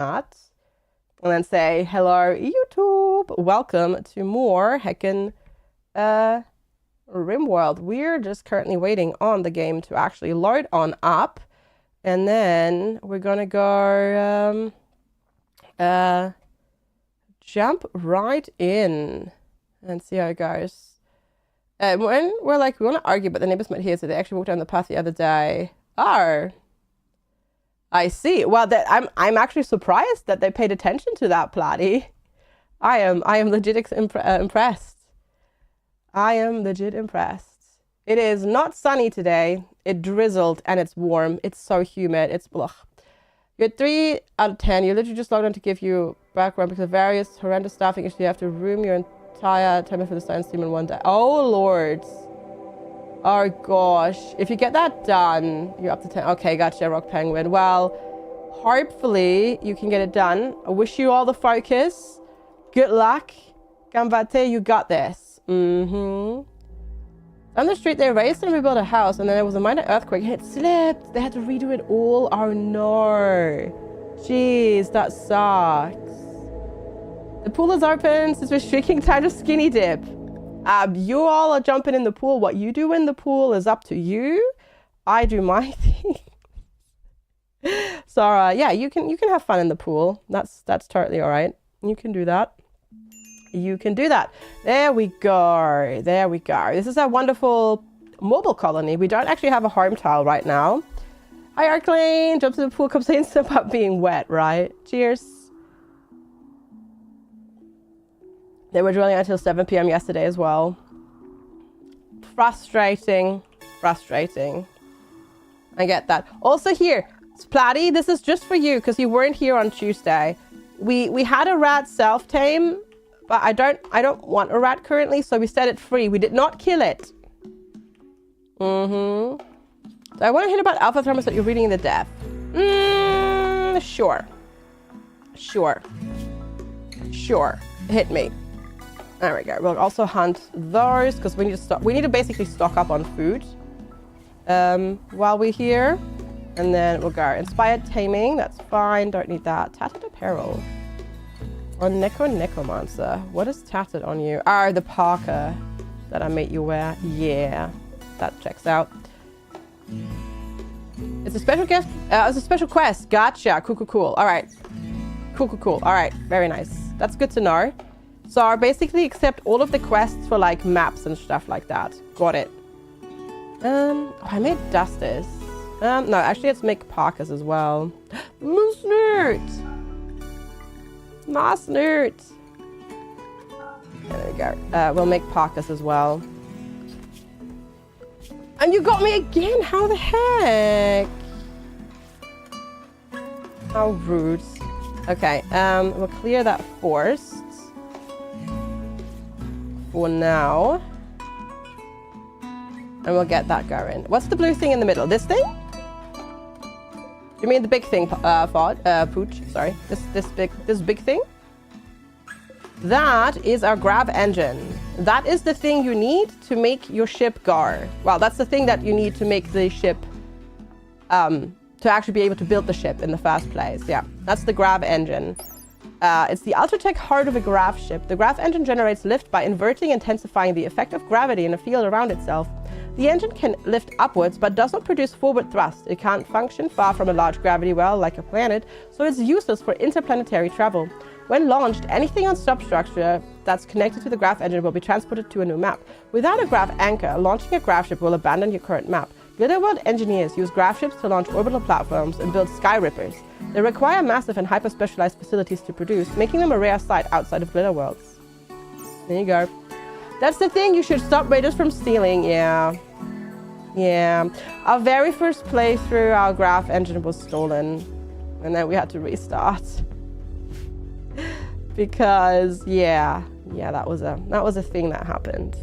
that. And then say, hello, YouTube. Welcome to more heckin' RimWorld. We're just currently waiting on the game to actually load on up. And then we're gonna go jump right in and see how it goes. When we're like, we want to argue, but the neighbors met here, so they actually walked down the path the other day. Oh, I see. Well, I'm actually surprised that they paid attention to that, Platy. I am legit impressed. I am legit impressed. It is not sunny today. It drizzled and it's warm. It's so humid. It's blah. You're 3 out of 10. You literally just logged on to give you background because of various horrendous staffing issues. You have to room your entire time for the science team in one day. Oh, Lord. Oh, gosh. If you get that done, you're up to 10. Okay, gotcha, Rock Penguin. Well, hopefully you can get it done. I wish you all the focus. Good luck. Gambate, you got this. On the street, they raised and rebuilt a house, and then there was a minor earthquake. It slipped. They had to redo it all. Oh, no. Jeez, that sucks. The pool is open since we're streaking time to skinny dip. You all are jumping in the pool. What you do in the pool is up to you. I do my thing. So yeah, you can have fun in the pool. That's totally all right. You can do that. You can do that. There we go. There we go. This is our wonderful mobile colony. We don't actually have a home tile right now. Hi, Arclane. Jumps in the pool, complains about being wet, right? Cheers. They were drilling until 7 p.m. yesterday as well. Frustrating. Frustrating. I get that. Also here, Splatty, this is just for you because you weren't here on Tuesday. We had a rat self-tame, but I don't want a rat currently, so we set it free. We did not kill it. So I want to hit about Alpha Thrumbo that you're reading in the death. Sure. Sure. Sure. Hit me. There we go. We'll also hunt those because we need to basically stock up on food while we're here. And then we'll go inspired taming. That's fine. Don't need that. Tattered apparel. Or necromancer. What is tattered on you? Oh, the parka that I made you wear. Yeah, that checks out. It's a special guest. It's a special quest. Gotcha. Cool. All right. Cool. All right. Very nice. That's good to know. So basically accept all of the quests for like maps and stuff like that. Got it. Oh, I made dusters. No, actually let's make parkas as well. Moosnert! Nice nerd. There we go. We'll make parkas as well. And you got me again! How the heck? How rude. Okay, we'll clear that forest. For now. And we'll get that going. What's the blue thing in the middle? This thing? You mean the big thing, Pooch? Sorry. This big thing? That is our grav engine. That is the thing you need to make your ship go. Well, that's the thing that you need to make the ship, to actually be able to build the ship in the first place. Yeah, that's the grav engine. It's the ultra-tech heart of a grav ship. The grav engine generates lift by inverting and intensifying the effect of gravity in a field around itself. The engine can lift upwards, but does not produce forward thrust. It can't function far from a large gravity well, like a planet, so it's useless for interplanetary travel. When launched, anything on substructure that's connected to the grav engine will be transported to a new map. Without a grav anchor, launching a grav ship will abandon your current map. Glitterworld engineers use grav ships to launch orbital platforms and build sky rippers. They require massive and hyper-specialized facilities to produce, making them a rare sight outside of Glitterworlds. There you go. That's the thing, you should stop raiders from stealing, yeah. Yeah. Our very first playthrough, our grav engine was stolen. And then we had to restart. Because, yeah, that was a thing that happened.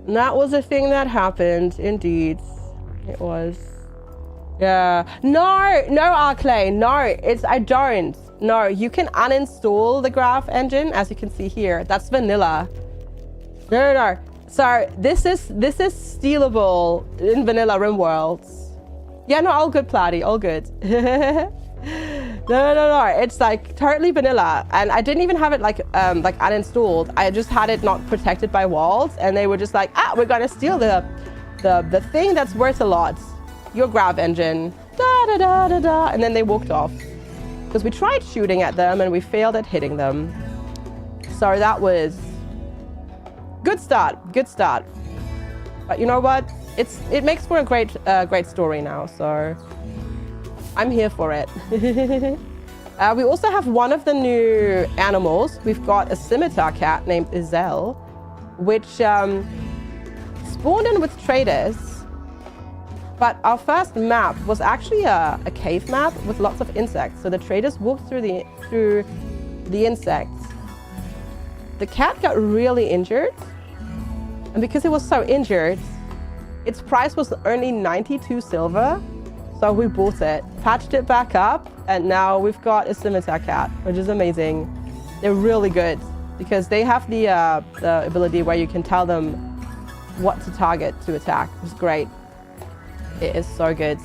That was a thing that happened, indeed. It was. Yeah. No, Arclay, no, I don't. No, you can uninstall the grav engine, as you can see here. That's vanilla. No. So this is stealable in vanilla RimWorlds. Yeah, no, all good, Platy, all good. No. It's like totally vanilla, and I didn't even have it like uninstalled. I just had it not protected by walls, and they were just like, we're gonna steal the thing that's worth a lot, your grav engine, and then they walked off because we tried shooting at them and we failed at hitting them. So that was good start. But you know what? It makes for a great story now. So I'm here for it. We also have one of the new animals. We've got a scimitar cat named Iselle, which spawned in with traders. But our first map was actually a cave map with lots of insects. So the traders walked through the insects. The cat got really injured. And because it was so injured, its price was only 92 silver. So we bought it, patched it back up, and now we've got a scimitar cat, which is amazing. They're really good because they have the ability where you can tell them what to target to attack. It's great. It is so good.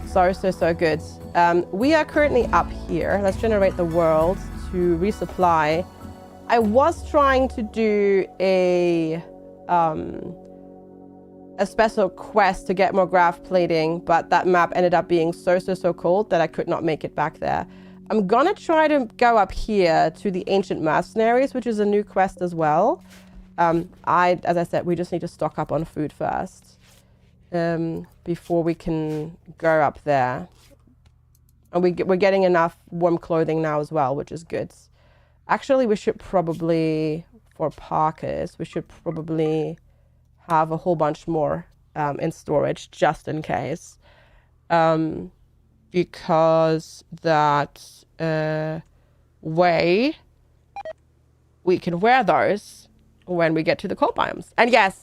So good. We are currently up here. Let's generate the world to resupply. I was trying to do a special quest to get more graph plating, but that map ended up being so cold that I could not make it back there. I'm gonna try to go up here to the Ancient Mercenaries, which is a new quest as well. As I said, we just need to stock up on food first before we can go up there. And we're getting enough warm clothing now as well, which is good. Actually, we should probably, for parkas, we should probably have a whole bunch more in storage just in case. Because that way we can wear those when we get to the cold biomes. And yes,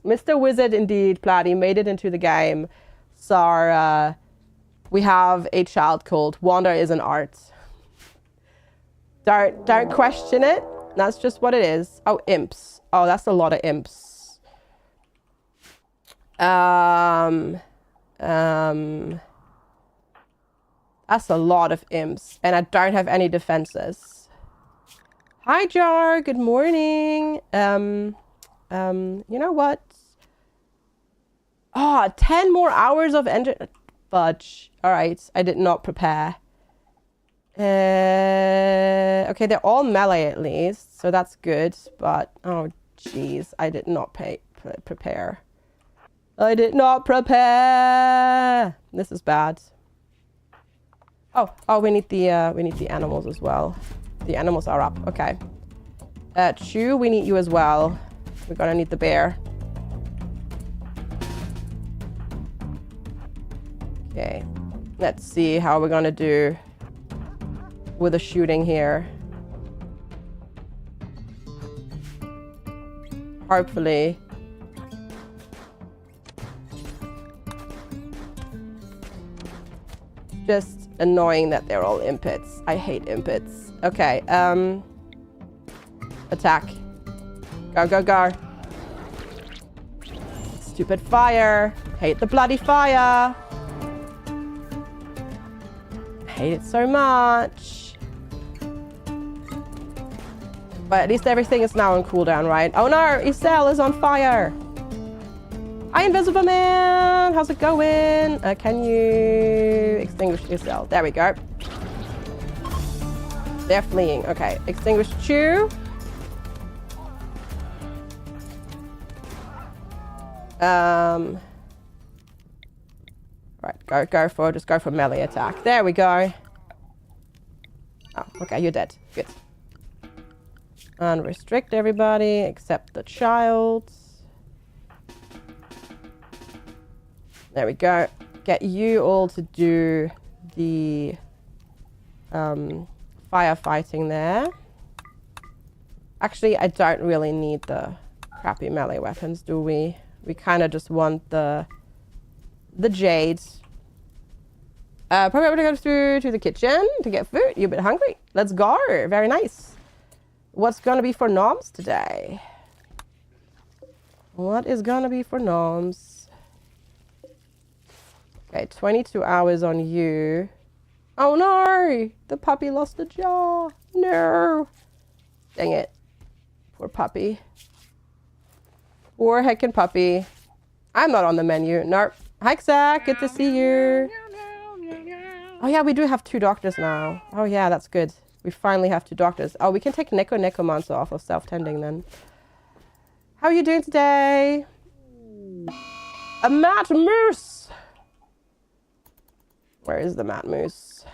Mr. Wizard indeed, Platy, made it into the game. So we have a child called Wander is an art. Don't question it. That's just what it is. Oh, imps. Oh, that's a lot of imps. That's a lot of imps, and I don't have any defenses. Hi, Jar. Good morning. You know what? Oh, 10 more hours of engine. Fudge. All right, I did not prepare. Okay, they're all melee at least, so that's good. But oh, jeez, I did not prepare. I did not prepare. This is bad. Oh, we need the animals as well. The animals are up. Okay. Chew, we need you as well. We're gonna need the bear. Okay. Let's see how we're gonna do with the shooting here. Hopefully. Just annoying that they're all impits. I hate impits. Okay, attack. Go. Stupid fire. Hate the bloody fire. Hate it so much. But at least everything is now on cooldown, right? Oh no, Iselle is on fire. Hi, Invisible Man! How's it going? Can you extinguish Iselle? There we go. They're fleeing. Okay, extinguish Chew. Right, just go for melee attack. There we go. Oh, okay, you're dead. Good. And restrict everybody except the child. There we go. Get you all to do the firefighting there. Actually, I don't really need the crappy melee weapons, do we? We kind of just want the jades. Probably going to go through to the kitchen to get food. You're a bit hungry. Let's go. Very nice. What's going to be for noms today? What is going to be for noms? Okay, 22 hours on you. Oh no! The puppy lost a jaw. No. Dang it. Poor puppy. Poor heckin' puppy. I'm not on the menu. Nope. Hi, Zach. Good to see you. Oh yeah, we do have 2 doctors now. Oh yeah, that's good. We finally have 2 doctors. Oh, we can take Necromancer off of self-tending then. How are you doing today? A Matt Moose! Where is the Matt Moose?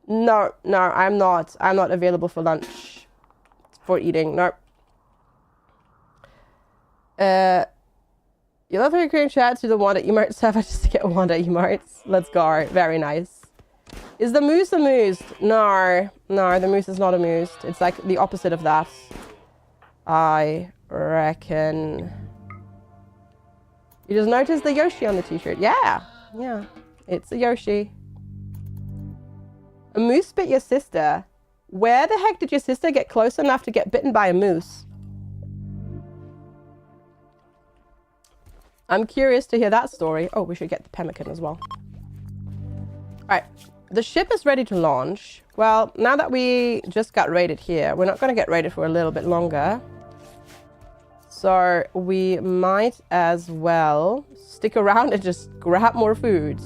No, I'm not. I'm not available for lunch. For eating. Nope. You love how you're creating chat to the Wanda emotes stuff. I just get Wanda emotes. Let's go. Very nice. Is the moose amused? No, the moose is not amused. It's like the opposite of that. I reckon. You just noticed the Yoshi on the t-shirt. Yeah, it's a Yoshi. A moose bit your sister. Where the heck did your sister get close enough to get bitten by a moose? I'm curious to hear that story. Oh, we should get the pemmican as well. All right, the ship is ready to launch. Well, now that we just got raided here, we're not going to get raided for a little bit longer. So we might as well stick around and just grab more food.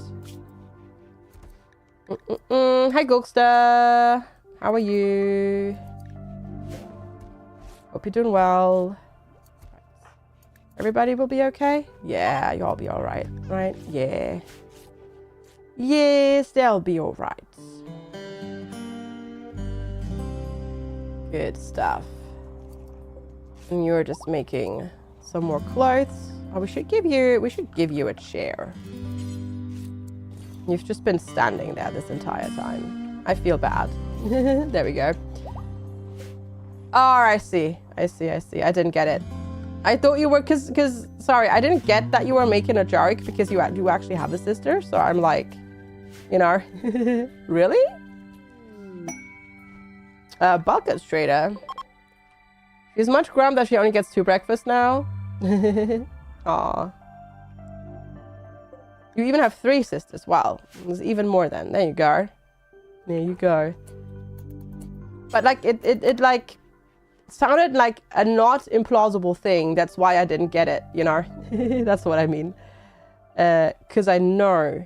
Hi, Gulkster. How are you? Hope you're doing well. Everybody will be okay? Yeah, you'll be all right, right? Yeah. Yes, they'll be all right. Good stuff. And you're just making some more clothes. Oh, we should give you a chair. You've just been standing there this entire time. I feel bad. There we go. Oh, I see. I didn't get it. I thought you were, sorry, I didn't get that you were making a joke because you actually have a sister. So I'm like, you know, really? Bulkhead Trader. She's much grumpy that she only gets 2 breakfasts now. Aw. You even have 3 sisters. Wow. There's even more then. There you go. There you go. But like, it like sounded like a not implausible thing. That's why I didn't get it, you know? That's what I mean. Because I know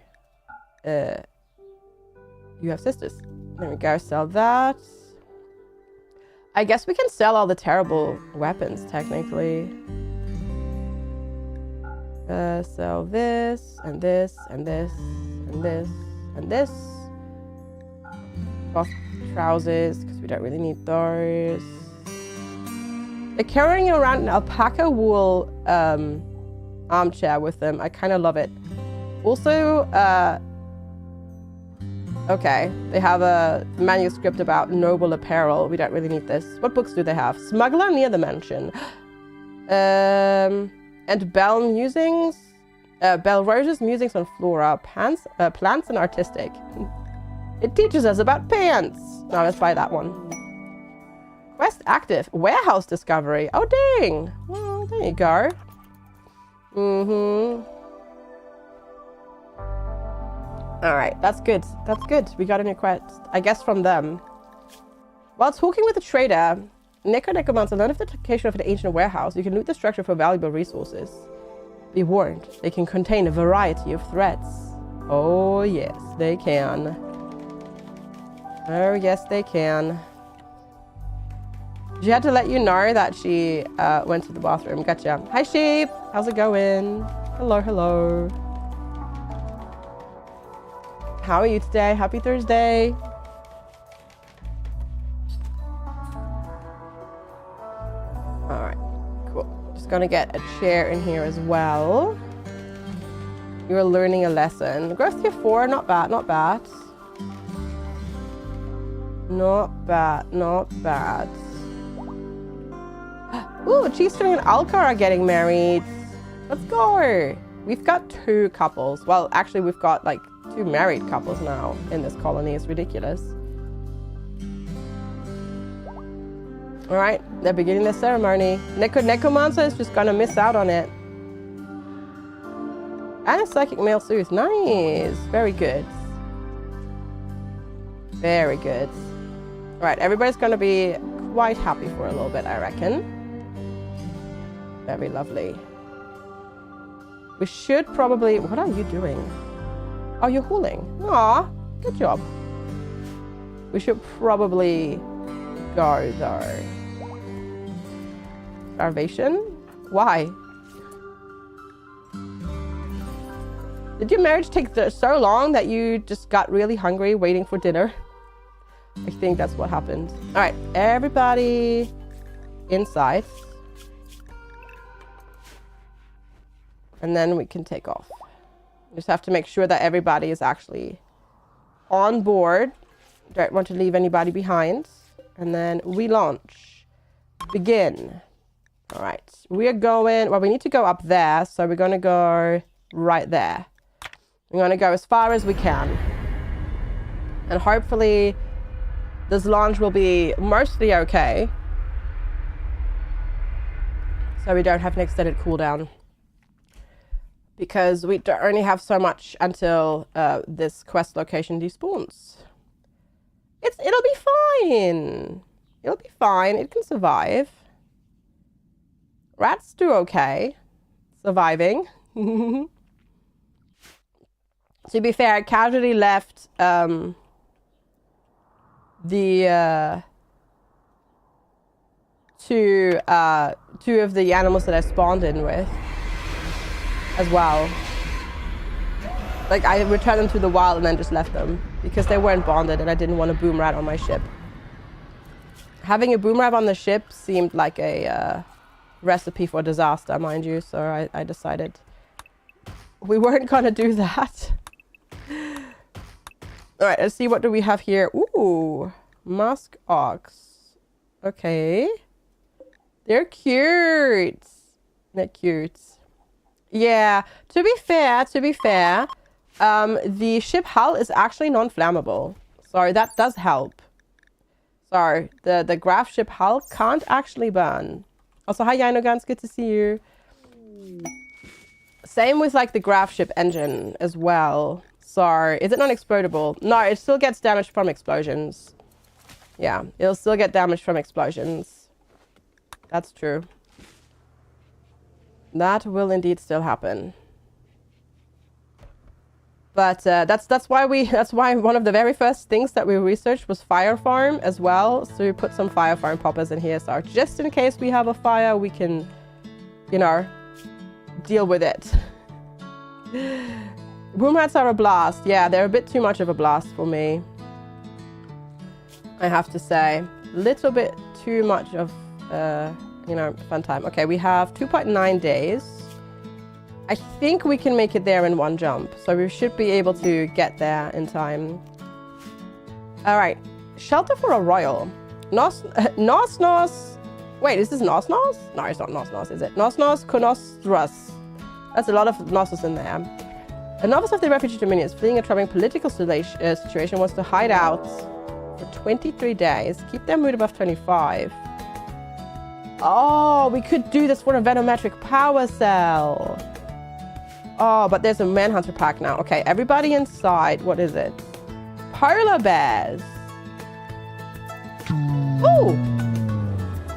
you have sisters. There we go. Sell that. I guess we can sell all the terrible weapons, technically. Sell this, and this, and this, and this, and this. Cloth trousers, because we don't really need those. They're carrying around an alpaca wool armchair with them. I kind of love it. Also, okay, they have a manuscript about noble apparel. We don't really need this. What books do they have? Smuggler near the mansion. And Bell Musings. Bell Rose's Musings on Flora. Plants and Artistic. It teaches us about pants. No, let's buy that one. Quest active. Warehouse discovery. Oh, dang. Well, there you go. All right, that's good. That's good. We got a new quest, I guess, from them. While talking with the trader, Necromancer learned of the location of an ancient warehouse. You can loot the structure for valuable resources. Be warned, they can contain a variety of threats. Oh, yes, they can. Oh, yes, they can. She had to let you know that she went to the bathroom. Gotcha. Hi, sheep. How's it going? Hello, hello. How are you today? Happy Thursday. All right, cool. Just gonna get a chair in here as well. You're learning a lesson. Growth tier 4, not bad, not bad. Not bad, not bad. Ooh, Cheester and Alka are getting married. Let's go. We've got 2 couples. Well, actually, we've got like 2 married couples now in this colony. It's ridiculous. All right, they're beginning the ceremony. Necromancer is just gonna miss out on it. And a psychic male soothe. Nice, very good. Very good. All right, everybody's going to be quite happy for a little bit, I reckon. Very lovely. We should probably... What are you doing? Oh, you're hauling. Aw, good job. We should probably go, though. Starvation? Why? Did your marriage take so long that you just got really hungry waiting for dinner? I think that's what happened. All right, everybody inside. And then we can take off. We just have to make sure that everybody is actually on board. Don't want to leave anybody behind. And then we launch. Begin. All right, we are going, well, we need to go up there. So we're going to go right there. We're going to go as far as we can. And hopefully this launch will be mostly okay. So we don't have an extended cooldown. Because we only have so much until this quest location despawns. It'll be fine. It'll be fine. It can survive. Rats do okay. Surviving. To be fair, I casually left two of the animals that I spawned in with as well. Like, I returned them to the wild and then just left them because they weren't bonded and I didn't want a boom rat on my ship. Having a boom rat on the ship seemed like a recipe for disaster, mind you, so I decided we weren't gonna do that. All right, let's see, what do we have here? Ooh, musk ox. Okay. They're cute. They're cute. Yeah, to be fair, the ship hull is actually non-flammable. So that does help. So the graph ship hull can't actually burn. Also, hi Yinogans, good to see you. Same with like the graph ship engine as well. So, is it non-explodable? No, it still gets damaged from explosions. Yeah, it'll still get damaged from explosions. That's true. That will indeed still happen. But that's why one of the very first things that we researched was fire farm as well. So we put some fire farm poppers in here. So just in case we have a fire, we can, you know, deal with it. Boom rats are a blast. Yeah, they're a bit too much of a blast for me. I have to say. Little bit too much of, you know, fun time. Okay, we have 2.9 days. I think we can make it there in one jump. So we should be able to get there in time. All right. Shelter for a royal. Nos. Wait, is this Nos? No, it's not Nos, is it? Nos Konostras. That's a lot of Nossos in there. A novice of the refugee dominions fleeing a troubling political situation wants to hide out for 23 days. Keep their mood above 25. Oh, we could do this for a venometric power cell. Oh, but there's a manhunter pack now. Okay, everybody inside. What is it? Polar bears. Oh,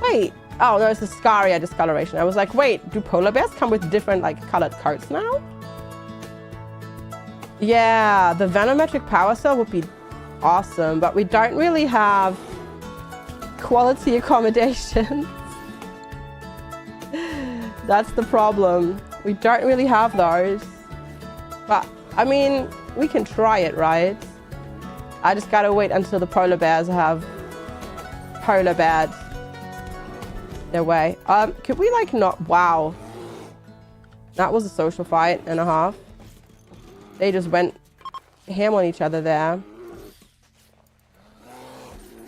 wait. Oh, no, it's the Scaria discoloration. I was like, wait, do polar bears come with different, like, colored coats now? Yeah, the venometric power cell would be awesome, but we don't really have quality accommodations. That's the problem. We don't really have those. But, I mean, we can try it, right? I just gotta wait until the polar bears have polar bears their way. Could we, like, not... Wow. That was a social fight and a half. They just went ham on each other there.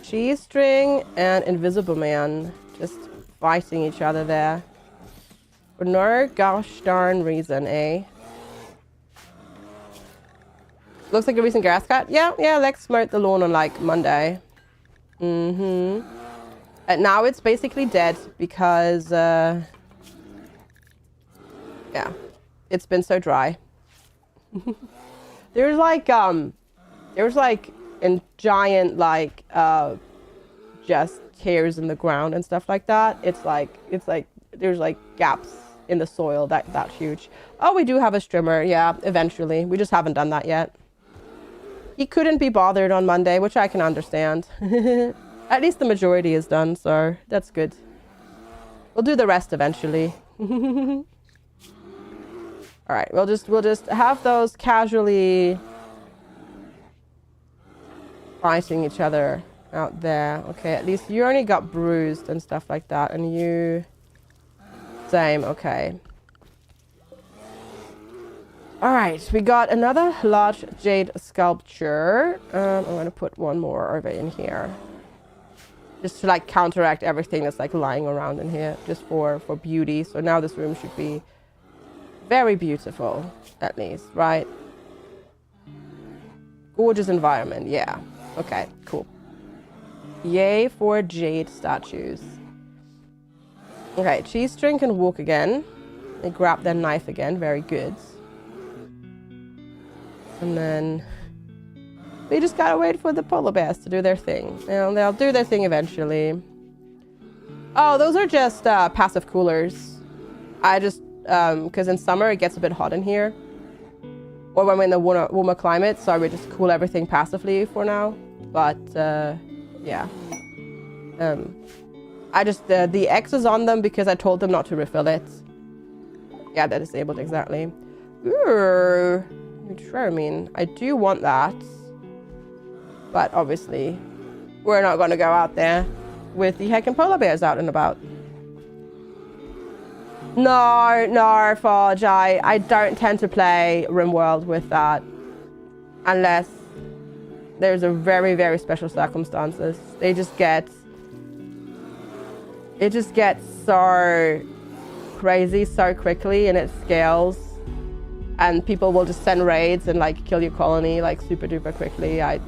Cheese string and invisible man just fighting each other there. For no gosh darn reason, eh? Looks like a recent grass cut. Yeah, Lex mowed the lawn on like Monday. And now it's basically dead because, yeah, it's been so dry. There was like in giant, like, just tears in the ground and stuff like that. It's like there's like gaps in the soil that huge. Oh, we do have a strimmer. Yeah, eventually. We just haven't done that yet. He couldn't be bothered on Monday, which I can understand. At least the majority is done, so that's good. We'll do the rest eventually. All right, we'll just have those casually fighting each other out there. Okay, at least you only got bruised and stuff like that, and you same. Okay. All right, we got another large jade sculpture. I'm gonna put one more over in here, just to like counteract everything that's like lying around in here, just for beauty. So now this room should be very beautiful, at least, right? Gorgeous environment, yeah. Okay, cool. Yay for jade statues. Okay, cheese string can walk again. They grab their knife again, very good. And then we just gotta wait for the polar bears to do their thing. And they'll do their thing eventually. Oh, those are just passive coolers. I just, because in summer it gets a bit hot in here. Or when we're in the warmer climate, so we just cool everything passively for now. But, yeah. I just, the X is on them because I told them not to refill it. Yeah, they're disabled, exactly. Ooh. Sure, I mean, I do want that, but obviously we're not going to go out there with the heckin' polar bears out and about. No, Forge, I don't tend to play RimWorld with that unless there's a very, very special circumstances. It just gets so crazy so quickly, and it scales. And people will just send raids and like kill your colony like super duper quickly. I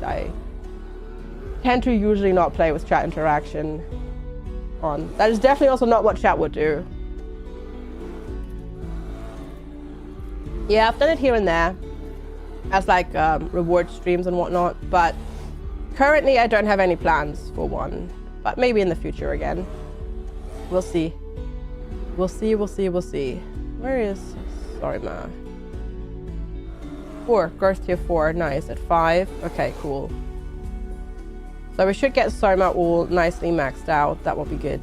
tend to usually not play with chat interaction on. That is definitely also not what chat would do. Yeah, I've done it here and there as like reward streams and whatnot, but currently I don't have any plans for one, but maybe in the future again. We'll see. We'll see. Where is Sorima? 4, growth tier 4, nice. At 5, okay, cool. So we should get Sorima all nicely maxed out. That will be good.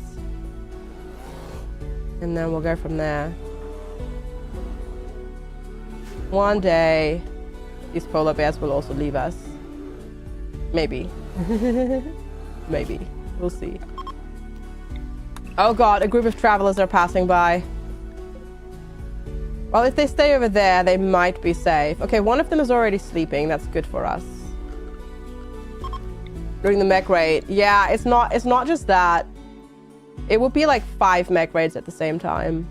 And then we'll go from there. One day, these polar bears will also leave us. Maybe. Maybe. We'll see. Oh god, a group of travelers are passing by. Well, if they stay over there, they might be safe. Okay, one of them is already sleeping. That's good for us. During the mech raid. Yeah, it's not just that. It would be like 5 mech raids at the same time.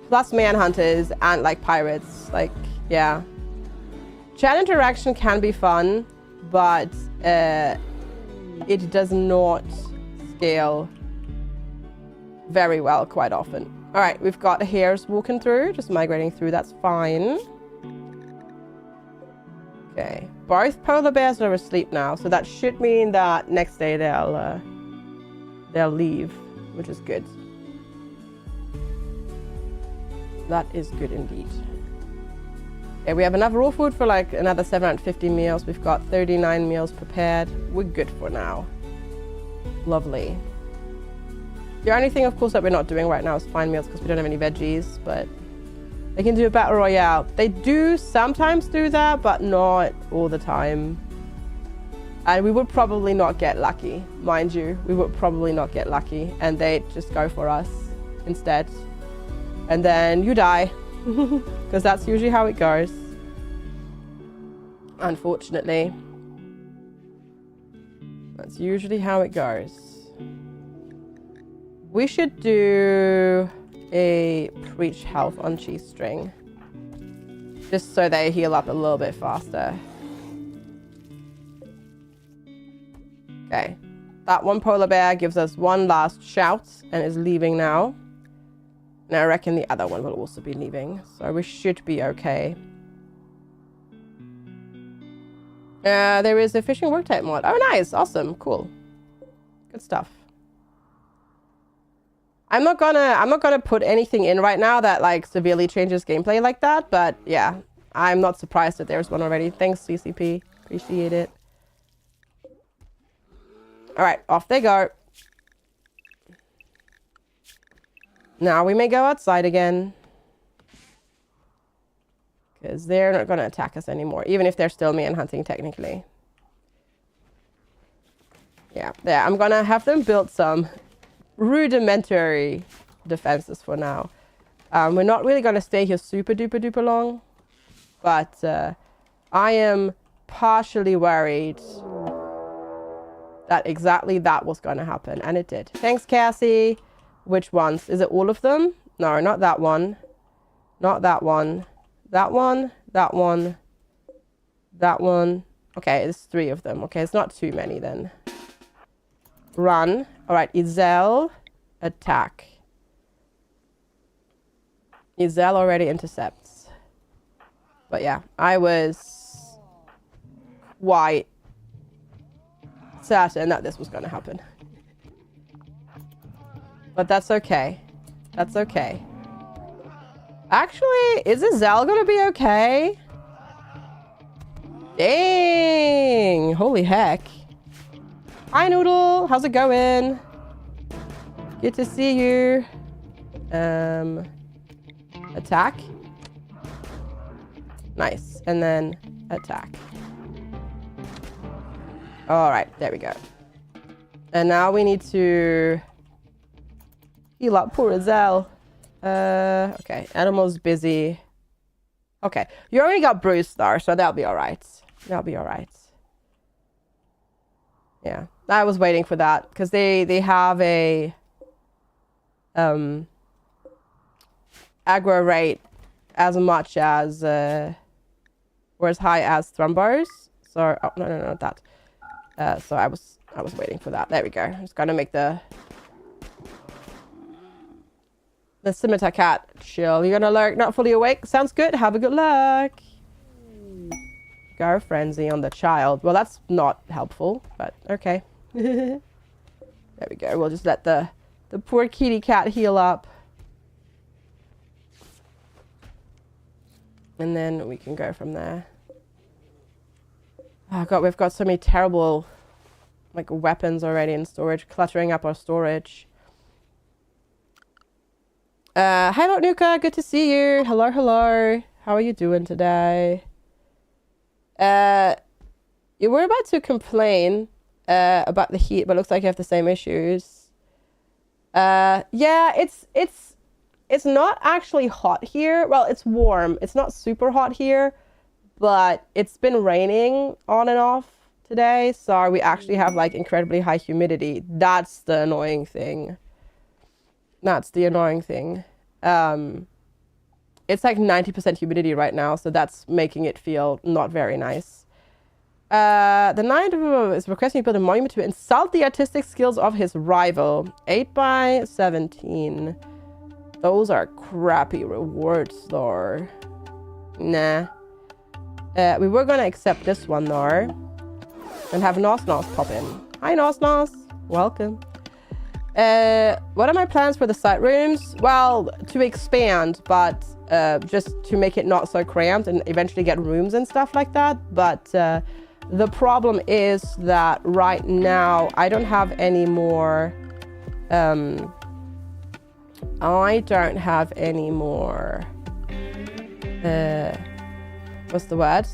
Plus manhunters and like pirates. Like, yeah. Chat interaction can be fun, but it does not scale very well quite often. All right, we've got hares walking through, just migrating through. That's fine. Okay, both polar bears are asleep now, so that should mean that next day they'll leave, which is good. That is good indeed. Okay, we have enough raw food for like another 750 meals. We've got 39 meals prepared. We're good for now. Lovely. The only thing, of course, that we're not doing right now is find meals because we don't have any veggies, but they can do a battle royale. They do sometimes do that, but not all the time. And we would probably not get lucky, mind you. We would probably not get lucky, and they'd just go for us instead. And then you die, because that's usually how it goes. Unfortunately. That's usually how it goes. We should do a preach health on cheese string, just so they heal up a little bit faster. Okay, that one polar bear gives us one last shout and is leaving now. And I reckon the other one will also be leaving, so we should be okay. There is a fishing work type mod. Oh, nice. Awesome. Cool. Good stuff. I'm not gonna put anything in right now that like severely changes gameplay like that, but yeah, I'm not surprised that there's one already. Thanks, CCP. Appreciate it. All right, off they go. Now we may go outside again. Because they're not going to attack us anymore, even if they're still man hunting technically. Yeah, I'm going to have them build some rudimentary defenses for now. We're not really going to stay here super duper duper long. But I am partially worried that exactly that was going to happen. And it did. Thanks, Cassie. Which ones? Is it all of them? No, not that one. Not that one. That one. That one. That one. Okay, it's 3 of them. Okay, it's not too many then. Run. All right, Izel. Attack. Izel already intercepts. But yeah, I was quite certain that this was going to happen. But that's okay. That's okay. Actually, is Izel going to be okay? Dang. Holy heck. Hi, Noodle. How's it going? Good to see you. Attack. Nice. And then attack. All right. There we go. And now we need to heal up poor Izel. Okay. Animal's busy. Okay. You already got bruised, Star, so that'll be all right. That'll be all right. Yeah. I was waiting for that because they have a aggro rate as much as or as high as Thrumbos. So oh, no, not that. So I was waiting for that. There we go. I'm just gonna make the scimitar cat chill. You're gonna lurk, not fully awake. Sounds good. Have a good luck. Go frenzy on the child. Well, that's not helpful, but okay. There we go. We'll just let the poor kitty cat heal up. And then we can go from there. Oh god, we've got so many terrible like weapons already in storage, cluttering up our storage. Hello Nuka, good to see you. Hello, hello. How are you doing today? You were about to complain about the heat, but looks like you have the same issues. Yeah, it's not actually hot here. Well, it's warm. It's not super hot here, but it's been raining on and off today, so we actually have like incredibly high humidity. That's the annoying thing. That's the annoying thing. It's like 90% humidity right now, so that's making it feel not very nice. The knight is requesting you build a monument to insult the artistic skills of his rival. 8x17. Those are crappy rewards, though. Nah. We were gonna accept this one, though. And have Nos Nos pop in. Hi, Nos Nos. Welcome. What are my plans for the site rooms? Well, to expand, but just to make it not so cramped and eventually get rooms and stuff like that. But the problem is that right now I don't have any more what's the word?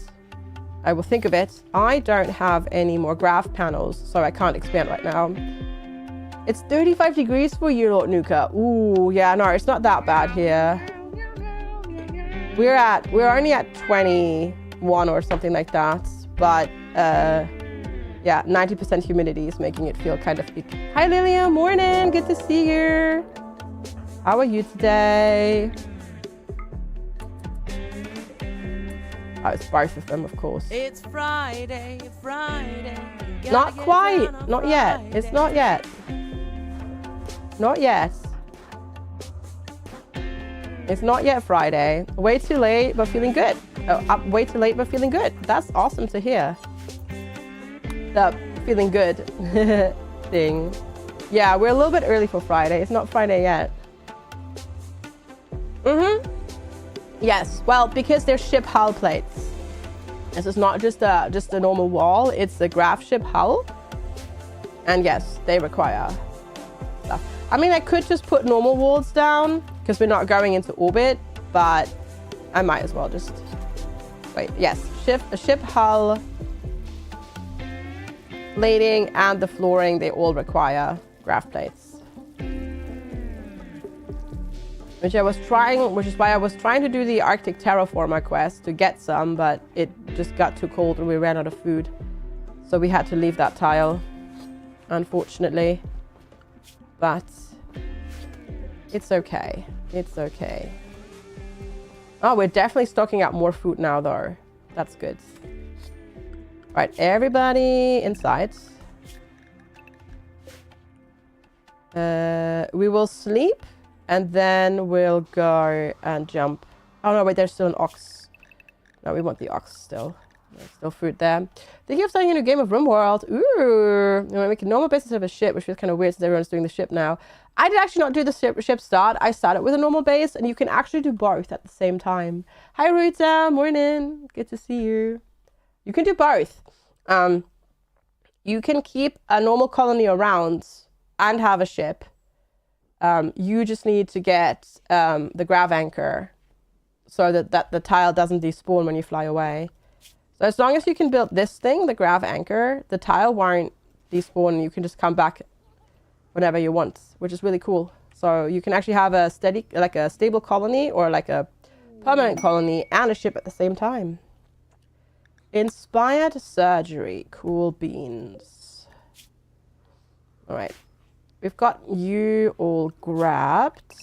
I will think of it. I don't have any more graph panels, so I can't expand right now. It's 35 degrees for you, Lord Nuka. Ooh, yeah, no, it's not that bad here. We're only at 21 or something like that, but yeah, 90% humidity is making it feel kind of icky. Hi, Lilia, morning, good to see you. How are you today? Oh, it's both of them, of course. It's Friday. Not quite, not yet. It's not yet. Not yet. It's not yet Friday. Way too late, but feeling good. Oh, up way too late, but feeling good. That's awesome to hear. the feeling good thing. Yeah, we're a little bit early for Friday. It's not Friday yet. Yes, well, because they're ship hull plates. This is not just a normal wall. It's the graph ship hull. And yes, they require stuff. I mean, I could just put normal walls down because we're not going into orbit, but I might as well just wait. Yes, a ship hull, plating, and the flooring, they all require graph plates. Which is why I was trying to do the Arctic Terraformer quest to get some, but it just got too cold and we ran out of food. So we had to leave that tile, unfortunately. But it's okay. It's okay. Oh, we're definitely stocking up more food now, though. That's good. Right, everybody inside. We will sleep. And then we'll go and jump. Oh no, wait, there's still an ox. No, we want the ox still. There's still food there. Thinking of starting a new game of RimWorld. Ooh. You want to make a normal basis of a ship, which feels kind of weird since everyone's doing the ship now. I did actually not do the ship start. I started with a normal base, and you can actually do both at the same time. Hi, Ruta. Morning. Good to see you. You can do both. You can keep a normal colony around and have a ship. You just need to get the grav anchor so that the tile doesn't despawn when you fly away. So as long as you can build this thing, the grav anchor, the tile won't despawn and you can just come back whenever you want, which is really cool. So you can actually have a stable colony or like a permanent colony and a ship at the same time. Inspired surgery. Cool beans. All right. We've got you all grabbed.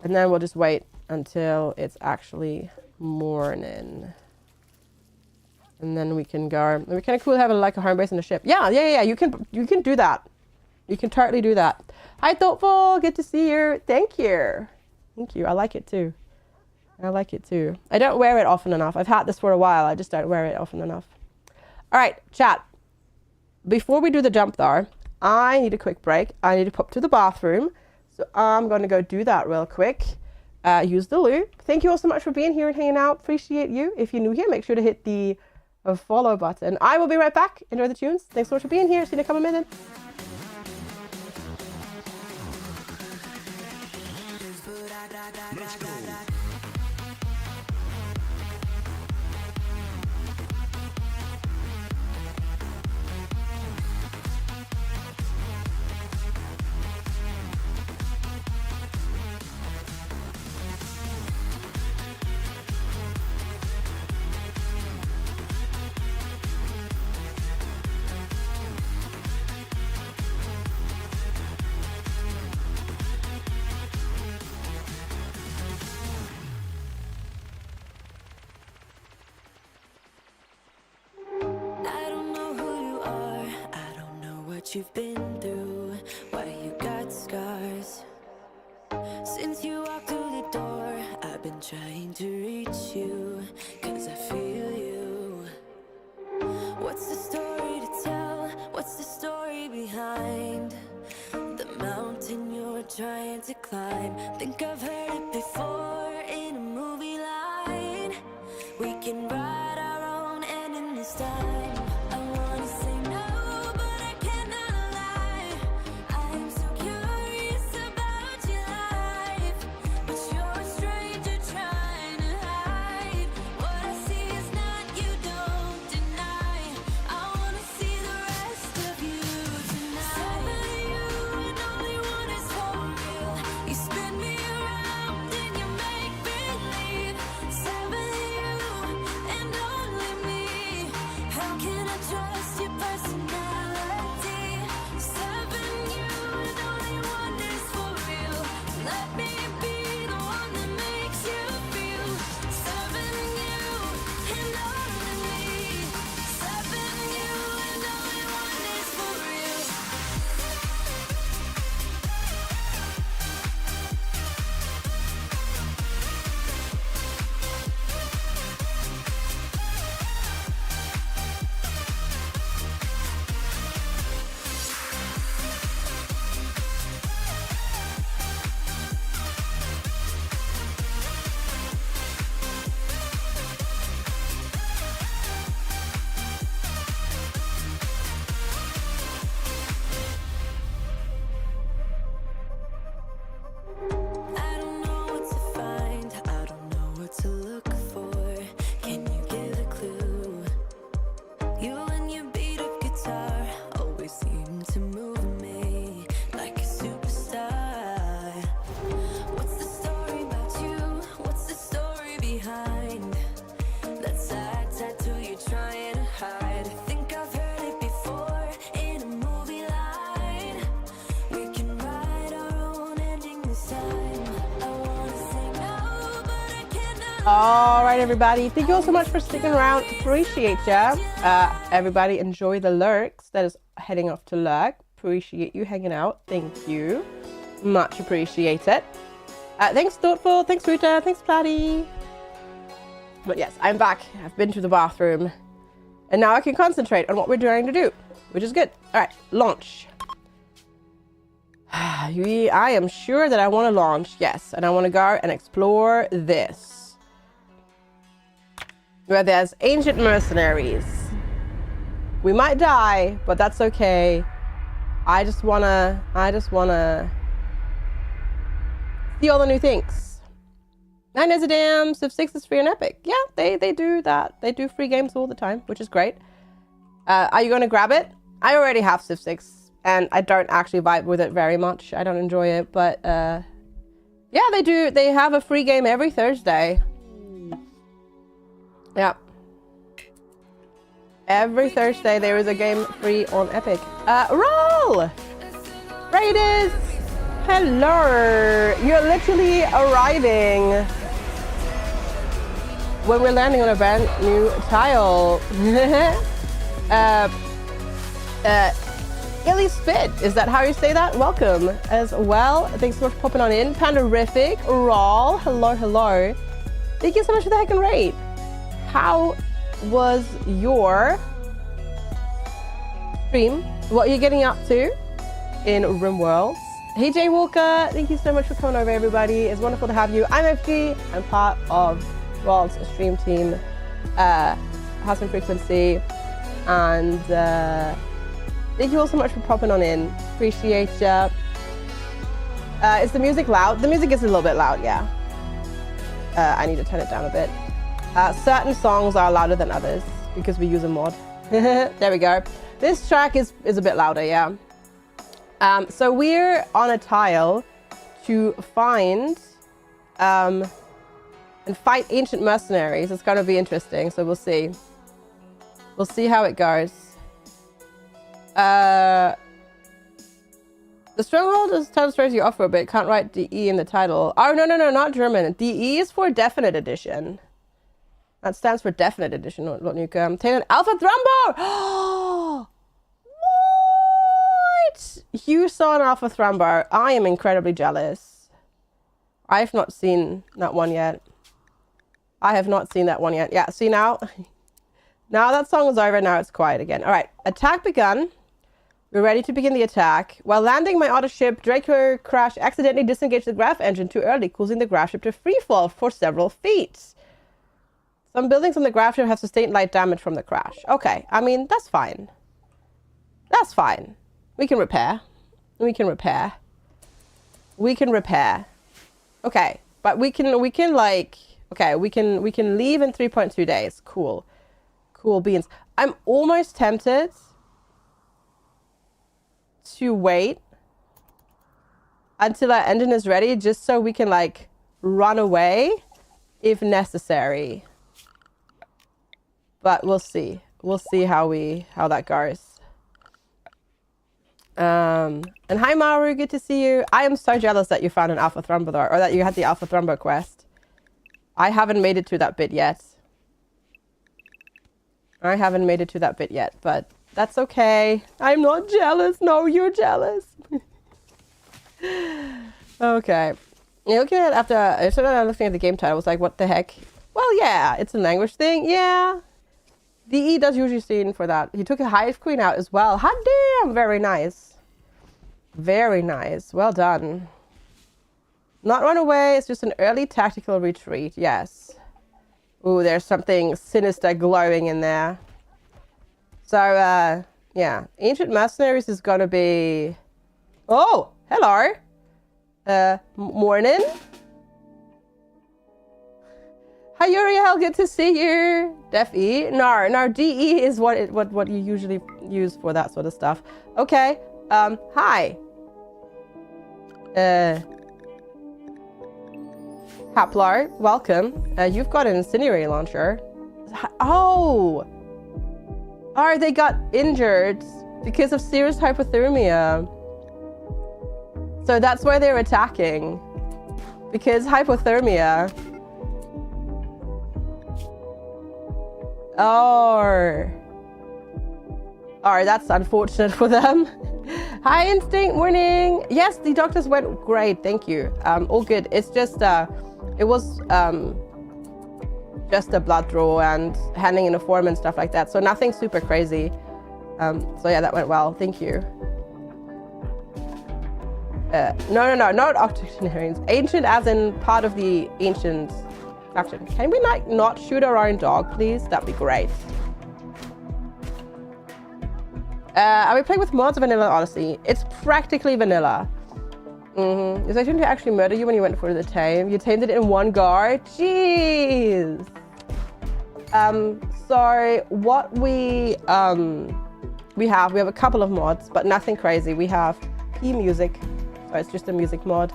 And then we'll just wait until it's actually morning. And then we can go. It'd be kind of cool having like a home base and a ship. Yeah. You can do that. You can totally do that. Hi, Thoughtful. Good to see you. Thank you. Thank you. I like it too. I don't wear it often enough. I've had this for a while. I just don't wear it often enough. All right, chat. Before we do the jump though, I need a quick break. I need to pop to the bathroom. So I'm going to go do that real quick. Use the loo. Thank you all so much for being here and hanging out. Appreciate you. If you're new here, make sure to hit the follow button. I will be right back. Enjoy the tunes. Thanks so much for being here. See you in a couple minutes. Let's go. You've been through, why you got scars. Since you walked through the door, I've been trying to reach you, 'cause I feel you. What's the story to tell? What's the story behind the mountain you're trying to climb? Think I've heard it before in a movie line. We can write our own ending this time. How All right, everybody. Thank you all so much for sticking around. Appreciate ya. Everybody enjoy the lurks that is heading off to lurk. Appreciate you hanging out. Thank you. Much appreciated. Thanks, Thoughtful. Thanks, Ruta. Thanks, Platty. But yes, I'm back. I've been to the bathroom. And now I can concentrate on what we're trying to do, which is good. All right, launch. I am sure that I want to launch. Yes, and I want to go and explore this. Where there's ancient mercenaries. We might die, but that's okay. I just wanna see all the new things. 9 is a damn, Civ 6 is free on Epic. Yeah, they do that. They do free games all the time, which is great. Are you gonna grab it? I already have Civ 6, and I don't actually vibe with it very much. I don't enjoy it, but yeah, they do. They have a free game every Thursday. Yeah. Every Thursday there is a game free on Epic. Roll! Raiders! Hello! You're literally arriving when we're landing on a brand new tile. Illy Spit, is that how you say that? Welcome as well. Thanks so much for popping on in. Pandarific, Rawl, hello, hello. Thank you so much for the heck and rate. How was your stream? What are you getting up to in RimWorld? Hey Jay Walker, thank you so much for coming over, everybody. It's wonderful to have you. I'm FG. I'm part of World's stream team, House and Frequency, and thank you all so much for popping on in. Appreciate ya. Is the music loud? The music is a little bit loud, yeah. I need to turn it down a bit. Certain songs are louder than others because we use a mod. There we go. This track is a bit louder, yeah. So we're on a tile to find and fight ancient mercenaries. It's going to be interesting, so we'll see. We'll see how it goes. The stronghold is title strategy you offer, but it can't write DE in the title. Oh, no, not German. DE is for definite edition. That stands for definite edition, not Nukem. Taylor, Alpha Thrumbo! What? You saw an Alpha Thrumbo. I am incredibly jealous. I've not seen that one yet. I have not seen that one yet. Yeah, see now? Now that song is over, now it's quiet again. All right, attack begun. We're ready to begin the attack. While landing my auto ship, Draco Crash accidentally disengaged the graph engine too early, causing the graph ship to freefall for several feet. Some buildings on the graph ship have sustained light damage from the crash. Okay, I mean, that's fine. That's fine. We can repair. We can repair. We can repair. Okay, but we can like, okay, we can leave in 3.2 days. Cool. Cool beans. I'm almost tempted to wait until our engine is ready just so we can like run away if necessary. But we'll see. We'll see how that goes. And hi Maru, good to see you. I am so jealous that you found an Alpha Thrumbo though, or that you had the Alpha Thrumbo quest. I haven't made it to that bit yet. I haven't made it to that bit yet, but that's okay. I'm not jealous. No, you're jealous. Okay. Looking at after I started looking at the game title, I was like, what the heck? Well, yeah, it's a language thing. Yeah. DE does usually seen for that. He took a Hive Queen out as well. Hot damn! Very nice. Very nice. Well done. Not run away. It's just an early tactical retreat. Yes. Ooh, there's something sinister glowing in there. So, yeah. Ancient Mercenaries is gonna be... Oh! Hello! Morning? Hi Uriel, good to see you. Def E. No, DE is what you usually use for that sort of stuff. Okay. Hi. Haplar, welcome. You've got an incendiary launcher. Oh! Oh, they got injured because of serious hypothermia. So that's why they're attacking. Because hypothermia. Oh. Oh, that's unfortunate for them. Hi, Instinct, morning. Yes, the doctors went great, thank you. All good. It's just, it was just a blood draw and handing in a form and stuff like that. So nothing super crazy. So yeah, that went well, thank you. No, not octogenarians. Ancient as in part of the ancient faction. Can we like not shoot our own dog, please? That'd be great. Are we playing with mods of Vanilla Odyssey? It's practically vanilla. Is I shouldn't actually murder you when you went for the tame. You tamed it in one go. Jeez. So what we have a couple of mods, but nothing crazy. We have P music, so it's just a music mod.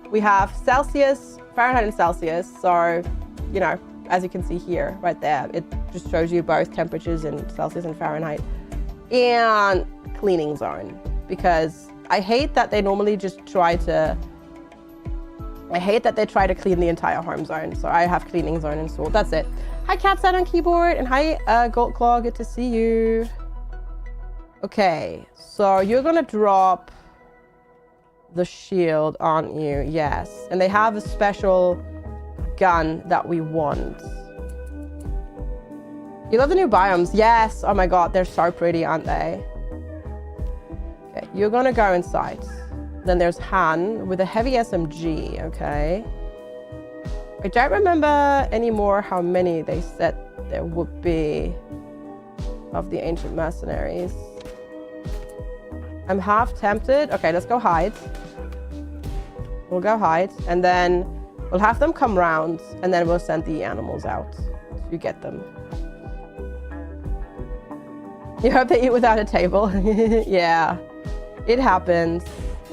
We have Celsius, Fahrenheit and Celsius. So, you know, as you can see here, right there, it just shows you both temperatures in Celsius and Fahrenheit. And cleaning zone, because I hate that they normally just try to clean the entire home zone. So I have cleaning zone installed. That's it. Hi Catset on keyboard, and hi Gold Claw, good to see you. Okay, so you're gonna drop the shield, aren't you? Yes, and they have a special gun that we want. You love the new biomes? Yes. Oh my god, they're so pretty, aren't they? Okay, you're gonna go inside. Then there's Han with a heavy SMG, okay? I don't remember anymore how many they said there would be of the ancient mercenaries. I'm half tempted. Okay, let's go hide. We'll go hide, and then we'll have them come round, and then we'll send the animals out to get them. You hope they eat without a table. Yeah, it happens.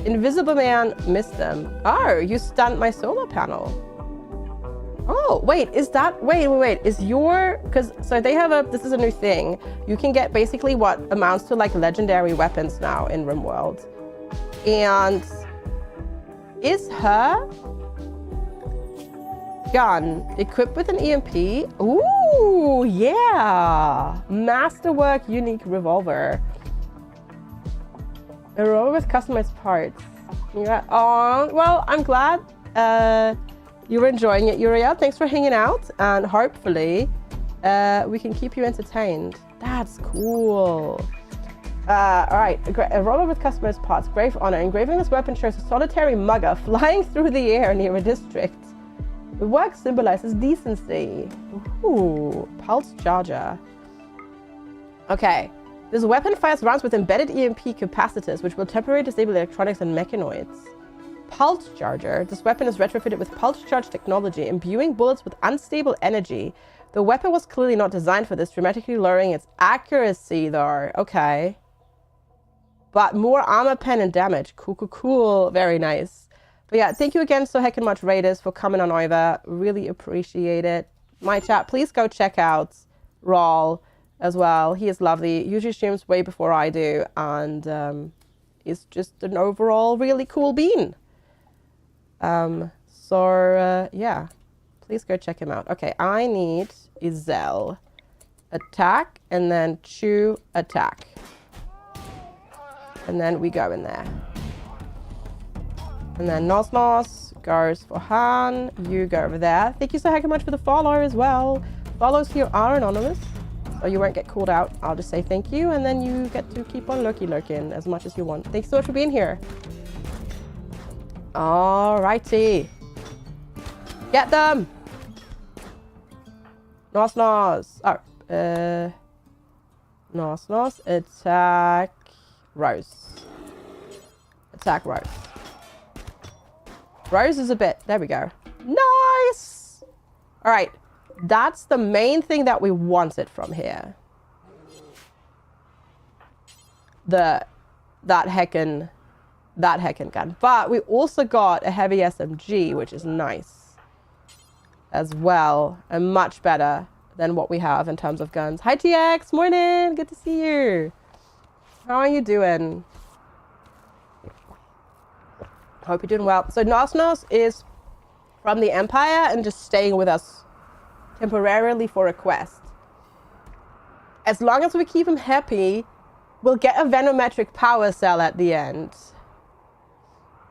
Invisible Man missed them. Oh, you stunned my solar panel. Oh, wait, is that, wait, is your, because, so they have this is a new thing. You can get basically what amounts to like legendary weapons now in RimWorld. And is her gun equipped with an EMP? Ooh, yeah. Masterwork unique revolver. A revolver with customized parts. Yeah. Oh, well, I'm glad you were enjoying it, Uriel. Thanks for hanging out, and hopefully we can keep you entertained. That's cool. All right, a revolver with customized parts. Grave honor. Engraving this weapon shows a solitary mugger flying through the air near a district. The work symbolizes decency. Ooh, pulse charger. Okay, this weapon fires rounds with embedded EMP capacitors, which will temporarily disable electronics and mechanoids. Pulse charger. This weapon is retrofitted with pulse charge technology, imbuing bullets with unstable energy. The weapon was clearly not designed for this, dramatically lowering its accuracy, though. Okay. But more armor, pen, and damage. Cool, cool, cool. Very nice. But yeah, thank you again so heckin' much, Raiders, for coming on over. Really appreciate it. My chat, please go check out Rawl as well. He is lovely. Usually streams way before I do, and is just an overall really cool bean. Yeah, please go check him out. Okay, I need Izel. Attack, and then Chew attack. And then we go in there. And then Nos Nos goes for Han. You go over there. Thank you so heckin' much for the follow as well. Follows here are anonymous, so you won't get called out. I'll just say thank you, and then you get to keep on lurking as much as you want. Thanks so much for being here. Alrighty. Get them! Nos Nos. Oh, Nos Nos. Attack Rose. Attack Rose. Rose is a bit, there we go. Nice! All right, that's the main thing that we wanted from here. That heckin' gun. But we also got a heavy SMG, which is nice as well, and much better than what we have in terms of guns. Hi TX, morning, good to see you. How are you doing? Hope you're doing well. So Nos Nos is from the Empire and just staying with us temporarily for a quest. As long as we keep him happy, we'll get a Venometric power cell at the end.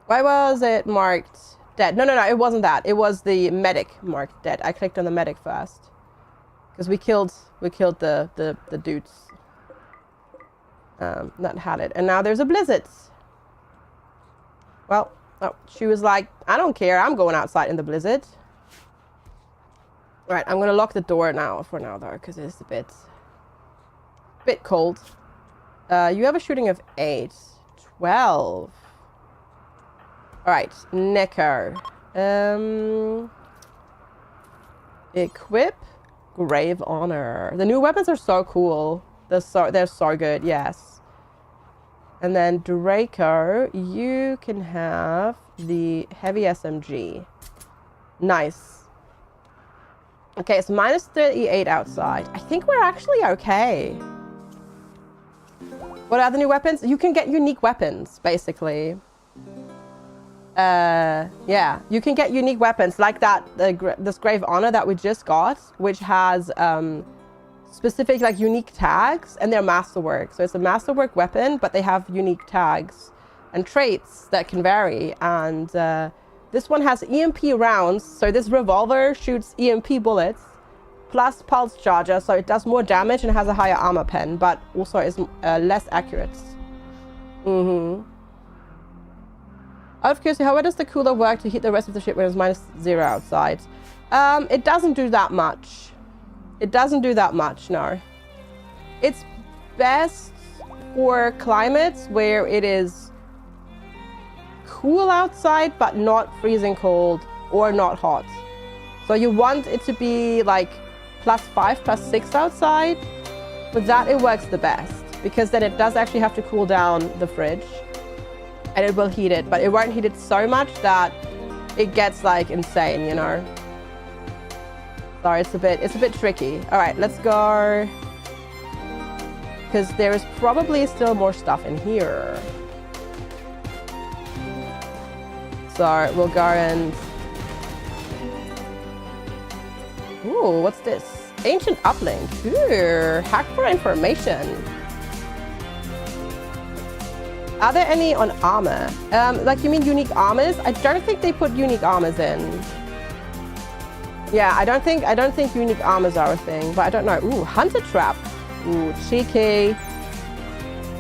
Why was it marked dead? No, it wasn't that. It was the medic marked dead. I clicked on the medic first. Because we killed the dudes. That had it. And now there's a blizzard. Well, oh, she was like, I don't care. I'm going outside in the blizzard. All right, I'm going to lock the door now, for now, though, because it's a bit cold. You have a shooting of 8. 12. All right, Necker. Equip Grave Honor. The new weapons are so cool. They're so good, yes. And then Draco, you can have the heavy SMG. Nice. Okay, it's minus 38 outside. I think we're actually okay. What are the new weapons? You can get unique weapons, basically. Yeah, you can get unique weapons like that, this Grave Honor that we just got, which has specific like unique tags, and they're masterwork. So it's a masterwork weapon, but they have unique tags and traits that can vary. And this one has EMP rounds. So this revolver shoots EMP bullets plus pulse charger, so it does more damage and has a higher armor pen, but also is less accurate. Out of curiosity, how does the cooler work to heat the rest of the ship when it's minus 0 outside? It doesn't do that much. It doesn't do that much, no. It's best for climates where it is cool outside, but not freezing cold or not hot. So you want it to be like +5, +6 outside. With that, it works the best, because then it does actually have to cool down the fridge. And it will heat it, but it won't heat it so much that it gets like insane, you know. Sorry, it's a bit tricky. All right, let's go, because there is probably still more stuff in here. So we'll go and, ooh, what's this? Ancient uplink. Ooh, hack for information. Are there any on armor? Like, you mean unique armors? I don't think they put unique armors in. Yeah, I don't think unique armors are a thing, but I don't know. Ooh, hunter trap. Ooh, cheeky.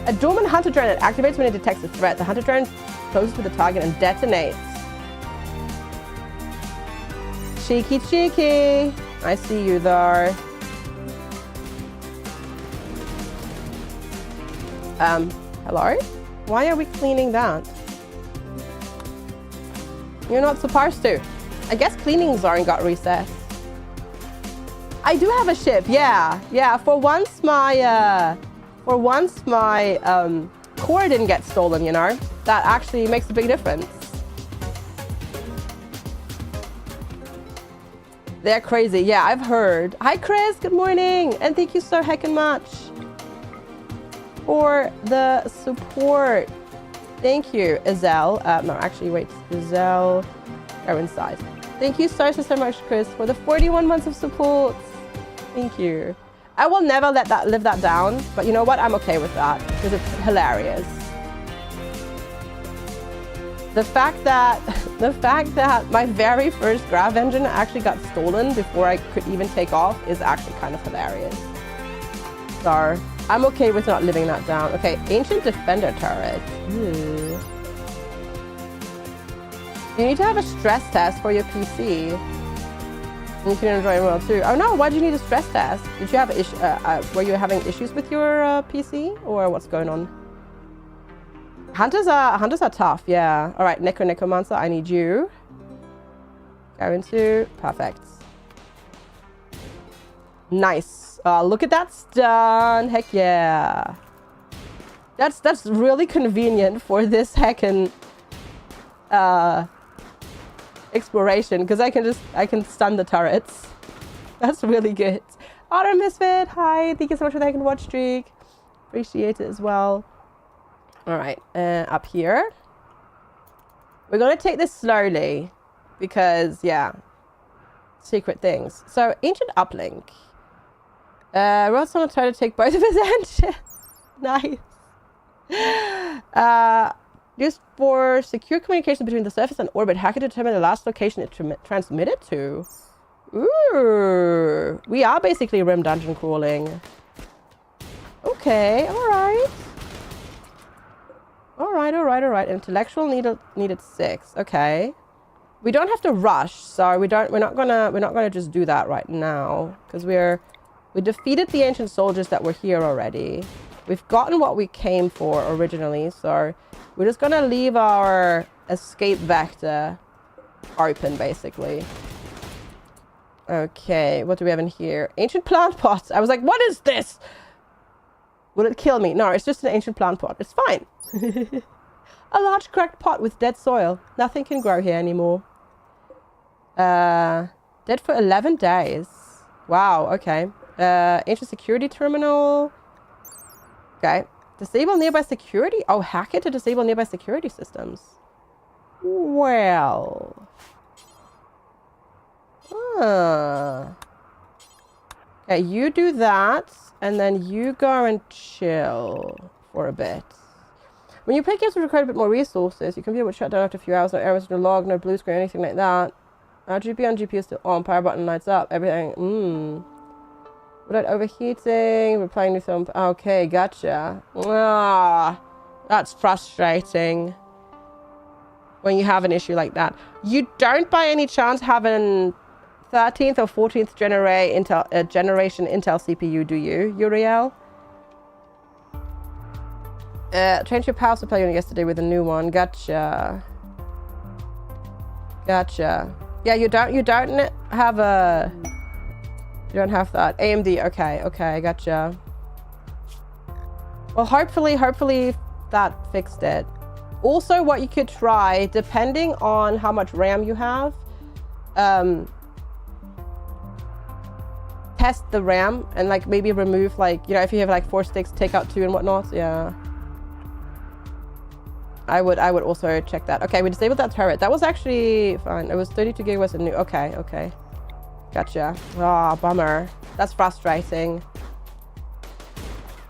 A dormant hunter drone that activates when it detects a threat. The hunter drone closes to the target and detonates. Cheeky, cheeky. I see you there. Hello? Why are we cleaning that? You're not supposed to. I guess cleaning zone got reset. I do have a ship, yeah. Yeah, for once my core didn't get stolen, you know? That actually makes a big difference. They're crazy, yeah, I've heard. Hi Chris, good morning. And thank you so heckin' much for the support. Thank you, Azelle. No, actually, wait, Azelle, go inside. Thank you so much, Chris, for the 41 months of support. Thank you. I will never live that down, but you know what? I'm okay with that, because it's hilarious. The fact that my very first grav engine actually got stolen before I could even take off is actually kind of hilarious. So I'm okay with not living that down. Okay, ancient defender turret. Ooh. You need to have a stress test for your PC. And you can enjoy RimWorld too. Oh no, why do you need a stress test? Did you have were you having issues with your PC, or what's going on? Hunters are tough, yeah. All right, Necromancer, I need you. Go into perfect. Nice. Look at that stun. Heck yeah. That's really convenient for this heckin' exploration, because I can stun the turrets. That's really good. Otter Misfit, hi. Thank you so much for the heckin' watch streak. Appreciate it as well. All right, up here. We're gonna take this slowly because, yeah, secret things. So, ancient uplink. Rod's gonna try to take both of his engines. Nice. Used for secure communication between the surface and orbit. How can determine the last location it transmitted to? Ooh. We are basically rim dungeon crawling. Okay, alright. Alright. Intellectual needed 6. Okay. We don't have to rush, so we're not gonna just do that right now. Because we defeated the ancient soldiers that were here already. We've gotten what we came for originally, so we're just gonna leave our escape vector open, basically. Okay, what do we have in here? Ancient plant pots. I was like, what is this? Will it kill me? No, it's just an ancient plant pot. It's fine. A large cracked pot with dead soil. Nothing can grow here anymore. Dead for 11 days. Wow, okay. Ancient security terminal. Okay. Disable nearby security? Oh, hack it to disable nearby security systems. Well. Okay, you do that, and then you go and chill for a bit. When you play games that require a bit more resources, your computer would shut down after a few hours. No errors, no log, no blue screen, anything like that. RGB on GPU is still on. Power button lights up. Everything. Without overheating. Replying to some. Okay, gotcha. Ah, that's frustrating. When you have an issue like that. You don't by any chance have an 13th or 14th generation Intel CPU, do you, Uriel? Changed your power supply unit yesterday with a new one. Gotcha. Yeah, you don't have a. You don't have that. AMD. Okay, gotcha. Well, hopefully that fixed it. Also, what you could try, depending on how much RAM you have, test the RAM and like maybe remove like, you know, if you have like 4 sticks, take out 2 and whatnot. Yeah. I would also check that. Okay, we disabled that turret. That was actually fine. It was 32 gigawatts and new. Okay. Gotcha. Ah, bummer. That's frustrating.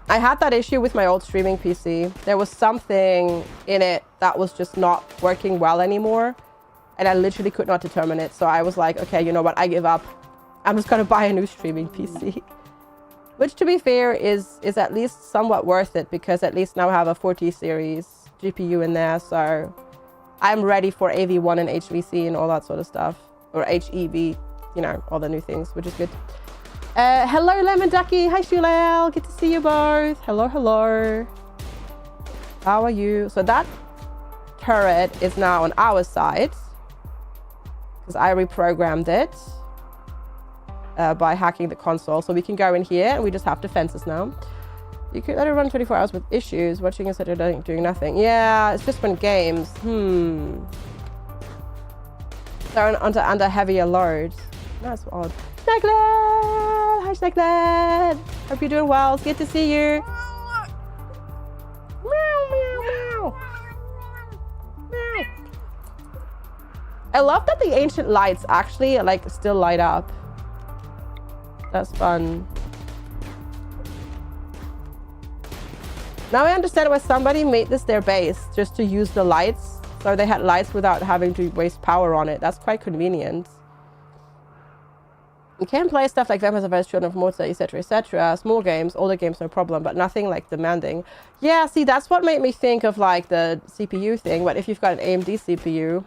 I had that issue with my old streaming PC. There was something in it that was just not working well anymore. And I literally could not determine it. So I was like, okay, you know what? I give up. I'm just going to buy a new streaming PC. Which, to be fair, is at least somewhat worth it. Because at least now I have a 40 series GPU in there. So I'm ready for AV1 and HVC and all that sort of stuff. Or HEV, you know, all the new things, which is good. Hello, Lemon Ducky. Hi, Shulel. Good to see you both. Hello. How are you? So that turret is now on our side because I reprogrammed it by hacking the console. So we can go in here and we just have defenses now. You could let it run 24 hours with issues. Watching instead of doing nothing. Yeah, it's just when games. They're under heavier load. That's odd. Snaglet! Hi, Snaglet! Hope you're doing well. It's good to see you. Meow. I love that the ancient lights actually like still light up. That's fun. Now I understand why somebody made this their base just to use the lights. So they had lights without having to waste power on it. That's quite convenient. You can play stuff like Vampires vs. Children of Morta, etc. Small games, older games, no problem, but nothing like demanding. Yeah, see, that's what made me think of like the CPU thing. But if you've got an AMD CPU,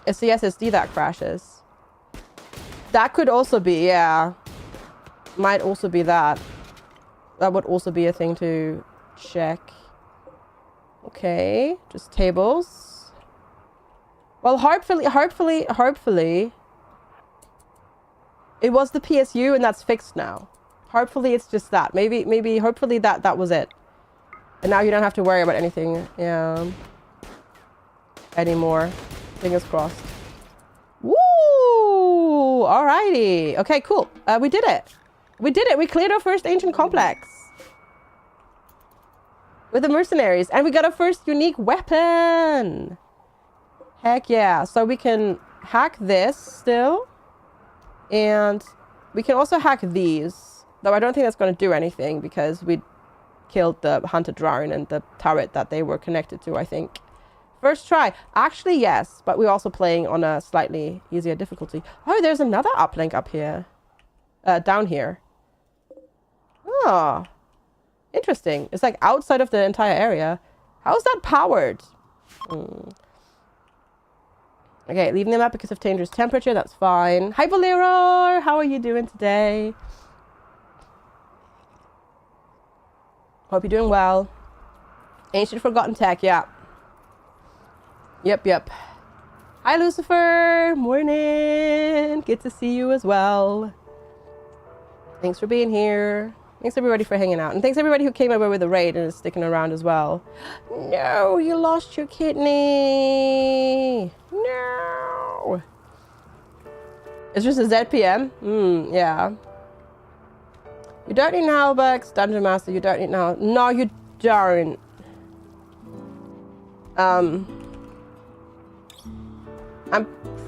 it's the SSD that crashes. That could also be, yeah. Might also be that. That would also be a thing to check. Okay, just tables. Well, hopefully, it was the PSU and that's fixed now. Hopefully it's just that. Hopefully that was it. And now you don't have to worry about anything, yeah, anymore. Fingers crossed. Woo! Alrighty. Okay, cool. We did it. We cleared our first ancient complex. With the mercenaries. And we got our first unique weapon. Heck yeah. So we can hack this still. And we can also hack these. Though I don't think that's going to do anything because we killed the hunter drone and the turret that they were connected to, I think. First try. Actually, yes. But we're also playing on a slightly easier difficulty. Oh, there's another uplink up here. Down here. Oh. Interesting. It's like outside of the entire area. How is that powered? Okay, leaving them up because of dangerous temperature. That's fine. Hi, Bolero. How are you doing today? Hope you're doing well. Ancient forgotten tech. Yeah. Yep. Hi, Lucifer. Morning. Good to see you as well. Thanks for being here. Thanks everybody for hanging out. And thanks everybody who came over with the raid and is sticking around as well. No, you lost your kidney. No. It's just a ZPM? Yeah. You don't need Halbergs, Dungeon Master. You don't need now. No, you don't. I'm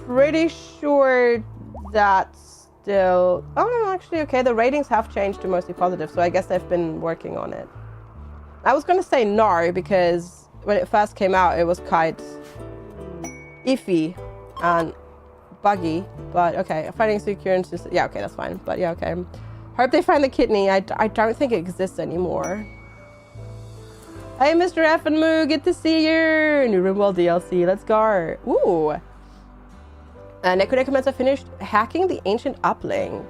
pretty sure that's still... Oh, actually, okay. The ratings have changed to mostly positive, so I guess they've been working on it. I was going to say no, because when it first came out, it was quite iffy and buggy. But okay, finding secure and just... Yeah, okay, that's fine. But yeah, okay. Hope they find the kidney. I don't think it exists anymore. Hey, Mr. F and Moo, good to see you. New RimWorld DLC, let's go. Ooh. Necromancer have finished hacking the ancient uplink.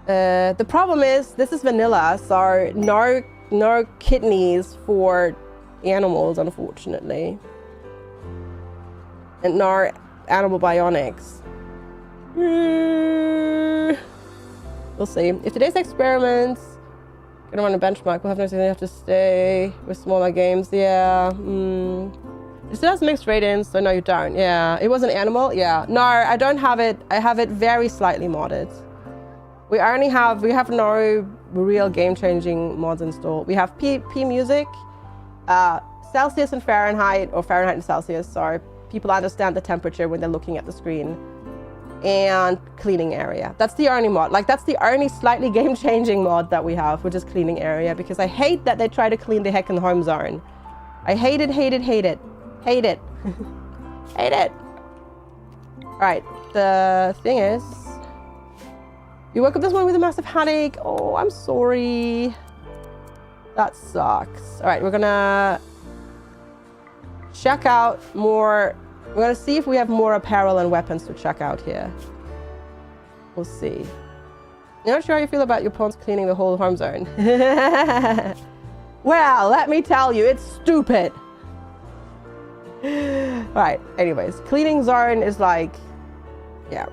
The problem is, this is vanilla, so no kidneys for animals, unfortunately. And no animal bionics. We'll see. If today's experiments gonna run a benchmark, we'll have no have to stay with smaller games. Yeah. It still has mixed ratings, so no, you don't. Yeah. It was an animal? Yeah. No, I don't have it. I have it very slightly modded. We have no real game-changing mods installed. We have P music, Celsius and Fahrenheit, or Fahrenheit and Celsius, so people understand the temperature when they're looking at the screen. And cleaning area. That's the only mod. Like, that's the only slightly game-changing mod that we have, which is cleaning area, because I hate that they try to clean the heck in the home zone. I hate it. Hate it. Hate it. Hate it. Right. The thing is, you woke up this morning with a massive headache. Oh, I'm sorry. That sucks. All right, we're gonna check out more. We're gonna see if we have more apparel and weapons to check out here. We'll see. You're not sure how you feel about your pawns cleaning the whole home zone. Well, let me tell you, it's stupid. Right, anyways, cleaning zone is like, yeah,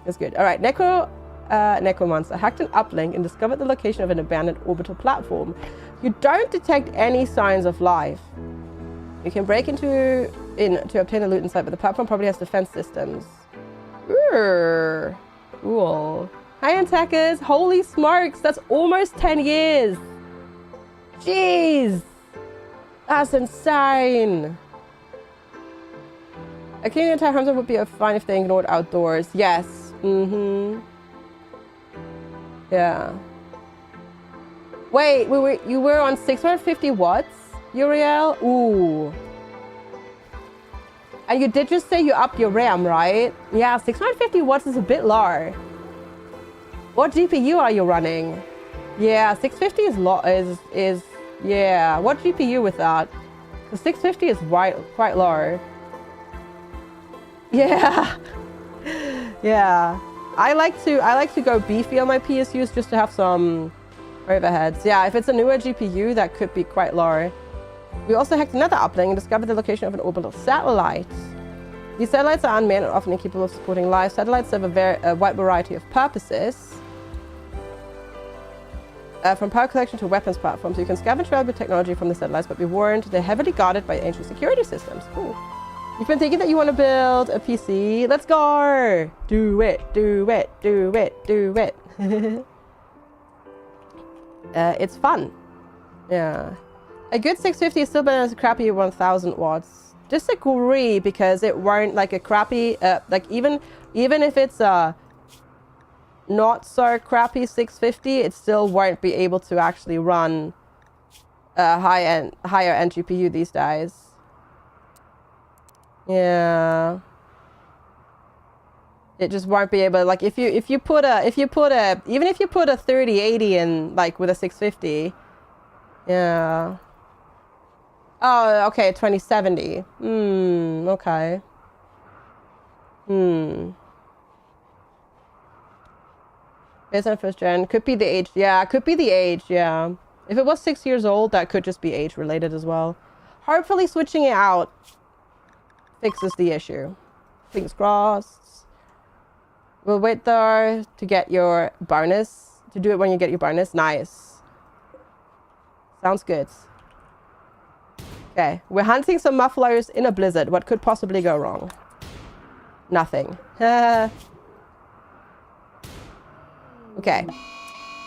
it's good. All right, Necromancer hacked an uplink and discovered the location of an abandoned orbital platform. You don't detect any signs of life. You can break in to obtain a loot inside, but the platform probably has defense systems. Cool. Hi, attackers. Holy smokes, that's almost 10 years. Jeez. That's insane. A cleaning entire home zone would be fine if they ignored outdoors. Yes. Yeah. Wait, you were on 650 watts, Uriel? Ooh. And you did just say you upped your RAM, right? Yeah, 650 watts is a bit low. What GPU are you running? Yeah, 650 is yeah. What GPU with that? Because 650 is quite low. Yeah. Yeah. I like to go beefy on my PSUs just to have some overheads. Yeah, if it's a newer GPU, that could be quite low. We also hacked another uplink and discovered the location of an orbital satellite. These satellites are unmanned and often incapable of supporting life. Satellites serve a wide variety of purposes. From power collection to weapons platforms, you can scavenge valuable technology from the satellites, but be warned, they're heavily guarded by ancient security systems. Cool. You've been thinking that you want to build a PC? Let's go! Do it, do it, do it, do it. It's fun. Yeah. A good 650 is still better than a crappy 1000 watts. disagree because it weren't like a crappy, like even if it's a not so crappy 650, it still won't be able to actually run a higher end GPU these days. Yeah. It just won't be able, like if you put a even if you put a 3080 in like with a 650. Yeah. Oh, okay, 2070. Okay. Based on first gen. Could be the age. Yeah, could be the age, yeah. If it was 6 years old, that could just be age related as well. Hopefully switching it out fixes the issue. Fingers crossed. We'll wait though to get your bonus. To do it when you get your bonus. Nice. Sounds good. Okay, we're hunting some mufflers in a blizzard. What could possibly go wrong? Nothing. Okay.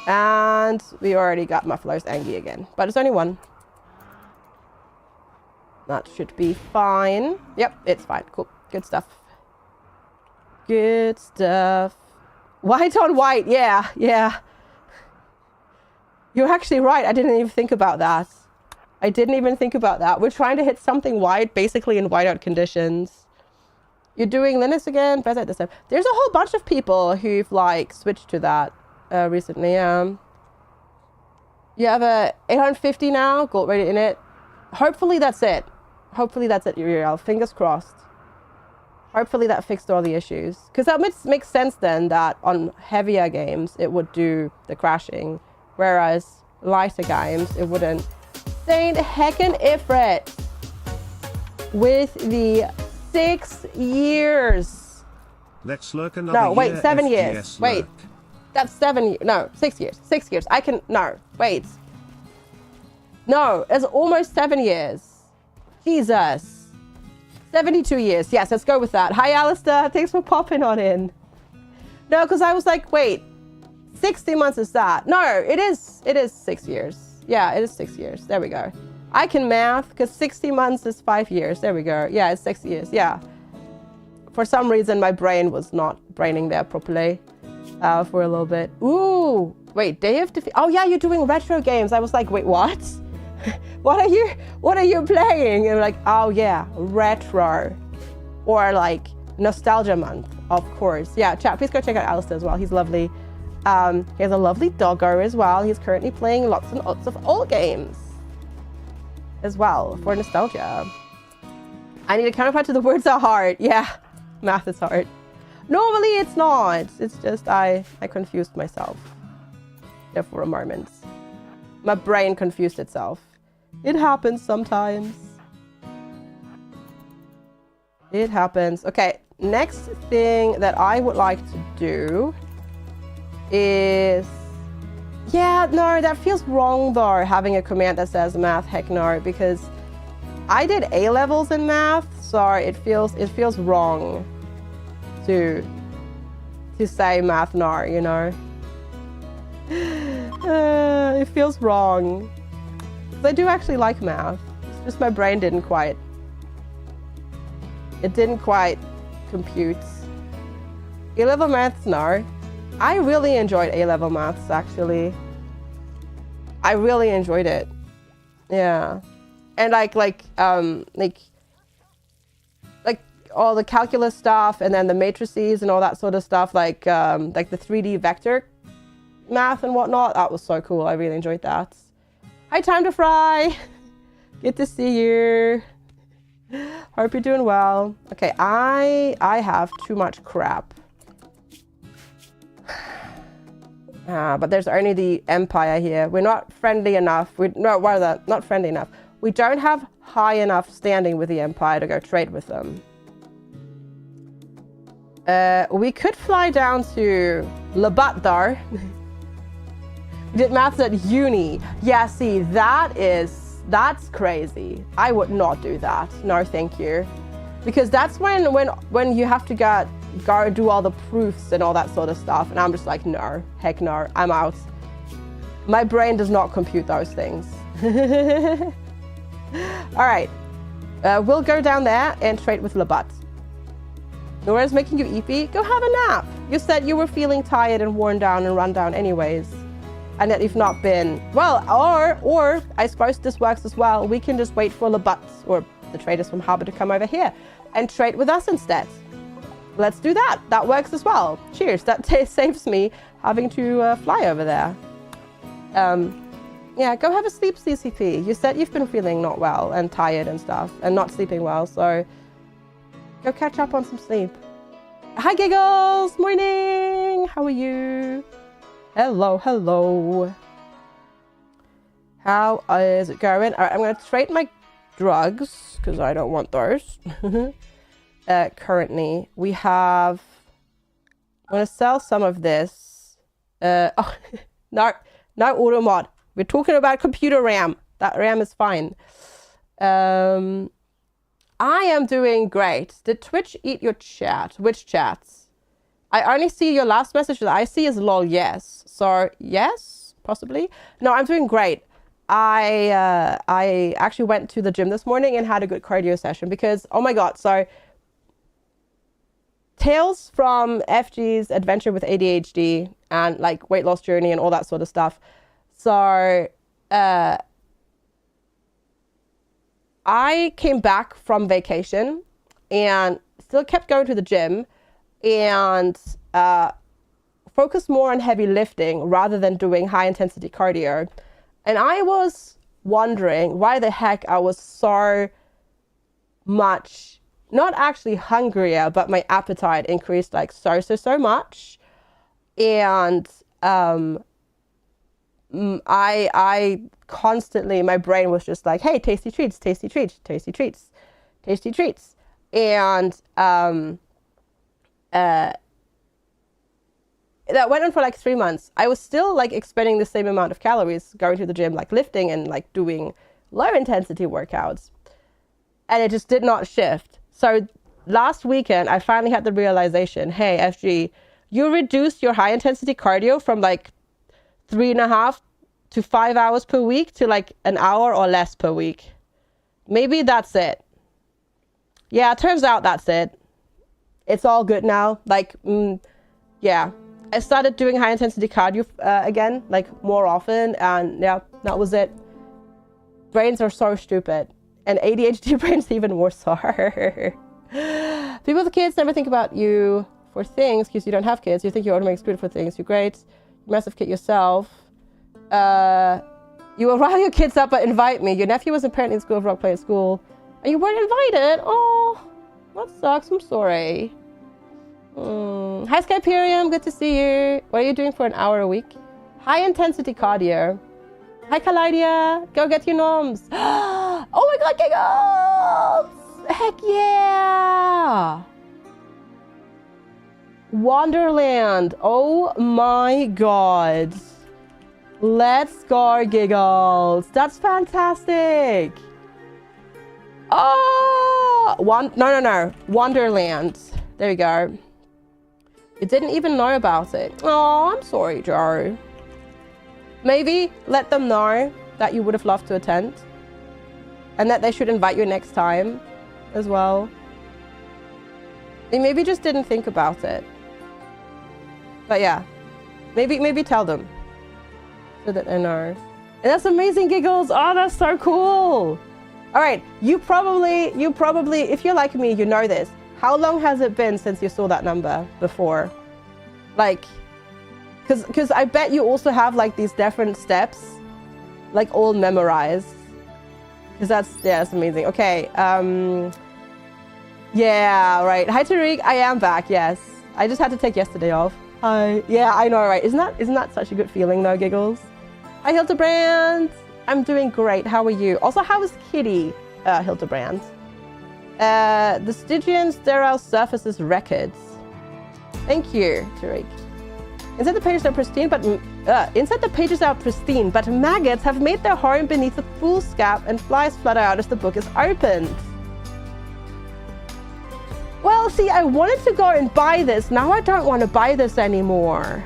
And we already got mufflers angry again. But it's only one. That should be fine. Yep, it's fine. Cool. Good stuff. Good stuff. White on white. Yeah, yeah. You're actually right. I didn't even think about that. We're trying to hit something white, basically in whiteout conditions. You're doing Linux again? Better at this time. There's a whole bunch of people who've like switched to that recently. You have a 850 now, gold rated in it. Hopefully that's it. Uriel. Fingers crossed. Hopefully that fixed all the issues. Because that makes sense then that on heavier games it would do the crashing, whereas lighter games it wouldn't. Saint heckin' Ifrit with the 6 years. Let's lurk another No, wait, year, 7 FGS years. Wait, lurk. that's 7 years. No, 6 years. 6 years. I can, no, wait. No, it's almost 7 years. Jesus. 72 years. Yes, let's go with that. Hi, Alistair. Thanks for popping on in. No, because I was like, wait, 60 months is that? No, it is 6 years. Yeah, it is 6 years. There we go. I can math because 60 months is 5 years. There we go. Yeah, it's 6 years. Yeah. For some reason, my brain was not braining there properly for a little bit. Ooh, wait, Day of Defeat. Oh yeah, you're doing retro games. I was like, wait, what? What are you playing? And like, oh yeah, retro. Or like nostalgia month, of course. Yeah, chat, please go check out Alistair as well. He's lovely. He has a lovely doggo as well. He's currently playing lots and lots of old games as well for nostalgia. I need a counterpart to the words are hard. Yeah, math is hard. Normally it's not. It's just I confused myself there for a moment. My brain confused itself. It happens sometimes. It happens. Okay, next thing that I would like to do is, yeah, no, that feels wrong though, having a command that says math, heck no, because I did A levels in math, so it feels wrong to say math no, you know. It feels wrong. I do actually like math. It's just my brain didn't quite compute. A-level maths, no. I really enjoyed A-level maths, actually. I really enjoyed it. Yeah. And like all the calculus stuff and then the matrices and all that sort of stuff, like the 3D vector math and whatnot, that was so cool. I really enjoyed that. Hi, Time to Fry. Good to see you. Hope you're doing well. Okay, I have too much crap. But there's only the Empire here. We're not friendly enough. Not friendly enough. We don't have high enough standing with the Empire to go trade with them. We could fly down to Labatdar. We did maths at uni. Yeah, see, that's crazy. I would not do that. No, thank you. Because that's when you have to go do all the proofs and all that sort of stuff. And I'm just like, no, heck no, I'm out. My brain does not compute those things. All right. We'll go down there and trade with Labat. Nora's making you eepy. Go have a nap. You said you were feeling tired and worn down and run down anyways. And that you've not been. Well, or I suppose this works as well. We can just wait for Labat or the traders from Harbour to come over here and trade with us instead. Let's do that. That works as well. Cheers. That saves me having to fly over there. Yeah, go have a sleep, CCP. You said you've been feeling not well and tired and stuff and not sleeping well, so go catch up on some sleep. Hi, Giggles. Morning. How are you? Hello, hello. How is it going? All right, I'm going to trade my drugs because I don't want those. Currently, we have... I'm going to sell some of this. Oh, no auto mod. We're talking about computer RAM. That RAM is fine. I am doing great. Did Twitch eat your chat? Which chats? I only see your last message that I see is lol yes. So yes, possibly. No, I'm doing great. I actually went to the gym this morning and had a good cardio session because, oh my God, so tales from FG's adventure with ADHD and like weight loss journey and all that sort of stuff. So I came back from vacation and still kept going to the gym and focused more on heavy lifting rather than doing high intensity cardio. And I was wondering why the heck I was so much, not actually hungrier, but my appetite increased like so much. And I constantly, my brain was just like, hey, tasty treats, tasty treats, tasty treats, tasty treats. And that went on for like 3 months. I was still like expending the same amount of calories going to the gym, like lifting and like doing low intensity workouts. And it just did not shift. So last weekend, I finally had the realization, hey, FG, you reduced your high intensity cardio from like 3.5 to 5 hours per week to like an hour or less per week. Maybe that's it. Yeah, it turns out that's it. It's all good now. Like, yeah. I started doing high intensity cardio again, like more often. And yeah, that was it. Brains are so stupid. And ADHD brains even more so. People with kids never think about you for things because you don't have kids. You think you're automatically screwed for things. You're great. You massive kid yourself. You will rile your kids up but invite me. Your nephew was apparently in School of Rock Play at school. And you weren't invited? Oh, that sucks. I'm sorry. Hi, Skyperium. Good to see you. What are you doing for an hour a week? High intensity cardio. Hi, Kalydia. Go get your noms. Oh my God, giggles! Heck yeah! Wonderland. Oh my God. Let's go, giggles. That's fantastic. Oh, no. Wonderland. There you go. You didn't even know about it. Oh, I'm sorry, Joe. Maybe let them know that you would have loved to attend and that they should invite you next time as well. They maybe just didn't think about it. But yeah, maybe tell them so that they know. And that's amazing, giggles. Oh, that's so cool. All right, you probably, if you're like me, you know this. How long has it been since you saw that number before? Like, because I bet you also have like these different steps, like all memorized. Because that's amazing. Okay, yeah, right. Hi, Tariq. I am back. Yes, I just had to take yesterday off. Hi. Yeah, I know, right? Isn't that such a good feeling, though, giggles? Hi, Hildebrand. I'm doing great. How are you? Also, how is Kitty, Hildebrand? The Stygian sterile surfaces records. Thank you, Tariq. Inside the pages are pristine, but maggots have made their home beneath the foolscap and flies flutter out as the book is opened. Well, see, I wanted to go and buy this. Now I don't want to buy this anymore.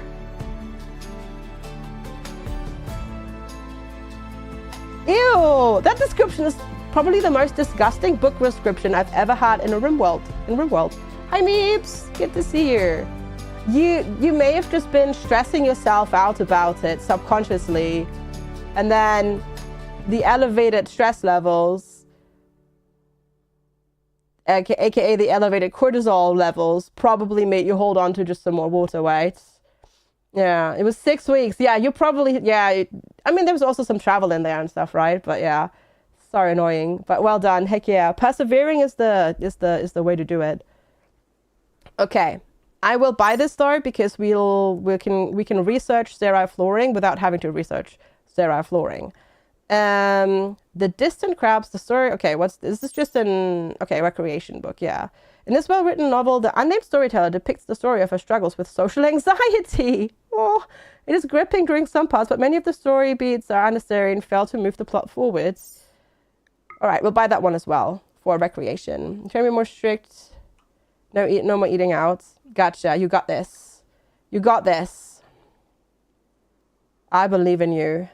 Ew, that description is probably the most disgusting book description I've ever had in a RimWorld. Hi, Meeps. Good to see you. You may have just been stressing yourself out about it subconsciously, and then the elevated stress levels, aka the elevated cortisol levels, probably made you hold on to just some more water, right? Yeah, it was 6 weeks. Yeah, you probably, yeah. I mean, there was also some travel in there and stuff, right? But yeah, sorry, annoying, but well done. Heck yeah, persevering is the way to do it. Okay, I will buy this store because we can research sterile flooring without having to research sterile flooring. The distant crabs, the story. Okay, is this just an recreation book? Yeah. In this well-written novel, the unnamed storyteller depicts the story of her struggles with social anxiety. Oh, it is gripping during some parts, but many of the story beats are unnecessary and fail to move the plot forwards. All right, we'll buy that one as well for recreation. Can we be more strict? No more eating out. Gotcha. You got this. You got this. I believe in you.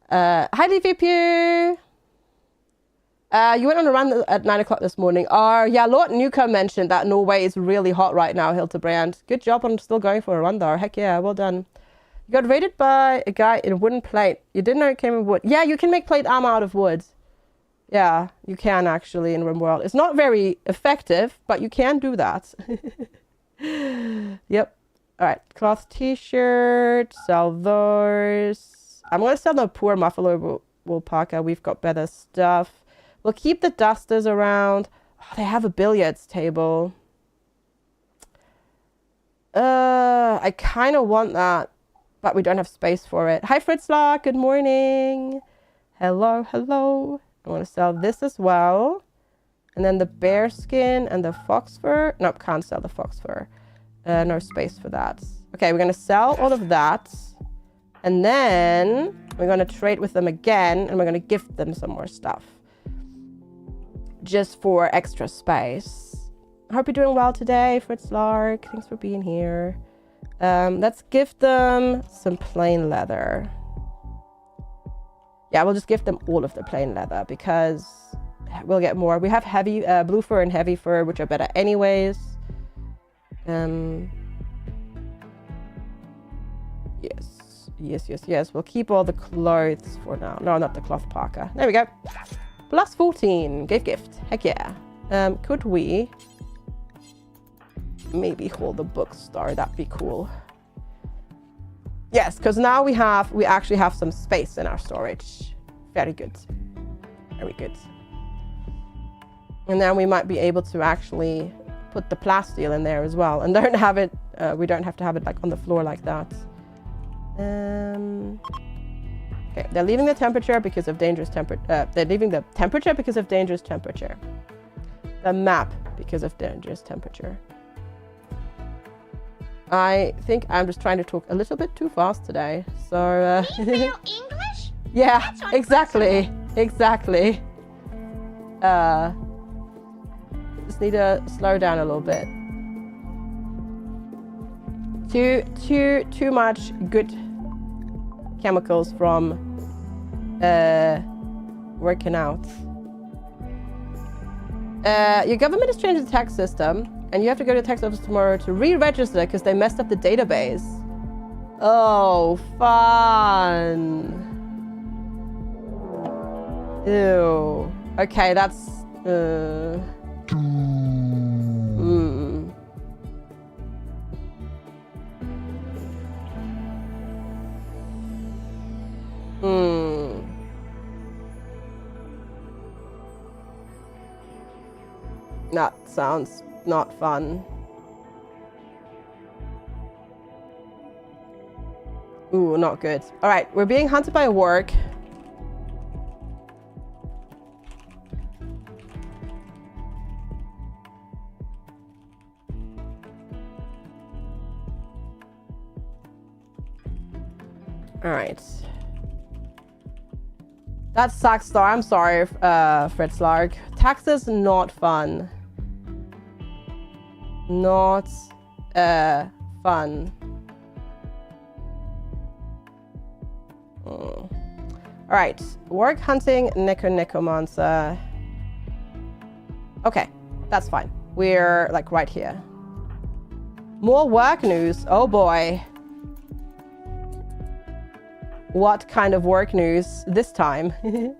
Hi, Leafy Pew. You went on a run at 9 o'clock this morning. Yeah, Lord Newcomb mentioned that Norway is really hot right now, Hildebrand. Good job on still going for a run though. Heck yeah, well done. You got raided by a guy in a wooden plate. You didn't know it came in wood. Yeah, you can make plate armor out of wood. Yeah, you can actually in RimWorld. It's not very effective, but you can do that. Yep. All right, cloth t-shirt, sell those. I'm going to sell the poor Muffalo wool parka. We've got better stuff. We'll keep the dusters around. Oh, they have a billiards table. I kind of want that, but we don't have space for it. Hi, Fritzlock. Good morning. Hello, hello. I want to sell this as well. And then the bear skin and the fox fur. Nope, can't sell the fox fur. No space for that. Okay, we're going to sell all of that. And then we're going to trade with them again. And we're going to gift them some more stuff. Just for extra space. I hope you're doing well today, Fritz Lark. Thanks for being here. Let's gift them some plain leather. Yeah, we'll just gift them all of the plain leather because we'll get more. We have heavy blue fur and heavy fur, which are better anyways. Yes. We'll keep all the clothes for now. No, not the cloth parka. There we go. Plus 14. Gift. Heck yeah. Could we maybe hold the bookstore? That'd be cool. Yes, because now we actually have some space in our storage. Very good. Very good. And then we might be able to actually put the plasteel in there as well, and don't have it. We don't have to have it like on the floor like that. Okay, they're leaving the temperature because of dangerous temperature. They're leaving the temperature because of dangerous temperature. The map because of dangerous temperature. I think I'm just trying to talk a little bit too fast today. So, English? Yeah, exactly. Exactly. Just need to slow down a little bit. Too much good chemicals from working out. Your government is changing the tax system, and you have to go to the tax office tomorrow to re-register because they messed up the database. Oh, fun. Ew. Okay, that's... That sounds not fun. Ooh, not good. All right, we're being hunted by a warg. All right. That sucks, though. I'm sorry, Fritz Lark. Taxes not fun. Not fun. All All right, work hunting Necromancer. Okay, that's fine. We're like right here. More work news. Oh boy. What kind of work news this time? All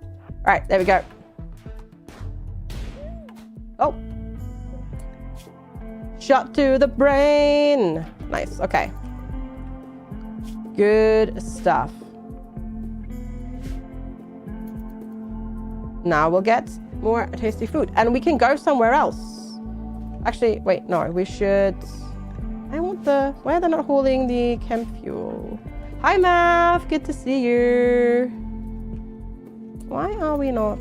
right, there we go. Oh. Shot to the brain. Nice, okay. Good stuff. Now we'll get more tasty food. And we can go somewhere else. Actually, wait, no, we should... I want the... Why are they not hauling the chem fuel? Hi, Mav. Good to see you. Why are we not...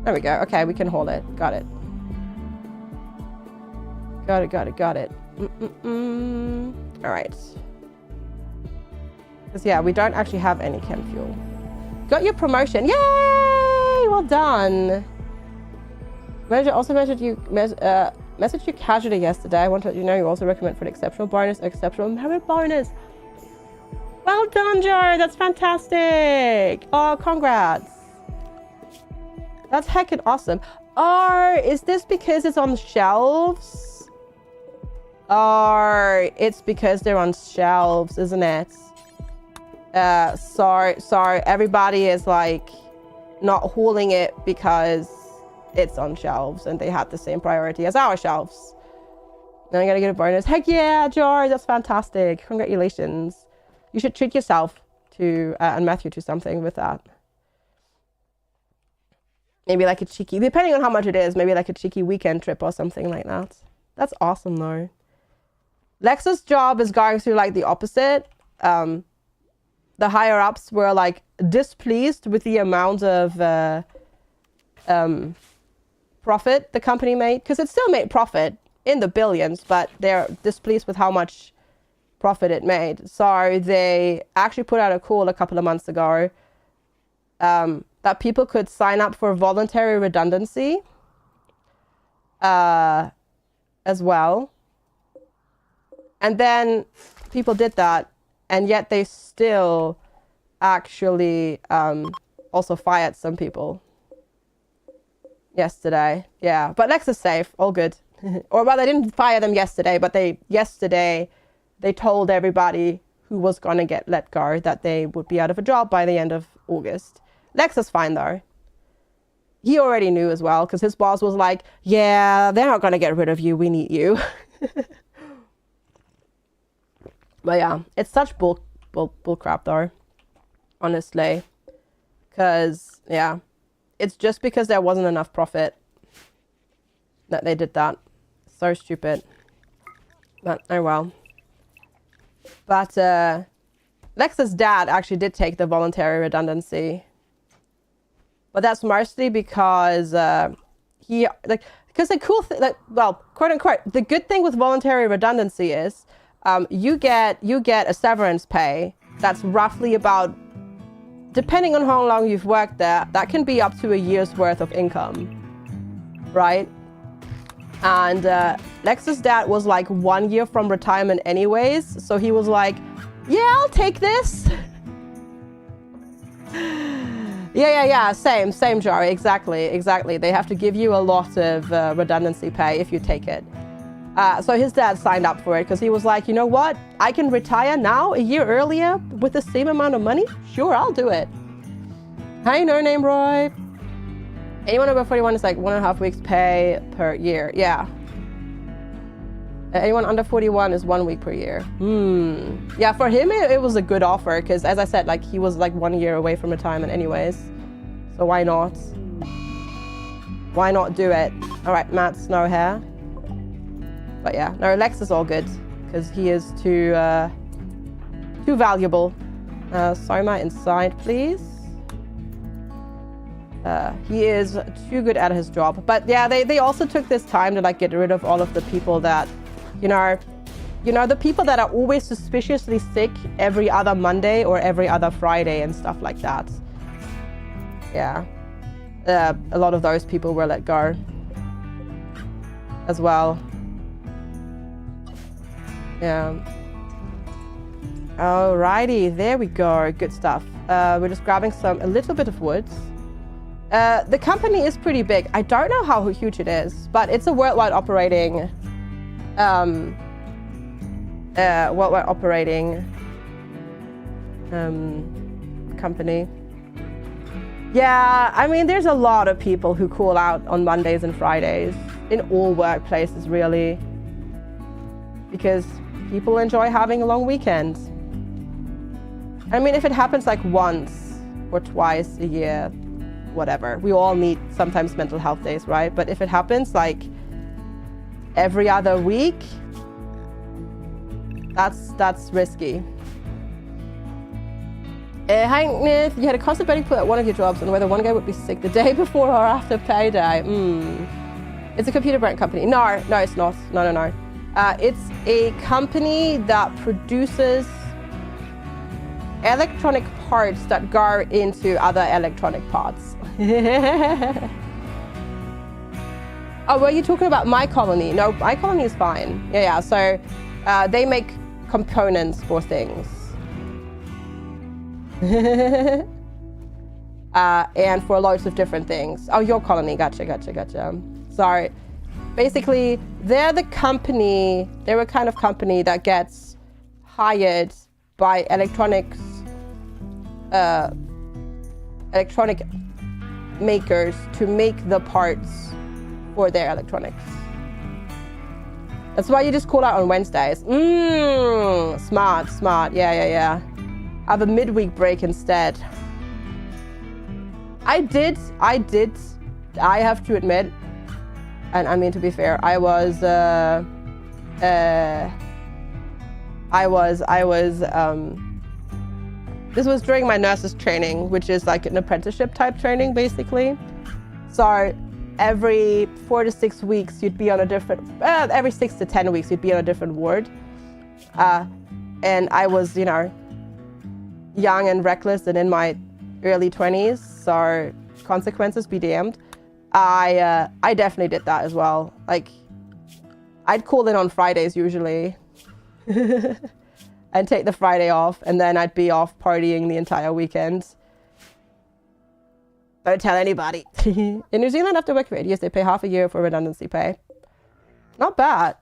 There we go. Okay, we can haul it. Got it. Got it. All right. Because, yeah, we don't actually have any chem fuel. Got your promotion. Yay! Well done. Manager also messaged you casually yesterday. I wanted to let you know you also recommend for an exceptional bonus, exceptional merit bonus. Well done, Joe. That's fantastic. Oh, congrats. That's heckin' awesome. Or is this because it's on shelves? Or it's because they're on shelves, isn't it? Sorry. Everybody is like not hauling it because it's on shelves and they had the same priority as our shelves. Now I'm gonna get a bonus. Heck yeah, George, that's fantastic. Congratulations. You should treat yourself to and Matthew to something with that. Maybe like a cheeky, depending on how much it is, maybe like a cheeky weekend trip or something like that. That's awesome though. Lex's job is going through like the opposite. The higher ups were like displeased with the amount of profit the company made, because it still made profit in the billions, but they're displeased with how much profit it made. So they actually put out a call a couple of months ago that people could sign up for voluntary redundancy as well. And then people did that, and yet they still actually also fired some people yesterday. Yeah, but Lex is safe, all good. Or well, they didn't fire them yesterday, but yesterday they told everybody who was going to get let go that they would be out of a job by the end of August. Lex is fine though. He already knew as well, because his boss was like, yeah, they're not going to get rid of you, we need you. But yeah, it's such bull crap though, honestly. Because, yeah, it's just because there wasn't enough profit that they did that. So stupid. But oh well. But Lex's dad actually did take the voluntary redundancy. But that's mostly because because the cool thing, well, quote unquote, the good thing with voluntary redundancy is you get a severance pay that's roughly about, depending on how long you've worked there, that can be up to a year's worth of income, right? And Lex's dad was like 1 year from retirement anyways, so he was like, yeah, I'll take this. Yeah, same, Jory, exactly. They have to give you a lot of redundancy pay if you take it. So his dad signed up for it because he was like, you know what? I can retire now a year earlier with the same amount of money? Sure, I'll do it. Hi, No Name Roy. Anyone over 41 is like 1.5 weeks pay per year. Yeah. Anyone under 41 is 1 week per year. Yeah, for him, it was a good offer because, as I said, like he was like 1 year away from retirement anyways. So why not? Why not do it? All right, Matt Snow hair. But yeah, no, Lex is all good because he is too valuable. Soma inside, please. He is too good at his job. But yeah, they also took this time to like get rid of all of the people that, you know, the people that are always suspiciously sick every other Monday or every other Friday and stuff like that. Yeah, a lot of those people were let go as well. Yeah. Alrighty, there we go. Good stuff. We're just grabbing a little bit of wood. The company is pretty big. I don't know how huge it is, but it's a worldwide operating company. Yeah, I mean, there's a lot of people who call out on Mondays and Fridays in all workplaces, really, because people enjoy having a long weekend. I mean, if it happens like once or twice a year, whatever. We all need sometimes mental health days, right? But if it happens like every other week, that's risky. Hi, Nith. You had a constant betting pool at one of your jobs on whether one guy would be sick the day before or after payday. It's a computer brand company. No, it's not. No. It's a company that produces electronic parts that go into other electronic parts. Oh, were you talking about My Colony? No, My Colony is fine. Yeah. So they make components for things. And for loads of different things. Oh, Your Colony. Gotcha. Sorry. Basically, they're a kind of company that gets hired by electronic makers to make the parts for their electronics. That's why you just call out on Wednesdays. Smart. Yeah. Have a midweek break instead. I have to admit, and I mean, to be fair, I was this was during my nurse's training, which is like an apprenticeship type training, basically. So every 4 to 6 weeks, you'd be on a different, every 6 to 10 weeks, you'd be on a different ward. And I was, young and reckless and in my early 20s, so consequences be damned. I definitely did that as well. Like, I'd call in on Fridays usually and take the Friday off, and then I'd be off partying the entire weekend. Don't tell anybody. In New Zealand, after work for 8 years, they pay half a year for redundancy pay. Not bad.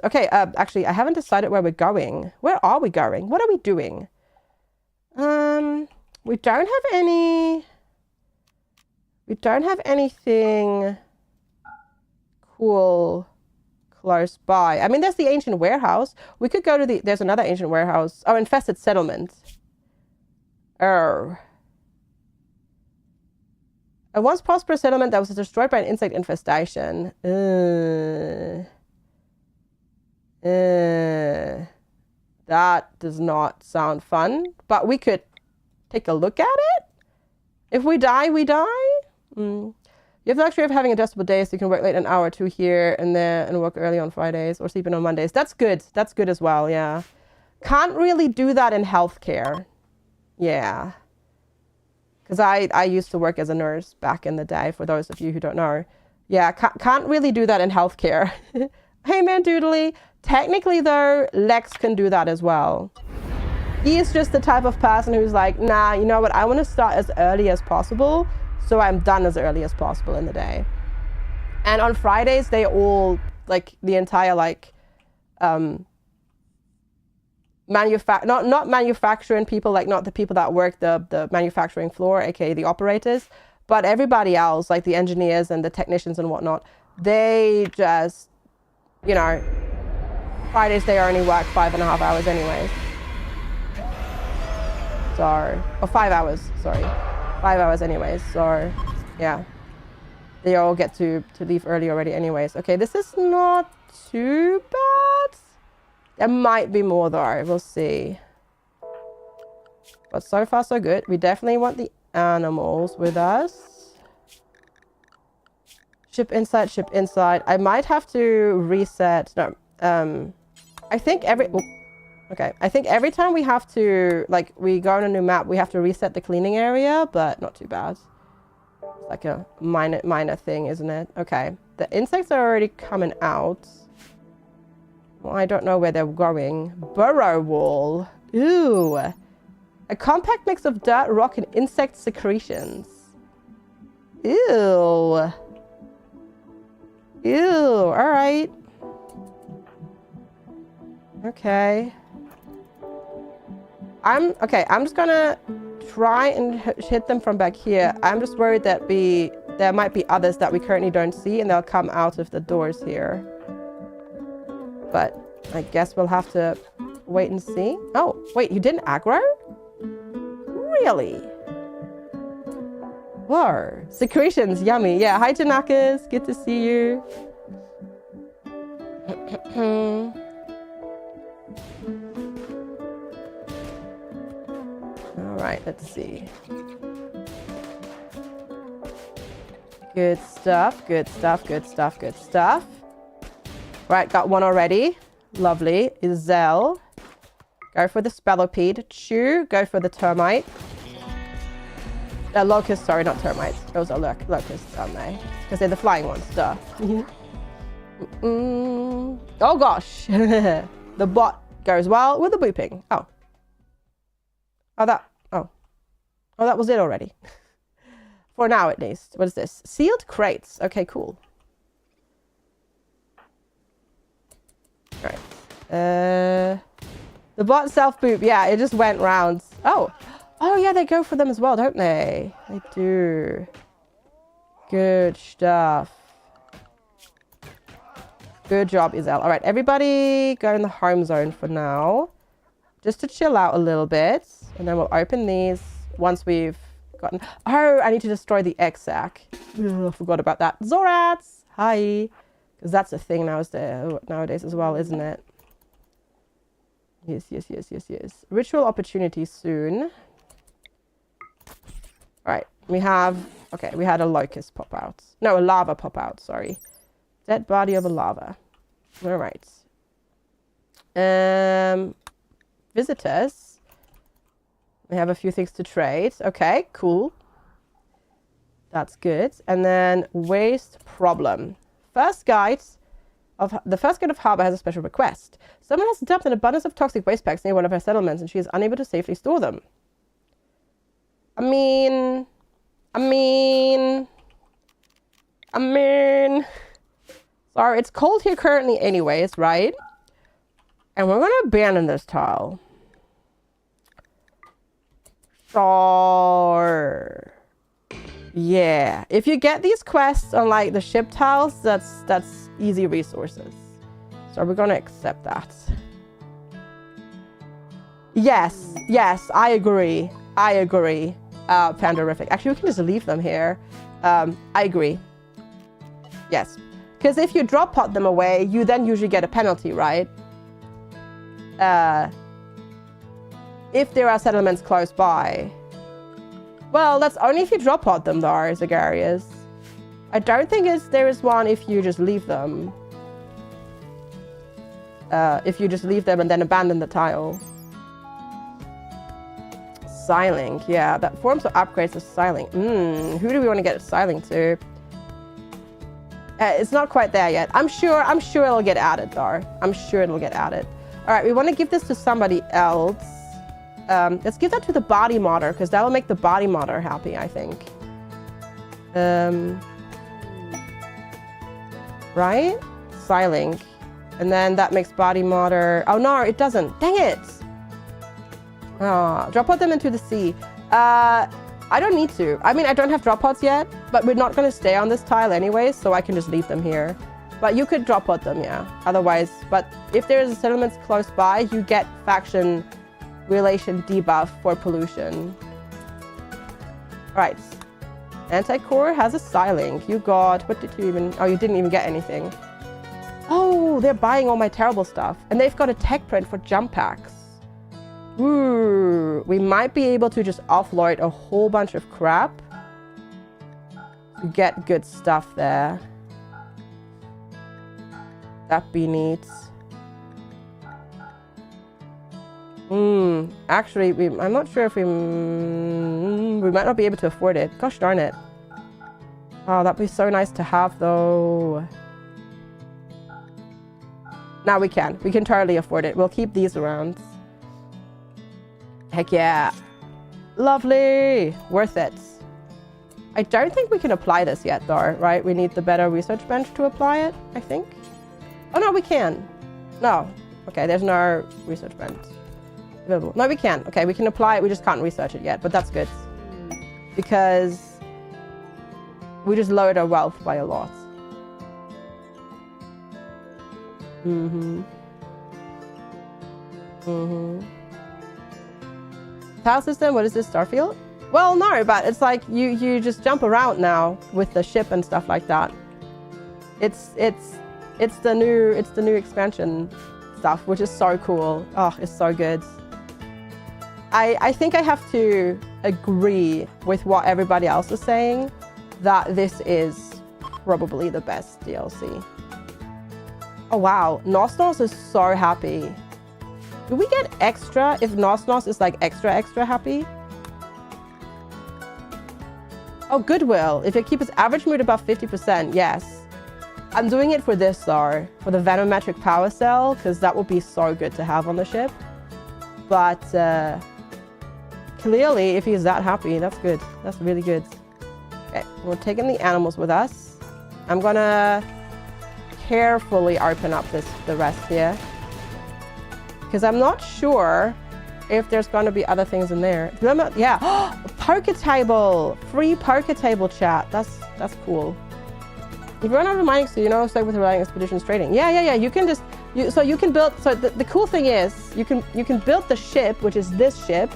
Okay, actually, I haven't decided where we're going. Where are we going? What are we doing? We don't have anything cool close by. I mean, there's the ancient warehouse. We could go to there's another ancient warehouse. Oh, infested settlement. Oh. A once prosperous settlement that was destroyed by an insect infestation. That does not sound fun, but we could take a look at it. If we die, we die. You have the luxury of having adjustable days, so you can work late an hour or two here and there and work early on Fridays or sleep in on Mondays. That's good. That's good as well, yeah. Can't really do that in healthcare. Yeah. Because I used to work as a nurse back in the day, for those of you who don't know. Yeah, can't really do that in healthcare. Hey, man, Doodly. Technically, though, Lex can do that as well. He's just the type of person who's like, nah, you know what? I want to start as early as possible, so I'm done as early as possible in the day. And on Fridays, they all, like, the entire, like, not manufacturing people, like, not the people that work the manufacturing floor, aka the operators, but everybody else, like the engineers and the technicians and whatnot, they just, Fridays they only work 5.5 hours anyways. So, or 5 hours, sorry. 5 hours anyways, so yeah. They all get to leave early already anyways. Okay, this is not too bad. There might be more though, we'll see. But so far so good. We definitely want the animals with us. Ship inside. I might have to reset, no, I think every time we have to, like, we go on a new map, we have to reset the cleaning area, but not too bad. It's like a minor thing, isn't it? Okay, the insects are already coming out. Well, I don't know where they're going. Burrow wall. Ooh. A compact mix of dirt, rock, and insect secretions. Ew. Ew. All right. Okay. I'm just gonna try and hit them from back here. I'm just worried that there might be others that we currently don't see, and they'll come out of the doors here. But I guess we'll have to wait and see. Oh, wait, you didn't aggro? Really? Whoa. Secretions, yummy. Yeah, hi Janakas, good to see you. All right, let's see. Good stuff, good stuff, good stuff, good stuff. Right, got one already. Lovely. Izel. Go for the spellopede. Chew. Go for the termite. Locust, sorry, not termites. Those are locusts, aren't they? Because they're the flying ones, duh. Oh gosh. The bot goes well with the booping. Oh, that was it already. For now, at least. What is this? Sealed crates. Okay, cool. All right. The bot self-boop. Yeah, it just went rounds. Oh, yeah, they go for them as well, don't they? They do. Good stuff. Good job, Izel. All right, everybody go in the home zone for now. Just to chill out a little bit. And then we'll open these once we've gotten... Oh, I need to destroy the egg sac. Ugh, forgot about that. Zorats! Hi! Because that's a thing nowadays as well, isn't it? Yes. Ritual opportunity soon. All right, we had a locust pop out. No, a lava pop out, sorry. Dead body of a lava. All right. Visitors. We have a few things to trade. Okay, cool. That's good. And then waste problem. The first guide of Harbor has a special request. Someone has dumped an abundance of toxic waste packs near one of her settlements, and she is unable to safely store them. I mean, sorry, it's cold here currently anyways, right? And we're gonna abandon this tile. Sure. Yeah. If you get these quests on like the ship tiles, that's easy resources. So we're gonna accept that. Yes, I agree. Pandorific. Actually, we can just leave them here. I agree. Yes. Because if you drop pot them away, you then usually get a penalty, right? If there are settlements close by. Well, that's only if you drop pod them, though, Zagarius. I don't think there is one if you just leave them. If you just leave them and then abandon the tile. Siling, yeah, that forms of upgrades of siling. Who do we want to get siling to? It's not quite there yet. I'm sure it'll get added, though. I'm sure it'll get added. All right, we want to give this to somebody else. Let's give that to the body modder, because that'll make the body modder happy, I think. Right? Siling. And then that makes body modder... Oh, no, it doesn't. Dang it! Oh, drop pod them into the sea. I don't need to. I mean, I don't have drop pods yet, but we're not going to stay on this tile anyway, so I can just leave them here. But you could drop pod them, yeah. Otherwise, but if there's settlements close by, you get faction relation debuff for pollution. Right. Anti-core has a siling. You got... What did you even... Oh, you didn't even get anything. Oh, they're buying all my terrible stuff. And they've got a tech print for jump packs. Ooh, we might be able to just offload a whole bunch of crap to get good stuff there. That'd be neat. Actually, I'm not sure if we might not be able to afford it. Gosh darn it. Oh, that'd be so nice to have, though. Now we can. We can totally afford it. We'll keep these around. Heck yeah. Lovely. Worth it. I don't think we can apply this yet, though, right? We need the better research bench to apply it, I think. Oh, no, we can. No. Okay, there's no research bench available. No, we can. Okay, we can apply it. We just can't research it yet, but that's good. Because we just lowered our wealth by a lot. Tile system, what is this, Starfield? Well, no, but it's like you just jump around now with the ship and stuff like that. It's the new expansion stuff, which is so cool. Oh, it's so good. I think I have to agree with what everybody else is saying, that this is probably the best DLC. Oh wow, Nosnos is so happy. Do we get extra if Nosnos is like extra happy? Oh, Goodwill. If you keep its average mood above 50%, yes. I'm doing it for this though, for the Venometric power cell, because that would be so good to have on the ship. But clearly, if he's that happy, that's good. That's really good. Okay, we're taking the animals with us. I'm gonna carefully open up the rest here, because I'm not sure if there's going to be other things in there. Yeah, poker table, free poker table chat. That's cool. If you run out of mining, so you know, start with relying expeditions trading. Yeah. You can just so you can build. So the cool thing is you can build the ship, which is this ship,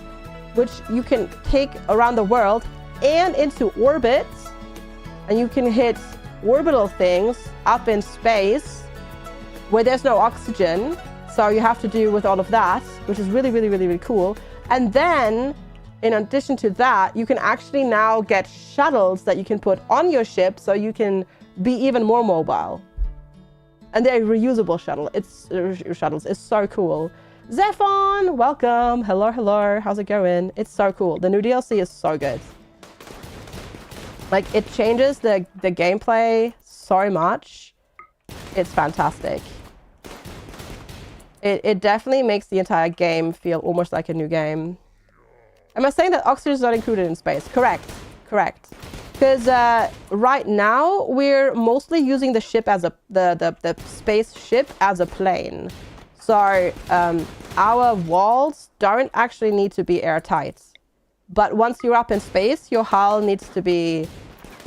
which you can take around the world and into orbit, and you can hit orbital things up in space where there's no oxygen. So you have to do with all of that, which is really cool. And then, in addition to that, you can actually now get shuttles that you can put on your ship, so you can be even more mobile. And they're reusable shuttles. It's so cool. Zephon, welcome. Hello. How's it going? It's so cool. The new DLC is so good. Like, it changes the gameplay so much. It's fantastic. It definitely makes the entire game feel almost like a new game. Am I saying that oxygen is not included in space? Correct. Because right now we're mostly using the ship as the spaceship as a plane. So our walls don't actually need to be airtight. But once you're up in space, your hull needs to be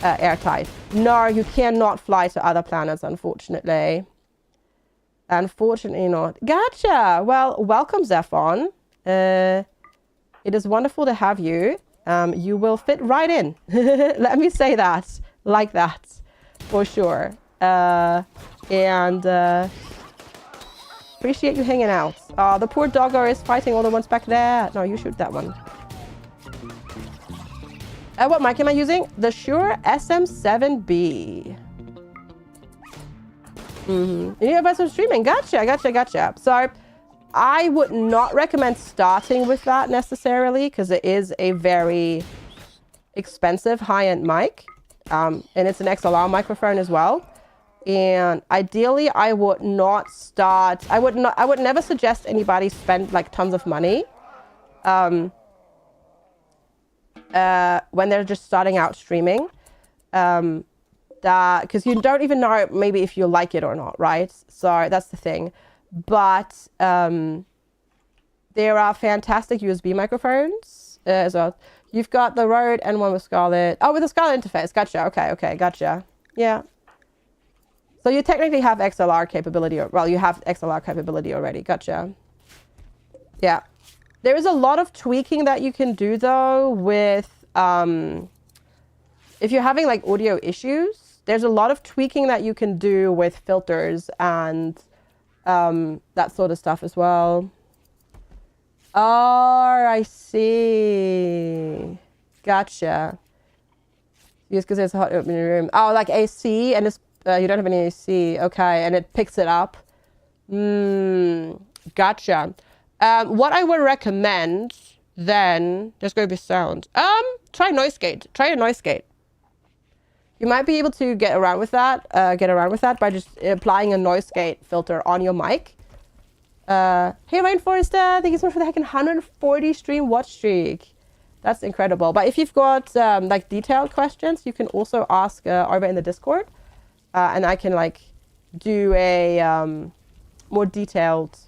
airtight. No, you cannot fly to other planets, unfortunately. Unfortunately not. Gotcha. Well, welcome, Zephon. It is wonderful to have you. You will fit right in. Let me say that. Like that. For sure. And appreciate you hanging out. Oh, the poor doggo is fighting all the ones back there. No, you shoot that one. What mic am I using? The Shure SM7B. You need advice on streaming. Gotcha. So I would not recommend starting with that necessarily, because it is a very expensive high-end mic. And it's an XLR microphone as well. And ideally, I would not start. I would never suggest anybody spend like tons of money when they're just starting out streaming. Because you don't even know maybe if you like it or not, right? So that's the thing. But there are fantastic USB microphones as well. You've got the Rode and one with Scarlett. Oh, with the Scarlett interface. Gotcha. Okay, gotcha. Yeah. So you technically have XLR capability. Well, you have XLR capability already. Gotcha. Yeah. There is a lot of tweaking that you can do, though, with... if you're having, like, audio issues, there's a lot of tweaking that you can do with filters and that sort of stuff as well. Oh, I see. Gotcha. Just because it's hot in your room. Oh, like AC, and it's you don't have any AC. Okay, and it picks it up. Gotcha. What I would recommend then, there's going to be sound. Try noise gate. Try a noise gate. You might be able to get around with that by just applying a noise gate filter on your mic. Hey Rainforester, thank you so much for the heckin' 140 stream watch streak. That's incredible. But if you've got like detailed questions, you can also ask Arva in the Discord, and I can like do a more detailed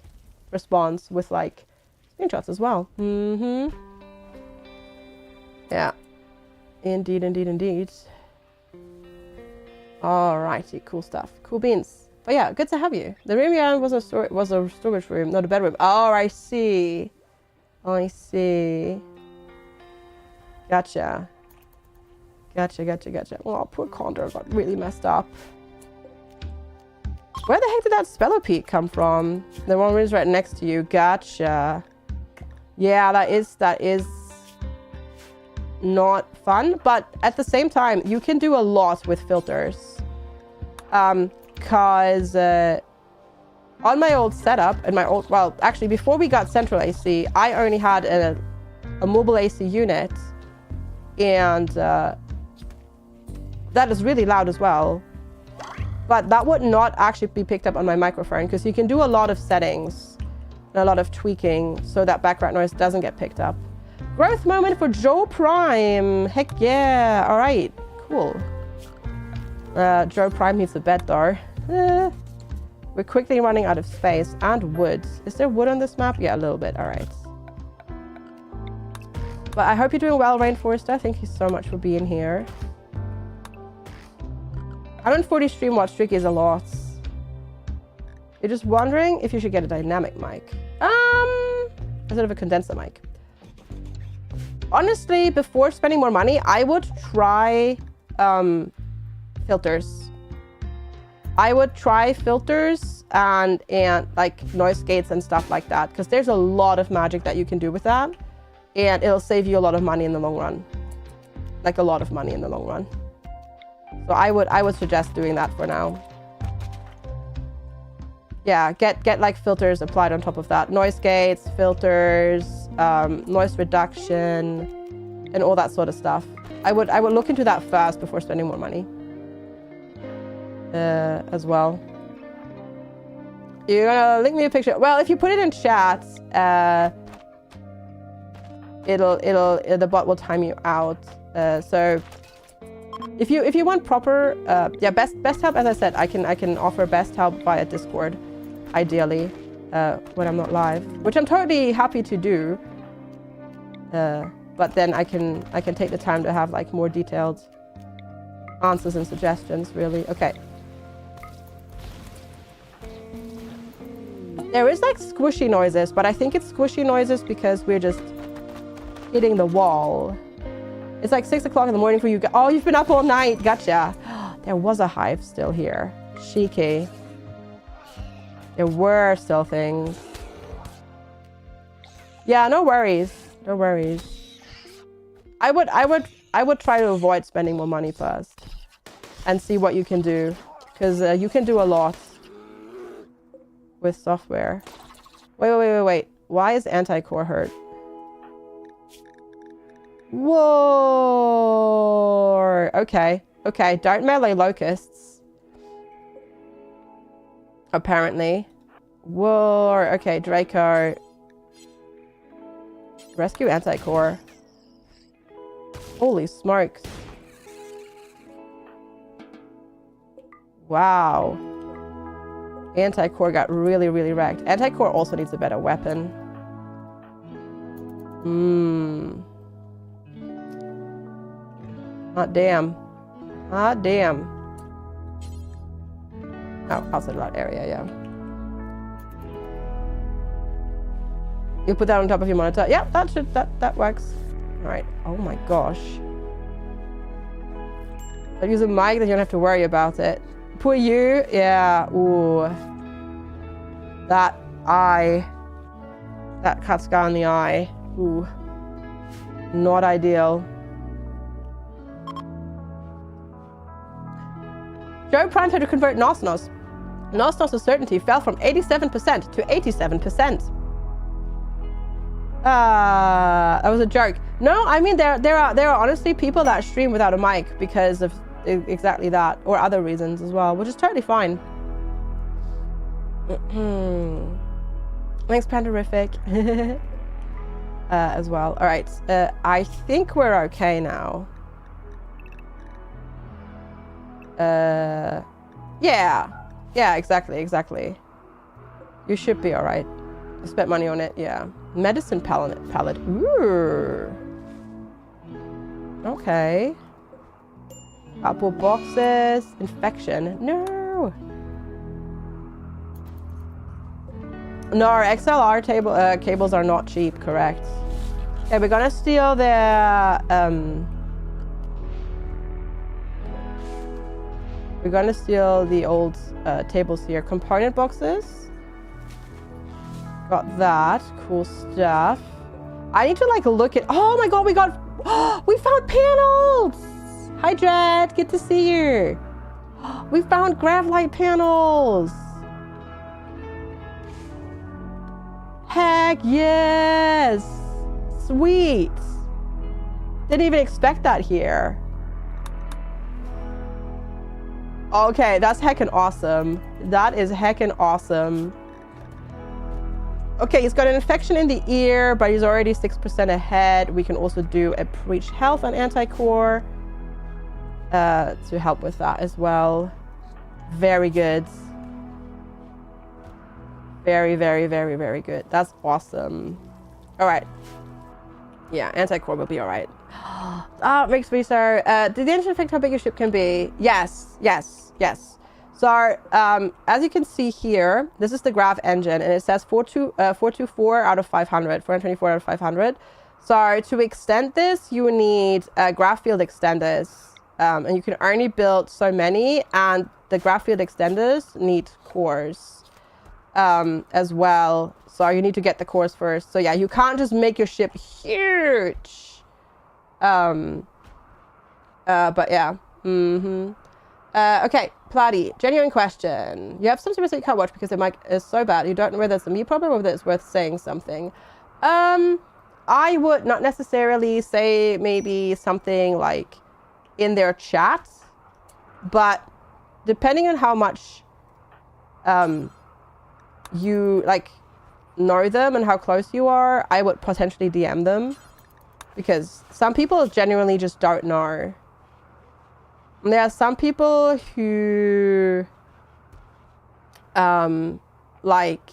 response with like screenshots as well. Yeah, indeed, indeed, indeed. Alrighty, cool stuff, cool beans. But yeah, good to have you. The room you're in was a storage room, not a bedroom. Oh, I see. I see. Gotcha. Gotcha. Oh, poor Condor got really messed up. Where the heck did that Speller Peak come from? The one is right next to you. Gotcha. Yeah, that is not fun, but at the same time, you can do a lot with filters. Because on my old setup, and well, actually, before we got central AC, I only had a mobile AC unit, and that is really loud as well. But that would not actually be picked up on my microphone, because you can do a lot of settings and a lot of tweaking so that background noise doesn't get picked up. Growth moment for Joe Prime. Heck yeah. All right, cool. Joe Prime needs a bed though. We're quickly running out of space and wood. Is there wood on this map? Yeah, a little bit. All right. But I hope you're doing well, Rainforester. Thank you so much for being here. 140 stream watch streak is a lot. You're just wondering if you should get a dynamic mic. Instead of a condenser mic. Honestly, before spending more money, I would try filters. I would try filters and like noise gates and stuff like that, because there's a lot of magic that you can do with that, and it'll save you a lot of money in the long run. Like a lot of money in the long run. So I would suggest doing that for now. Yeah, get like filters applied on top of that. Noise gates, filters, noise reduction, and all that sort of stuff. I would look into that first before spending more money. As well. You're gonna link me a picture. Well, if you put it in chat, the bot will time you out. So if you want proper, yeah, best help, as I said, I can offer best help via Discord, ideally, when I'm not live, which I'm totally happy to do. But then I can take the time to have like more detailed answers and suggestions, really. Okay. There is like squishy noises, but I think it's squishy noises because we're just hitting the wall. It's like 6 o'clock in the morning for you. Oh, you've been up all night. Gotcha. There was a hive still here. Cheeky. There were still things. Yeah, no worries. No worries. I would try to avoid spending more money first and see what you can do, because you can do a lot with software. Wait. Why is anti-core hurt? Whoa. Okay. Don't melee locusts. Apparently. Whoa. Okay, Draco. Rescue anti-core. Holy smokes. Wow. Anti-core got really, really wrecked. Anti-core also needs a better weapon. Hot damn. Hot damn. Oh, outside of that area, yeah. You put that on top of your monitor. Yeah, that works. All right. Oh my gosh. I use a mic, then you don't have to worry about it. Poor you. Yeah. Ooh. That eye. That cut scar in the eye. Ooh. Not ideal. Joe Prime had to convert Nosnos. Nosnos' certainty fell from 87% to 87%. That was a joke. No, I mean there are honestly people that stream without a mic because of exactly that, or other reasons as well, which is totally fine. Thanks, Panderific. As well. All right. I think we're okay now. Yeah. Yeah, exactly. You should be all right. I spent money on it, yeah. Medicine palette. Ooh. Okay. Apple boxes. Infection. No. No, our XLR cables are not cheap, correct. Okay, we're gonna steal their, we're gonna steal the old tables here. Component boxes. Got that. Cool stuff. I need to like look at, oh my god, we found panels! Hi Dread, good to see you. We found Gravlight panels. Heck yes! Sweet! Didn't even expect that here. Okay, that's heckin' awesome. That is heckin' awesome. Okay, he's got an infection in the ear, but he's already 6% ahead. We can also do a breach health on anti-core to help with that as well. Very good. Very good. That's awesome. All right. Yeah, anti-core will be all right. That makes me so. Did the engine affect how big your ship can be? Yes. So, as you can see here, this is the Grav engine, and it says 424 out of 500, 424 out of 500. So, to extend this, you need Grav field extenders, and you can only build so many, and the Grav field extenders need cores. As well, so you need to get the cores first. So yeah, you can't just make your ship huge. But yeah. Okay, Plati, genuine question. You have some service that you can't watch because the mic is so bad. You don't know whether it's a me problem or whether it's worth saying something. I would not necessarily say maybe something like in their chat, but depending on how much you like know them and how close you are, I would potentially DM them, because some people genuinely just don't know. And there are some people who like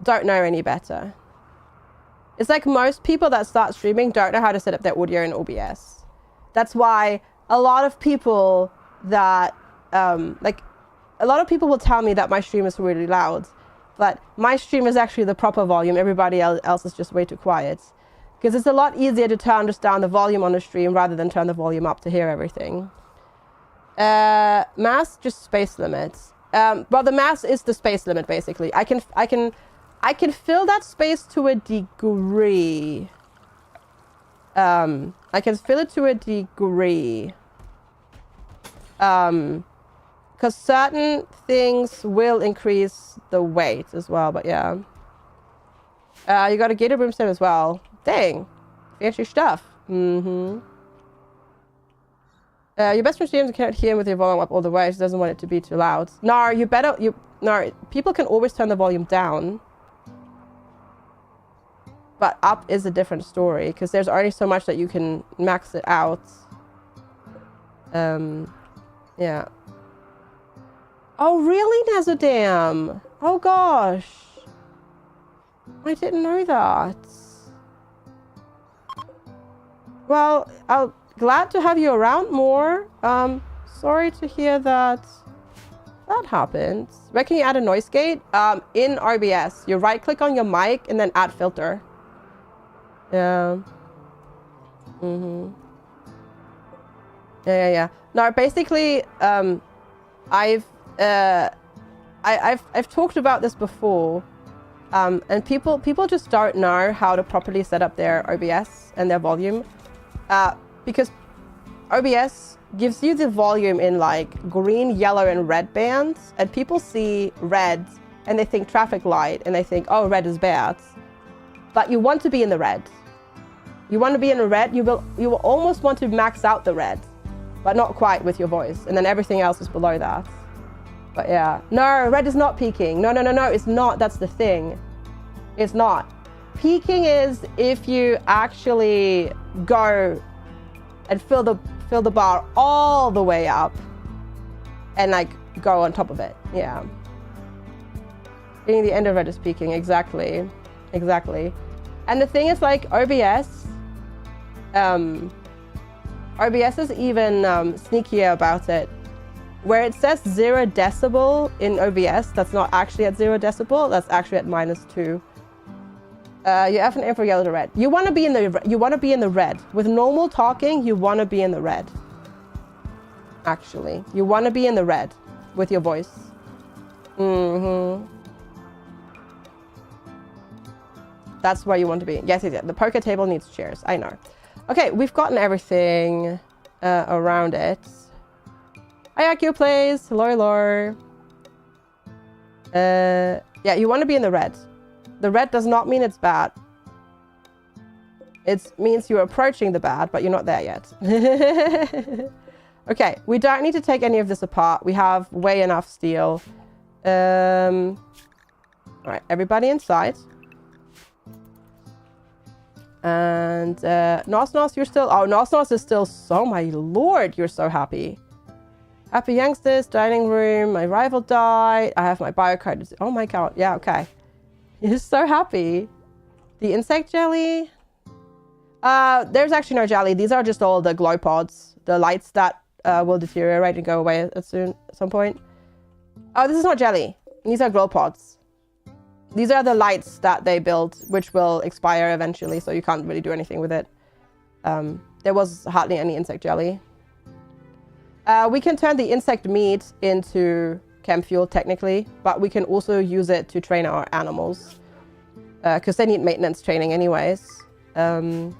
don't know any better. It's like most people that start streaming don't know how to set up their audio in OBS. That's why a lot of people that like a lot of people will tell me that my stream is really loud. But my stream is actually the proper volume. Everybody else is just way too quiet. Because it's a lot easier to turn down the volume on the stream rather than turn the volume up to hear everything. Mass, just space limits. Well, the mass is the space limit, basically. I can fill that space to a degree. I can fill it to a degree. Because certain things will increase the weight as well, but yeah. You got a gated brimstone as well. Dang. Fancy stuff. Your best friend streams cannot hear him with your volume up all the way. She doesn't want it to be too loud. No, people can always turn the volume down. But up is a different story, because there's only so much that you can max it out. Yeah. Oh, really, Nazadam? Oh, gosh. I didn't know that. Well, I'm glad to have you around more. Sorry to hear that happened. Where can you add a noise gate? In RBS. You right-click on your mic and then add filter. Yeah. Yeah. No, basically, I've talked about this before, and people just don't know how to properly set up their OBS and their volume, because OBS gives you the volume in like green, yellow, and red bands, and people see red and they think traffic light and they think, oh, red is bad. But you want to be in the red. You want to be in the red. You will almost want to max out the red, but not quite with your voice, and then everything else is below that. But yeah, no, red is not peaking. No, it's not. That's the thing. It's not. Peaking is if you actually go and fill the bar all the way up and like go on top of it. Yeah. Being the end of red is peaking. Exactly. Exactly. And the thing is, like, OBS is even sneakier about it. Where it says 0 decibel in OBS, that's not actually at 0 decibel, that's actually at -2. You have an aim for yellow to red. You want to be in the red. With normal talking, you want to be in the red. Actually, you want to be in the red with your voice. That's where you want to be. Yes, yes. The poker table needs chairs. I know. Okay, we've gotten everything around it. Hi, Akio plays. Hello, hello. Yeah, you want to be in the red. The red does not mean it's bad. It means you're approaching the bad, but you're not there yet. Okay, we don't need to take any of this apart. We have way enough steel. All right, everybody inside. And Nos Nos, you're still... Oh, Nos Nos is still... Oh, my lord, you're so happy. Happy youngsters, dining room. My rival died. I have my bio card. Oh, my god. Yeah, okay. You're so happy. The insect jelly. There's actually no jelly. These are just all the glow pods. The lights that will deteriorate and go away at some point. Oh, this is not jelly. These are glow pods. These are the lights that they build, which will expire eventually, so you can't really do anything with it. There was hardly any insect jelly. We can turn the insect meat into chem fuel, technically, but we can also use it to train our animals, because they need maintenance training anyways. So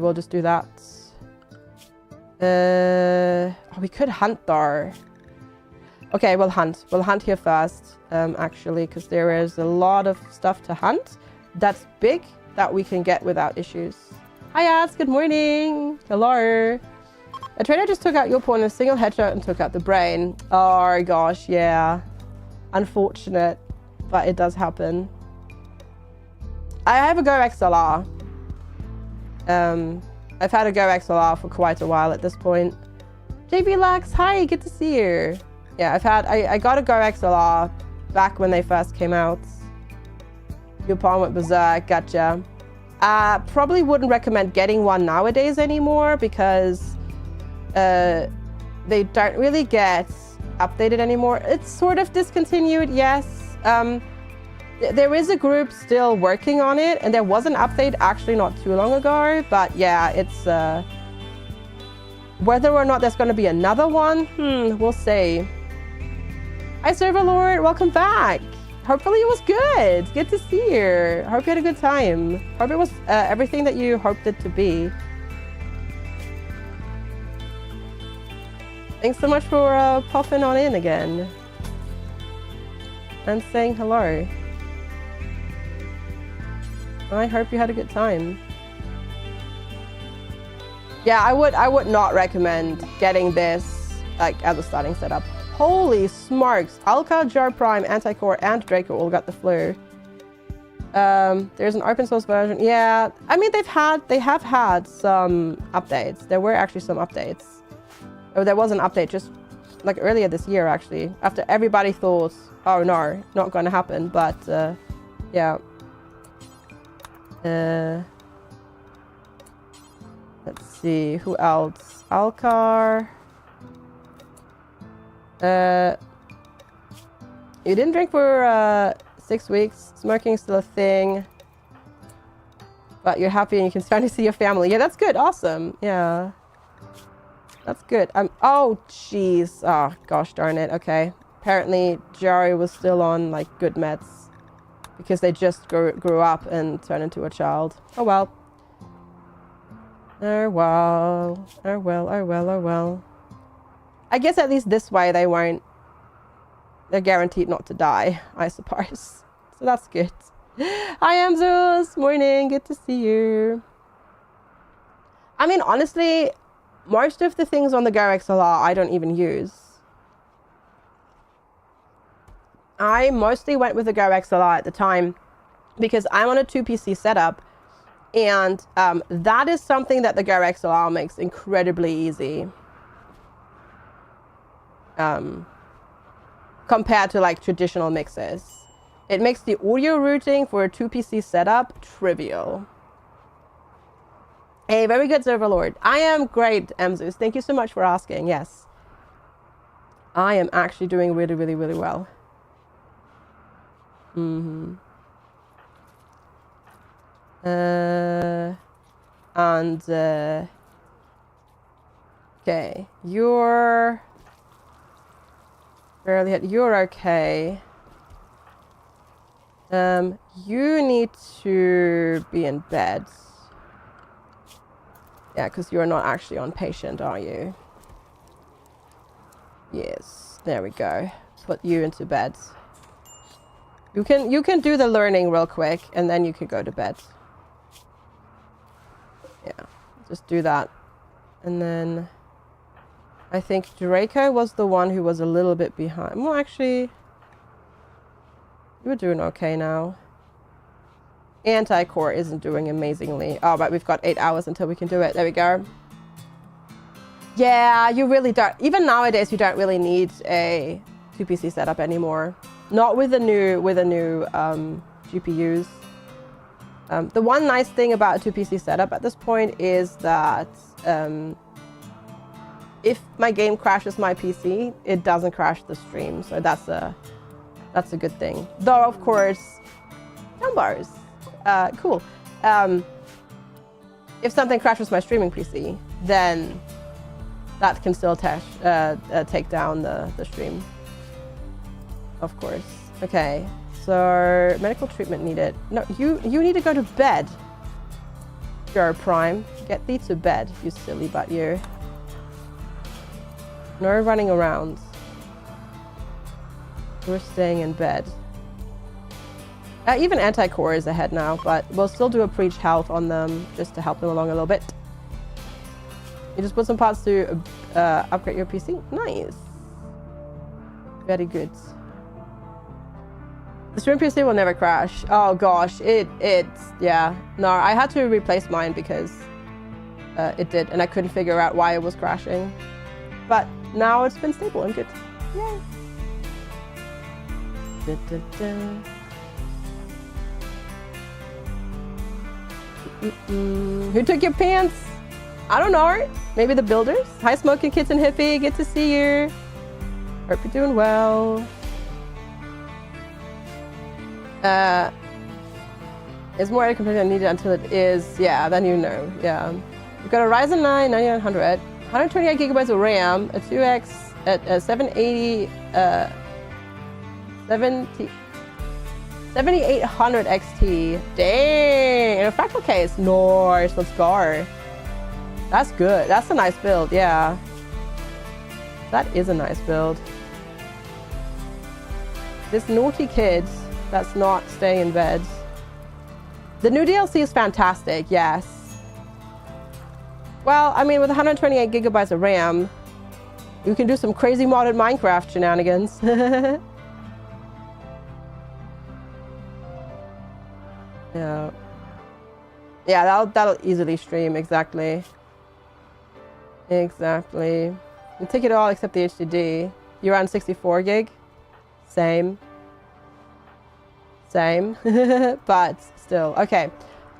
we'll just do that. Oh, we could hunt though. Okay, we'll hunt. We'll hunt here first, actually, because there is a lot of stuff to hunt that's big that we can get without issues. Hi, Ads. Good morning. Hello. A trainer just took out your pawn in a single headshot and took out the brain. Oh, gosh, yeah. Unfortunate, but it does happen. I have a Go XLR. I've had a Go XLR for quite a while at this point. JB Lux, hi, good to see you. Yeah, I got a Go XLR back when they first came out. Your pawn went berserk, gotcha. Probably wouldn't recommend getting one nowadays anymore because they don't really get updated anymore. It's sort of discontinued, yes. There is a group still working on it, and there was an update actually not too long ago, but yeah, it's whether or not there's going to be another one, we'll see. Hi, Serverlord, welcome back. Hopefully it was good. Good to see you. Hope you had a good time. Hope it was everything that you hoped it to be. Thanks so much for popping on in again and saying hello. I hope you had a good time. Yeah, I would not recommend getting this like as a starting setup. Holy smokes! Alka, Jar Prime, Anticore, and Draco all got the flu. There's an open source version. Yeah, I mean they have had some updates. There were actually some updates. Oh, there was an update just like earlier this year actually, after everybody thought, oh no, not going to happen. But yeah. Let's see, who else? Alcar. You didn't drink for 6 weeks. Smoking is still a thing. But you're happy and you can finally see your family. Yeah, that's good. Awesome. Yeah. That's good. Oh, jeez. Oh, gosh darn it. Okay. Apparently, Jari was still on, like, good meds. Because they just grew up and turned into a child. Oh, well. Oh, well. Oh, well. Oh, well. Oh, well. I guess at least this way they won't... They're guaranteed not to die, I suppose. So that's good. Hi, Amzus. Morning. Good to see you. I mean, honestly, most of the things on the Go XLR I don't even use. I mostly went with the Go XLR at the time because I'm on a 2 PC setup, and that is something that the Go XLR makes incredibly easy. Compared to like traditional mixes. It makes the audio routing for a 2 PC setup trivial. Hey, very good, Overlord. I am great, Mzus. Thank you so much for asking. Yes. I am actually doing really, really, really well. Okay, you're barely hit. You're okay. You need to be in bed. Yeah, because you're not actually on patient, are you? Yes, there we go. Put you into bed. You can do the learning real quick, and then you can go to bed. Yeah, just do that. And then I think Draco was the one who was a little bit behind. Well, actually, you're doing okay now. Anti-core isn't doing amazingly. Oh, but we've got 8 hours until we can do it. There we go. Yeah, you really don't. Even nowadays, you don't really need a 2 PC setup anymore. Not with the new GPUs. The one nice thing about a 2 PC setup at this point is that if my game crashes my PC, it doesn't crash the stream. So that's a good thing. Though, of course, numbers. Cool. If something crashes my streaming PC, then that can still take down the stream. Of course. Okay. So medical treatment needed. No, you need to go to bed. Joe Prime, get thee to bed, you silly butt you. No running around. We're staying in bed. Even anti-core is ahead now, but we'll still do a preach health on them just to help them along a little bit. You just put some parts to upgrade your PC. Nice. Very good. The stream PC will never crash. Oh gosh, yeah. No, I had to replace mine because it did, and I couldn't figure out why it was crashing. But now it's been stable and good. Yay. Da, da, da. Who took your pants? I don't know. Maybe the builders? Hi, Smoking Kids and Hippie. Good to see you. Hope you're doing well. Is more computer needed until it is. Yeah, then you know. Yeah. You've got a Ryzen 9 9900, 128 gigabytes of RAM, a 2X at 780, 7800 XT. Dang! In a fractal case. Nice. Let's go. That's good. That's a nice build. Yeah. That is a nice build. This naughty kid that's not staying in bed. The new DLC is fantastic. Yes. Well, I mean, with 128 gigabytes of RAM, you can do some crazy modded Minecraft shenanigans. Yeah. Yeah, that'll easily stream, exactly. Exactly. You take it all except the HDD. You're on 64 gig? Same. Same. But still. Okay.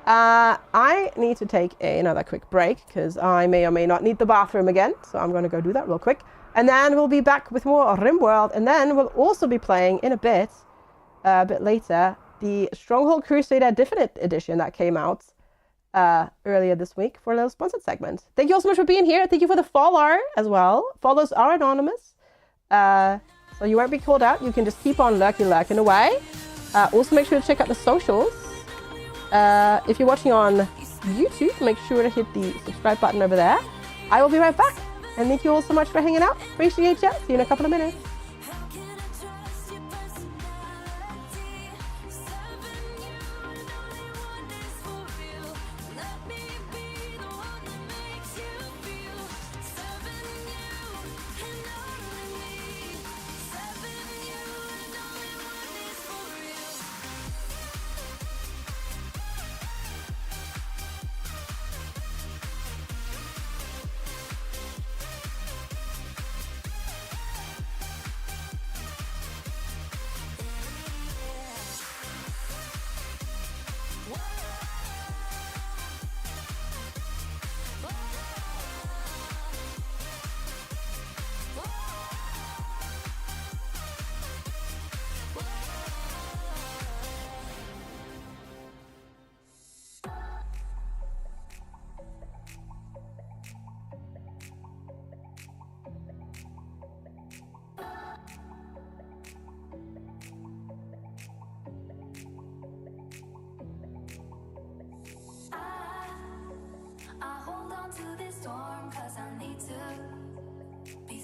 I need to take another quick break because I may or may not need the bathroom again. So I'm going to go do that real quick. And then we'll be back with more RimWorld. And then we'll also be playing in a bit later, the Stronghold Crusader Definite Edition that came out earlier this week for a little sponsored segment. Thank you all so much for being here. Thank you for the follow as well. Follows are anonymous. So you won't be called out. You can just keep on lurking away. Also make sure to check out the socials. If you're watching on YouTube, make sure to hit the subscribe button over there. I will be right back. And thank you all so much for hanging out. Appreciate you. See you in a couple of minutes.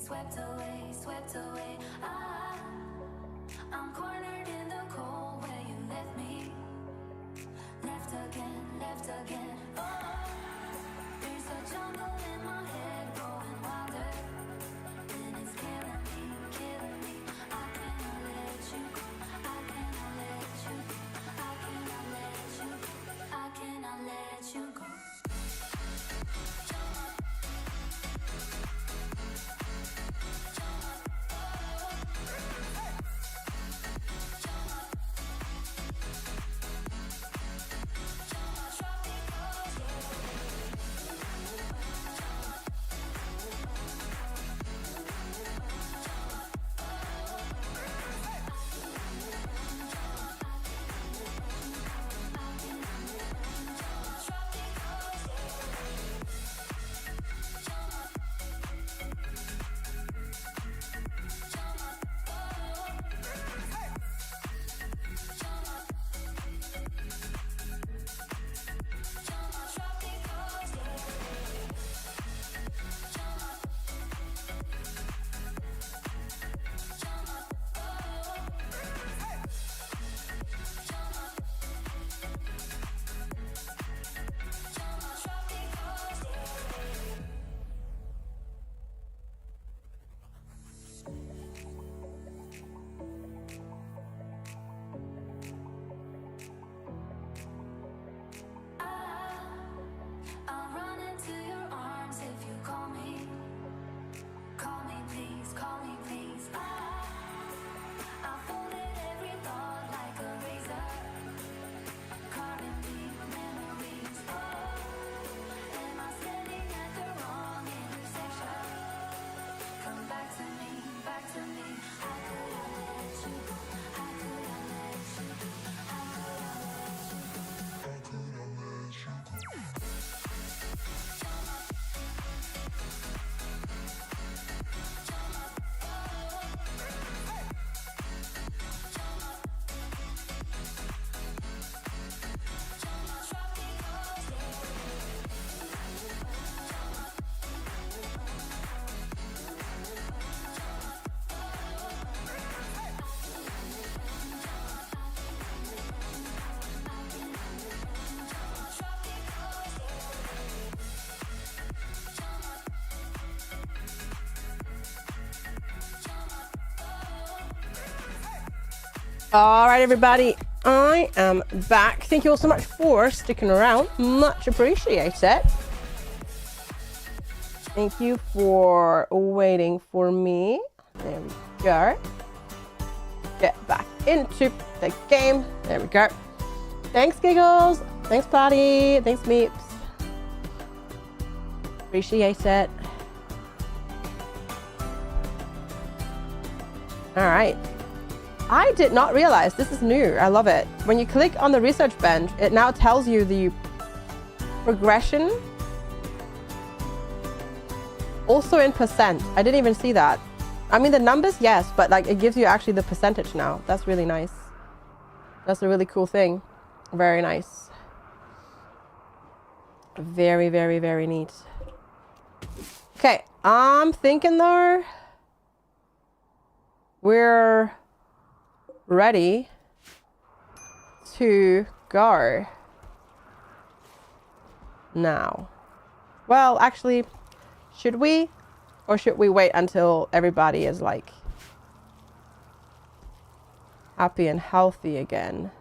swept away, swept away. I'm cornered in the cold where you left me. Left again, left again. Oh, there's a jungle in my head growing wilder, and it's killing me, killing me. I cannot let you go. I cannot let you go. I cannot let you go. I cannot let you go. I'll run into your arms if you call me. Call me please, call me please. I folded every thought like a razor, carving deep memories. Oh, am I standing at the wrong intersection? Come back to me, back to me. How could I let you go? How could I let you go? How could I let you go? How could I let you go? All right, everybody, I am back. Thank you all so much for sticking around. Much appreciated. Thank you for waiting for me. There we go. Get back into the game. There we go. Thanks, Giggles. Thanks, Patty. Thanks, Meeps. Appreciate it. All right. I did not realize, this is new, I love it. When you click on the research bench, it now tells you the progression. Also in percent. I didn't even see that. I mean, the numbers, yes, but like it gives you actually the percentage now. That's really nice. That's a really cool thing. Very nice. Very, very, very neat. Okay, I'm thinking though, we're ready to go now. Well, actually, should we? Or should we wait until everybody is like happy and healthy again?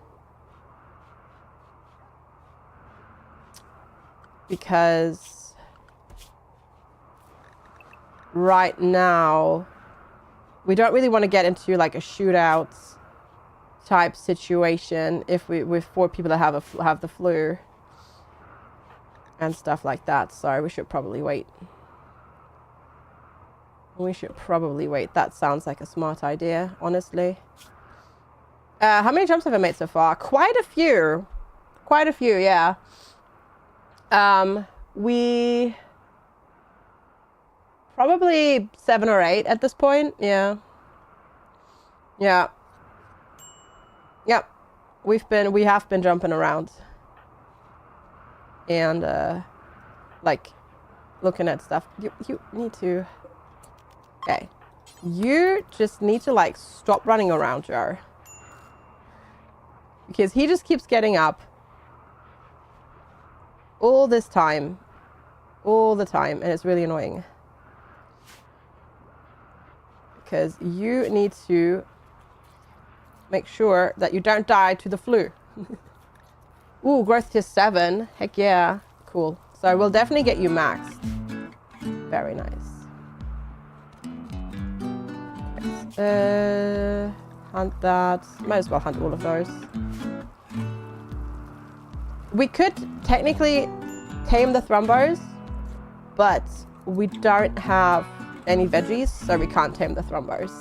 Because right now, we don't really want to get into like a shootout type situation if with 4 people that have the flu and stuff like that. So we should probably wait. We should probably wait. That sounds like a smart idea, honestly. How many jumps have I made so far? Quite a few. Quite a few, yeah. We probably 7 or 8 at this point. Yeah. Yeah. Yep. We have been jumping around. And like looking at stuff. You need to Okay. You just need to, like, stop running around, Jar. Because he just keeps getting up. All this time. All the time. And it's really annoying. Because you need to make sure that you don't die to the flu. Ooh, growth to 7. Heck yeah. Cool. So we'll definitely get you maxed. Very nice. Hunt that. Might as well hunt all of those. We could technically tame the Thrumbos, but we don't have any veggies, so we can't tame the Thrumbos.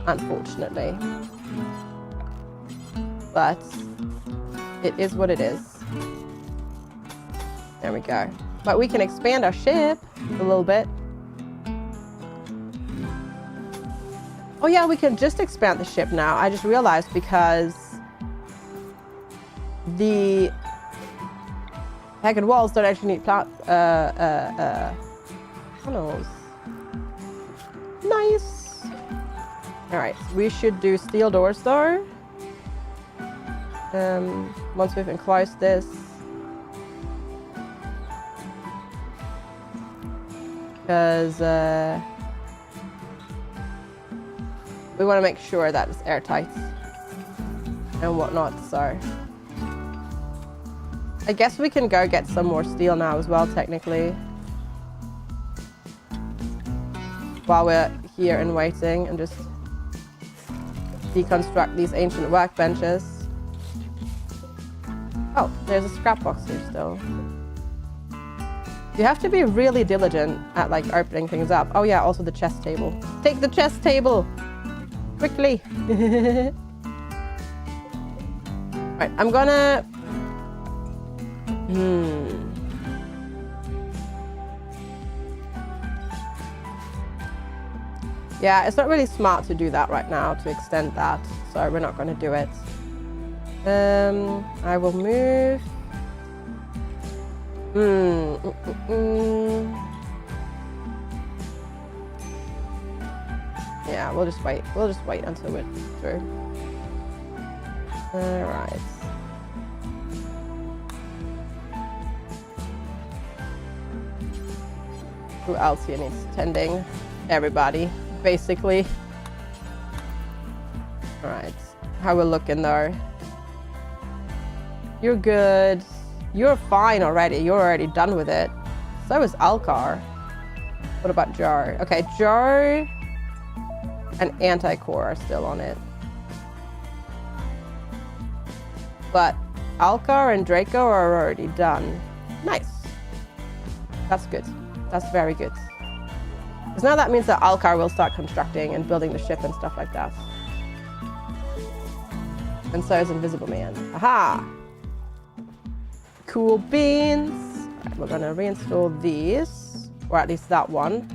Unfortunately. But it is what it is. There we go. But we can expand our ship a little bit. Oh yeah, we can just expand the ship now. I just realized because the Haggard walls don't actually need tunnels. Nice. All right, we should do steel doors though. Once we've enclosed this. Because we want to make sure that it's airtight and whatnot, so I guess we can go get some more steel now as well, technically, while we're here and waiting, and just deconstruct these ancient workbenches. Oh, there's a scrap box here still. You have to be really diligent at, like, opening things up. Oh yeah, also the chest table. Take the chest table! Quickly! Right, I'm gonna... Yeah, it's not really smart to do that right now, to extend that. So we're not gonna do it. I will move... Yeah, we'll just wait. We'll just wait until we're through. Alright. Who else here needs tending? Everybody, basically. Alright. How we're looking though. You're good. You're fine already. You're already done with it. So is Alcar. What about Jar? Okay, Jar and Anti-Core are still on it. But Alcar and Draco are already done. Nice. That's good. That's very good. Because now that means that Alcar will start constructing and building the ship and stuff like that. And so is Invisible Man. Aha! Cool beans. Right, we're gonna reinstall these, or at least that one,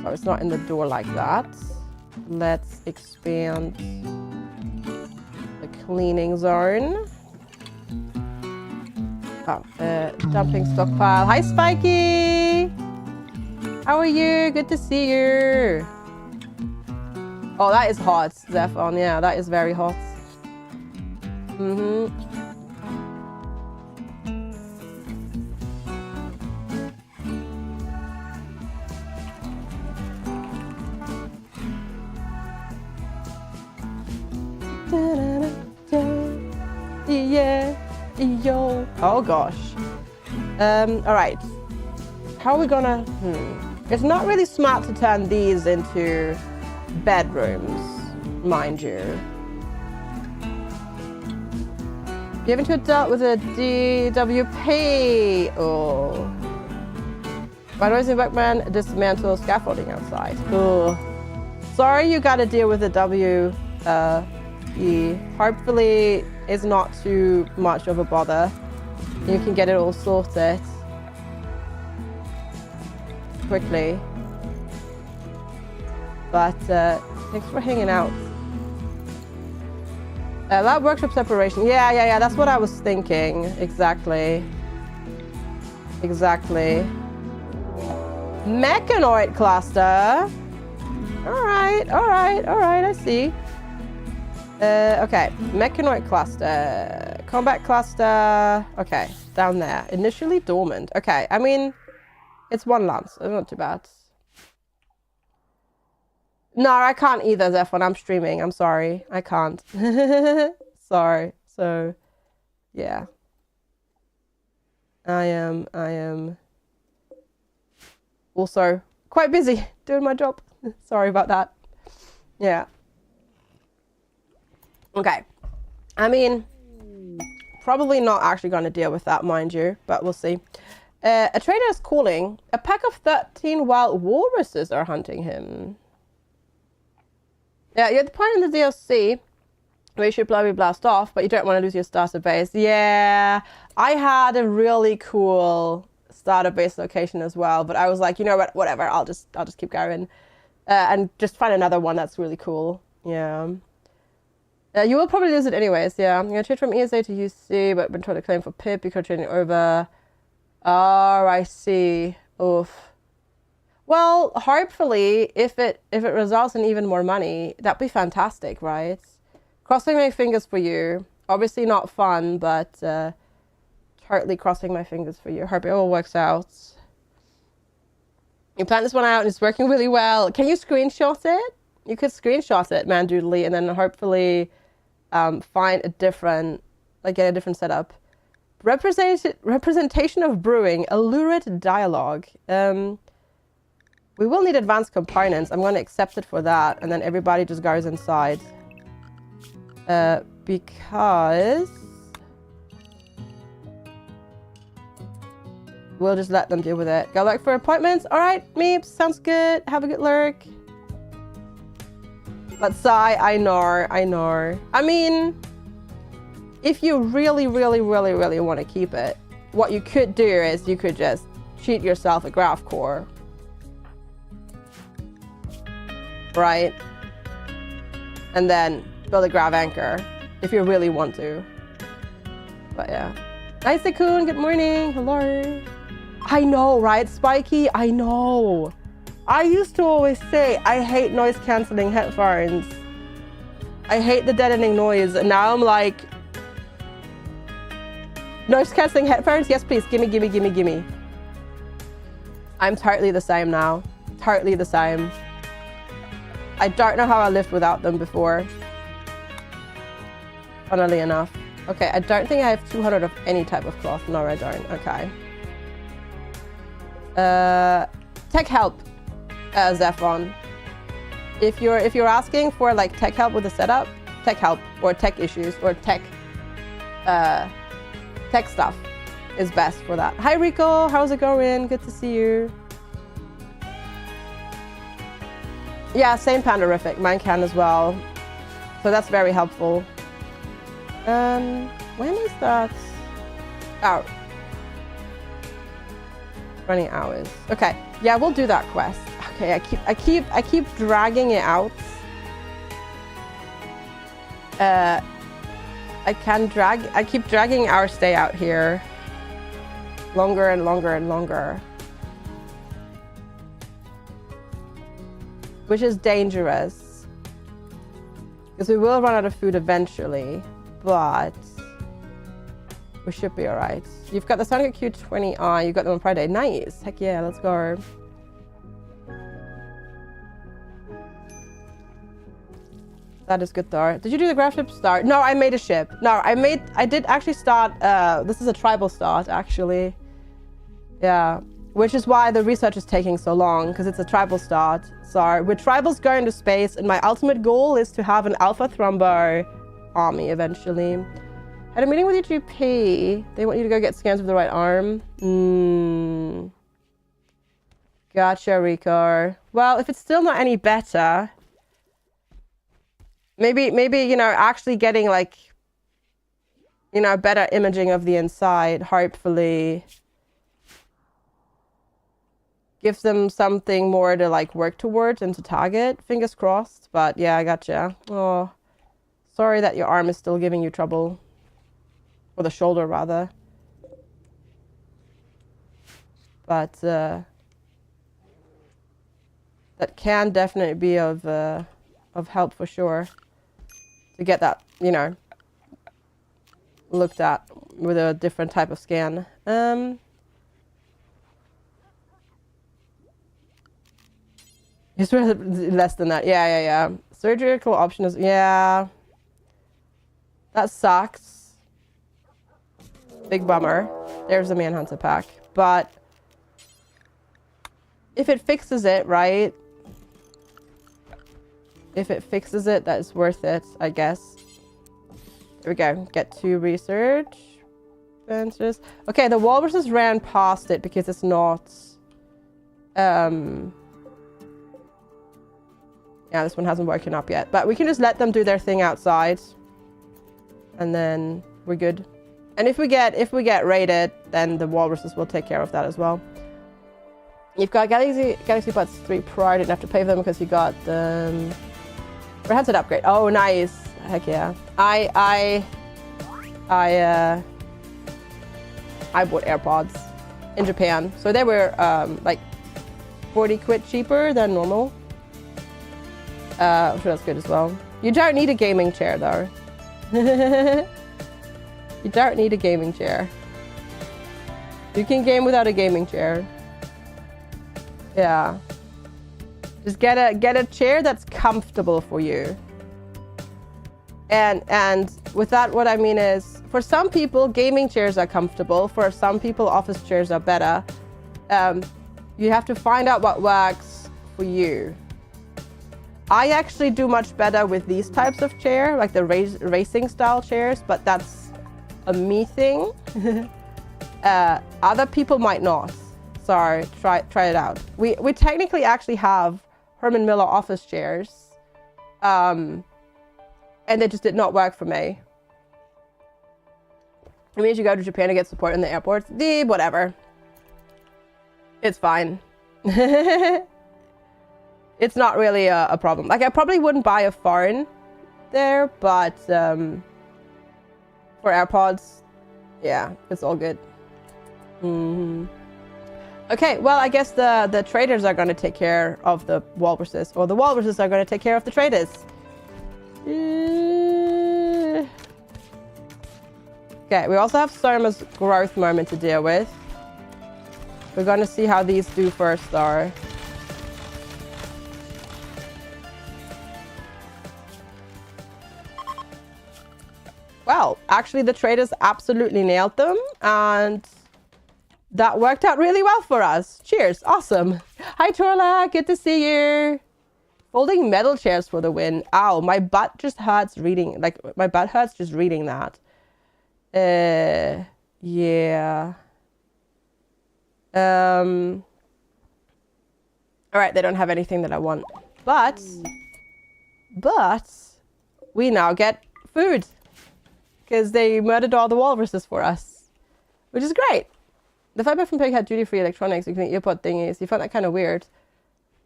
so it's not in the door like that. Let's expand the cleaning zone. Oh, dumping stockpile. Hi, Spiky. How are you? Good to see you. Oh, that is hot, Zephon. Yeah, that is very hot. Yeah, yo. Oh gosh. All right. How are we gonna? It's not really smart to turn these into bedrooms, mind you. You haven't dealt with a DWP. Oh. Why do I see Workman dismantle scaffolding outside? Oh. Sorry, you got to deal with a W. Hopefully it's not too much of a bother. You can get it all sorted quickly. But thanks for hanging out. Lab workshop separation. Yeah, that's what I was thinking. Exactly. Mechanoid cluster. All right, I see. Okay, mechanoid cluster, combat cluster. Okay, down there. Initially dormant. Okay, I mean, it's 1 lance. It's not too bad. No, I can't either, Zephon. I'm streaming. I'm sorry. I can't. Sorry. So, yeah. I am also quite busy doing my job. Sorry about that. Yeah. Okay. I mean, probably not actually going to deal with that, mind you, but we'll see. A trader is calling. A pack of 13 wild walruses are hunting him. Yeah, you're at the point in the DLC where you should probably blast off, but you don't want to lose your starter base. Yeah, I had a really cool starter base location as well, but I was like, you know what, whatever, I'll just keep going. And just find another one that's really cool. Yeah. You will probably lose it anyways, yeah. I'm going to change from ESA to UC, but I've been trying to claim for PIP because changing over. Oh, I see. Oof. Well, hopefully, if it results in even more money, that'd be fantastic, right? Crossing my fingers for you. Obviously not fun, but totally crossing my fingers for you. Hope it all works out. You plan this one out and it's working really well. Can you screenshot it? You could screenshot it, Mandoodly, and then hopefully find a different, like get a different setup. Representation of brewing, a lurid dialogue. We will need advanced components. I'm going to accept it for that, and then everybody just goes inside. Because we'll just let them deal with it. Go look for appointments. All right, Meeps, sounds good. Have a good lurk. Let's sigh. I know. I mean, if you really want to keep it, what you could do is you could just cheat yourself a graph core. Right? And then build a grav anchor if you really want to. But yeah. Hi, Sekun. Good morning. Hello. I know, right, Spiky? I know. I used to always say I hate noise cancelling headphones. I hate the deadening noise. And now I'm like, noise cancelling headphones? Yes, please. Gimme. I'm totally the same now. Totally the same. I don't know how I lived without them before. Funnily enough. Okay, I don't think I have 200 of any type of cloth. No, I don't. Okay. Tech help, Zephon. If you're asking for like tech help with the setup, tech help or tech issues or tech stuff is best for that. Hi Rico, how's it going? Good to see you. Yeah, same Pandorific. Mine can as well. So that's very helpful. When is that? Oh. 20 hours. Okay. Yeah, we'll do that quest. Okay, I keep dragging it out. I keep dragging our stay out here longer and longer. Which is dangerous. Because we will run out of food eventually, but we should be alright. You've got the Sonic Q20i, you got them on Friday. Nice. Heck yeah, let's go. That is good though. Did you do the graph ship start? No, I made a ship. No, I did actually start, this is a tribal start actually. Yeah, which is why the research is taking so long, because it's a tribal start. So with tribals going to space, and my ultimate goal is to have an Alpha Thrumbo army eventually. Had a meeting with your GP. They want you to go get scans of the right arm. Gotcha, Rico. Well, if it's still not any better, maybe you know, actually getting like, you know, better imaging of the inside, hopefully gives them something more to like work towards and to target. Fingers crossed. But yeah, I gotcha. Oh, sorry that your arm is still giving you trouble. Or the shoulder, rather. But, that can definitely be of help for sure. To get that, you know, looked at with a different type of scan. It's less than that. Yeah. Surgical option is, yeah. That sucks. Big bummer. There's the Manhunter pack. But if it fixes it, right? If it fixes it, that is worth it, I guess. There we go. Get to research. Benches. Okay, the walruses ran past it because it's not... Yeah, this one hasn't woken up yet. But we can just let them do their thing outside. And then we're good. And if we get raided, then the walruses will take care of that as well. You've got Galaxy Buds 3 Pro. Didn't have to pay for them because you got the... Or handset upgrade. Oh, nice. Heck yeah. I bought AirPods in Japan. So they were like 40 quid cheaper than normal. I'm sure that's good as well. You don't need a gaming chair though. You don't need a gaming chair. You can game without a gaming chair. Yeah. Just get a chair that's comfortable for you. And with that, what I mean is, for some people, gaming chairs are comfortable. For some people, office chairs are better. You have to find out what works for you. I actually do much better with these types of chair, like the racing style chairs, but that's a me thing. Other people might not. So try it out. We technically actually have Herman Miller office chairs. And they just did not work for me. It means you go to Japan to get support in the airports. Whatever. It's fine. It's not really a problem. Like, I probably wouldn't buy a foreign there, but for AirPods, yeah, it's all good. Okay, well, I guess the traders are going to take care of the walruses, or the walruses are going to take care of the traders. Okay, we also have Soma's growth moment to deal with. We're going to see how these do first, though. Well, actually, the traders absolutely nailed them, and that worked out really well for us. Cheers. Awesome. Hi, Torla. Good to see you. Folding metal chairs for the win. Ow, my butt just hurts reading. Like, my butt hurts just reading that. Yeah. All right, they don't have anything that I want. But we now get food. Because they murdered all the walruses for us. Which is great. The Fiber from Pig had duty-free electronics, including earpod thingies. You found that kind of weird.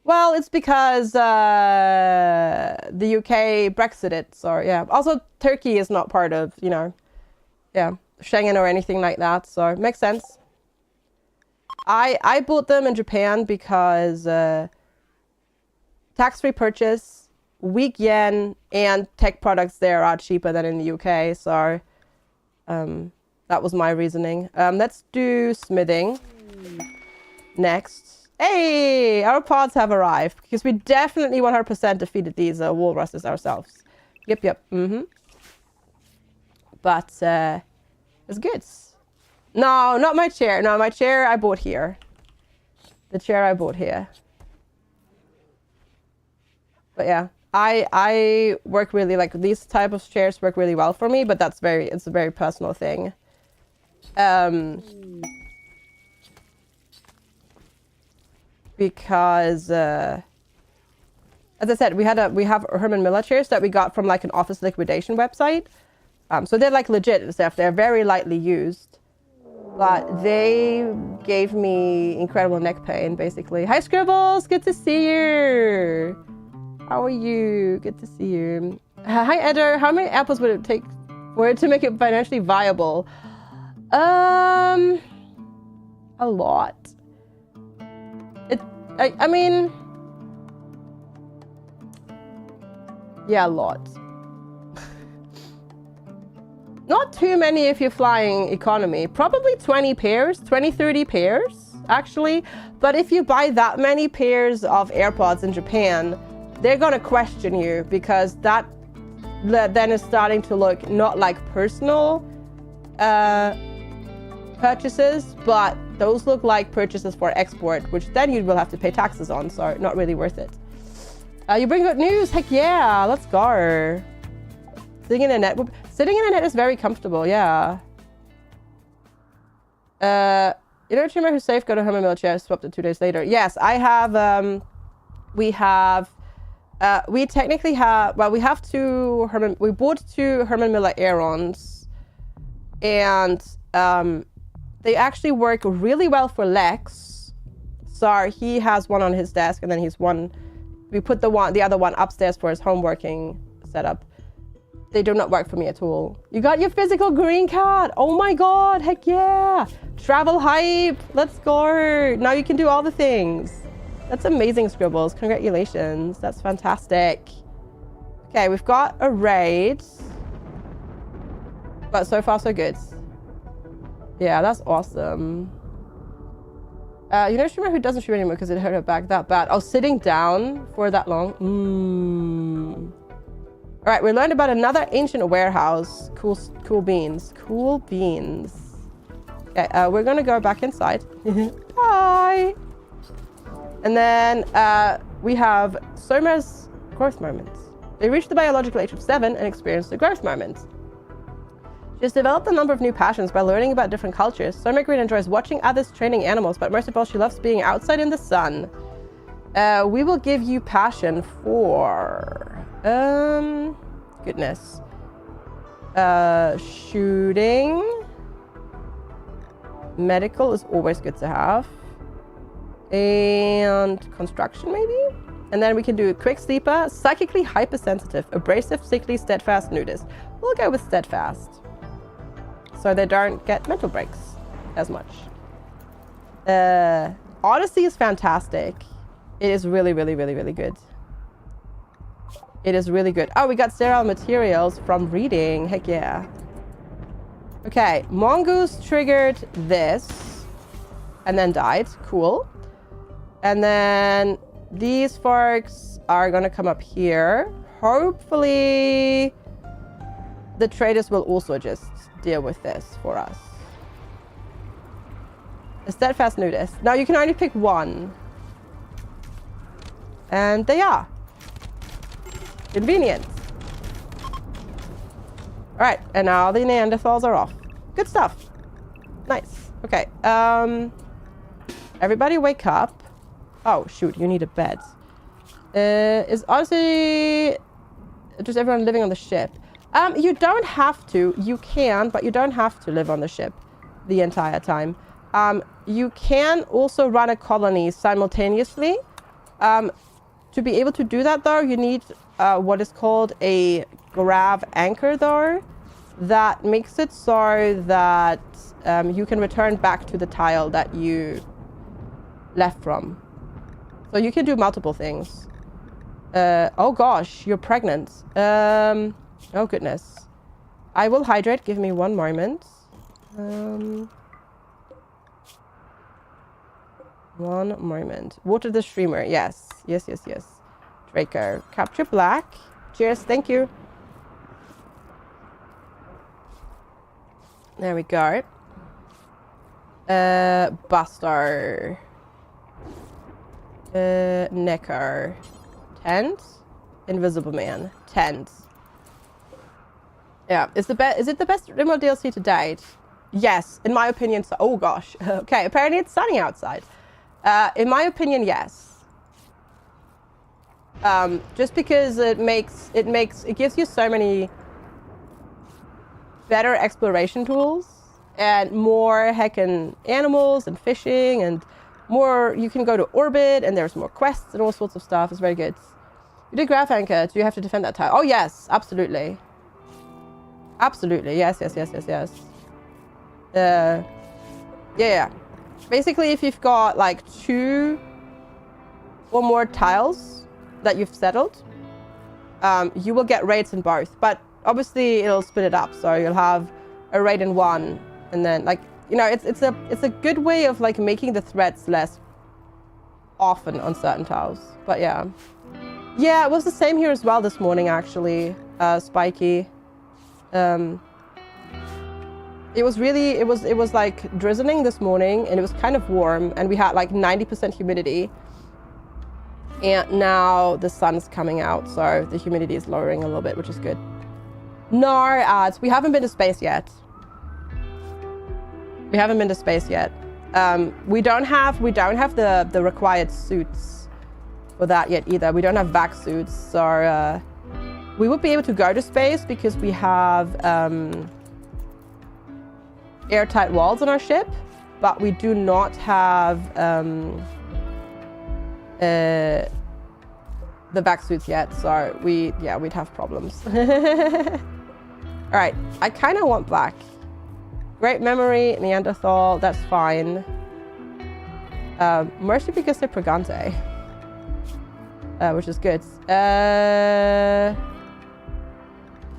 Well, it's because the UK Brexited, so yeah. Also, Turkey is not part of, you know, yeah, Schengen or anything like that, so it makes sense. I bought them in Japan because tax-free purchase, weak yen, and tech products there are cheaper than in the UK, so that was my reasoning. Let's do smithing next. Hey, our pods have arrived because we definitely 100% defeated these walruses ourselves. Yep. But it's good. No, not my chair. No, my chair I bought here. The chair I bought here. But yeah, I work really, like, these type of chairs work really well for me, but it's a very personal thing. Because as I said, we have Herman Miller chairs that we got from like an office liquidation website. So they're like legit and stuff. They're very lightly used, but they gave me incredible neck pain basically. Hi Scribbles, good to see you. How are you? Good to see you. Hi Eder, how many apples would it take for it to make it financially viable? A lot. I mean, Yeah, a lot. Not too many if you're flying economy. Probably 20 pairs, 20, 30 pairs, actually. But if you buy that many pairs of AirPods in Japan, they're gonna question you because that then is starting to look not like personal purchases, but those look like purchases for export, which then you will have to pay taxes on, so not really worth it. You bring good news, heck yeah, let's go. Sitting in a net is very comfortable, yeah. You know Chima who's safe, got a Herman Miller chair, swapped it 2 days later. Yes, I have, we technically have, well, we have we bought 2 Herman Miller Aerons, and they actually work really well for Lex. So he has one on his desk, and then we put the other one upstairs for his home working setup. They do not work for me at all. You got your physical green card. Oh my God, heck yeah. Travel hype, let's go. Now you can do all the things. That's amazing, Scribbles, congratulations. That's fantastic. Okay, we've got a raid. But so far so good. Yeah, that's awesome. You know Shima who doesn't shoot anymore because it hurt her back that bad. Oh, sitting down for that long? All right, we learned about another ancient warehouse. Cool beans. Cool beans. Okay, we're gonna go back inside. Bye. And then we have Soma's growth moments. They reached the biological age of 7 and experienced the growth moments. She has developed a number of new passions by learning about different cultures. Soma Green enjoys watching others training animals, but most of all, she loves being outside in the sun. We will give you passion for... goodness. Shooting. Medical is always good to have. And construction, maybe? And then we can do quick sleeper, psychically hypersensitive, abrasive, sickly, steadfast, nudist. We'll go with steadfast, so they don't get mental breaks as much. Odyssey is fantastic. It is really, really, really, really good. It is really good. Oh, we got sterile materials from reading. Heck yeah. Okay, Mongoose triggered this and then died. Cool. And then these folks are gonna come up here. Hopefully the traders will also just deal with this for us. A steadfast nudist. Now you can only pick one. And they are. Convenient. All right, and now the Neanderthals are off. Good stuff. Nice. Okay. Everybody wake up. Oh, shoot, you need a bed. Is honestly just everyone living on the ship? You don't have to. You can, but you don't have to live on the ship the entire time. You can also run a colony simultaneously. To be able to do that, though, you need what is called a grav anchor, though. That makes it so that you can return back to the tile that you left from. So you can do multiple things. Oh gosh, you're pregnant. Oh goodness. I will hydrate. Give me one moment. One moment. Water the streamer. Yes. Yes, yes, yes. Draco. Capture black. Cheers. Thank you. There we go. Buster. Necker. Tent. Invisible Man. Tent. Yeah. Is it the best RimWorld DLC to date? Yes. In my opinion, so. Oh gosh. Okay. Apparently it's sunny outside. In my opinion, yes. Just because it gives you so many better exploration tools and more heckin' animals and fishing and more. You can go to orbit and there's more quests and all sorts of stuff. It's very good. You did graph anchor. Do you have to defend that tile? Oh yes, absolutely. Absolutely. Yes, yes, yes, yes, yes. Yeah. Basically, if you've got like 2 or more tiles that you've settled, you will get raids in both. But obviously it'll split it up. So you'll have a raid in one, and then like, you know, it's a good way of like making the threats less often on certain tiles. But yeah. Yeah, it was the same here as well this morning actually, Spiky. It was like drizzling this morning, and it was kind of warm, and we had like 90% humidity. And now the sun's coming out, so the humidity is lowering a little bit, which is good. No ads. We haven't been to space yet. We haven't been to space yet. We don't have the required suits for that yet either. We don't have vac suits, so we would be able to go to space because we have airtight walls on our ship, but we do not have the vac suits yet. So we'd have problems. All right, I kind of want black. Great memory, Neanderthal, that's fine. Mostly because they're Pregante, which is good.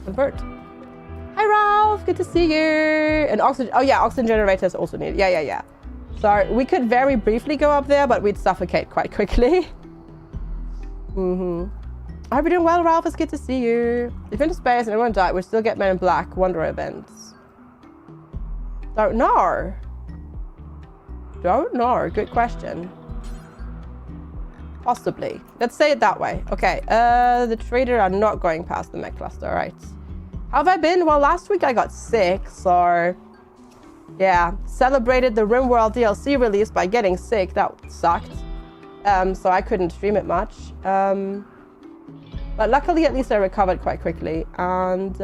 Convert. Hi, Ralph, good to see you. And oxygen, oh yeah, oxygen generators also needed. Yeah. So we could very briefly go up there, but we'd suffocate quite quickly. I hope you're doing well, Ralph, it's good to see you. If you're into space and everyone died, we still get Men in Black Wonder events. Don't know. Good question. Possibly. Let's say it that way. Okay. The trader are not going past the mech cluster. All right. How have I been? Well, last week I got sick, so yeah. Celebrated the RimWorld DLC release by getting sick. That sucked. So I couldn't stream it much. But luckily, at least I recovered quite quickly. And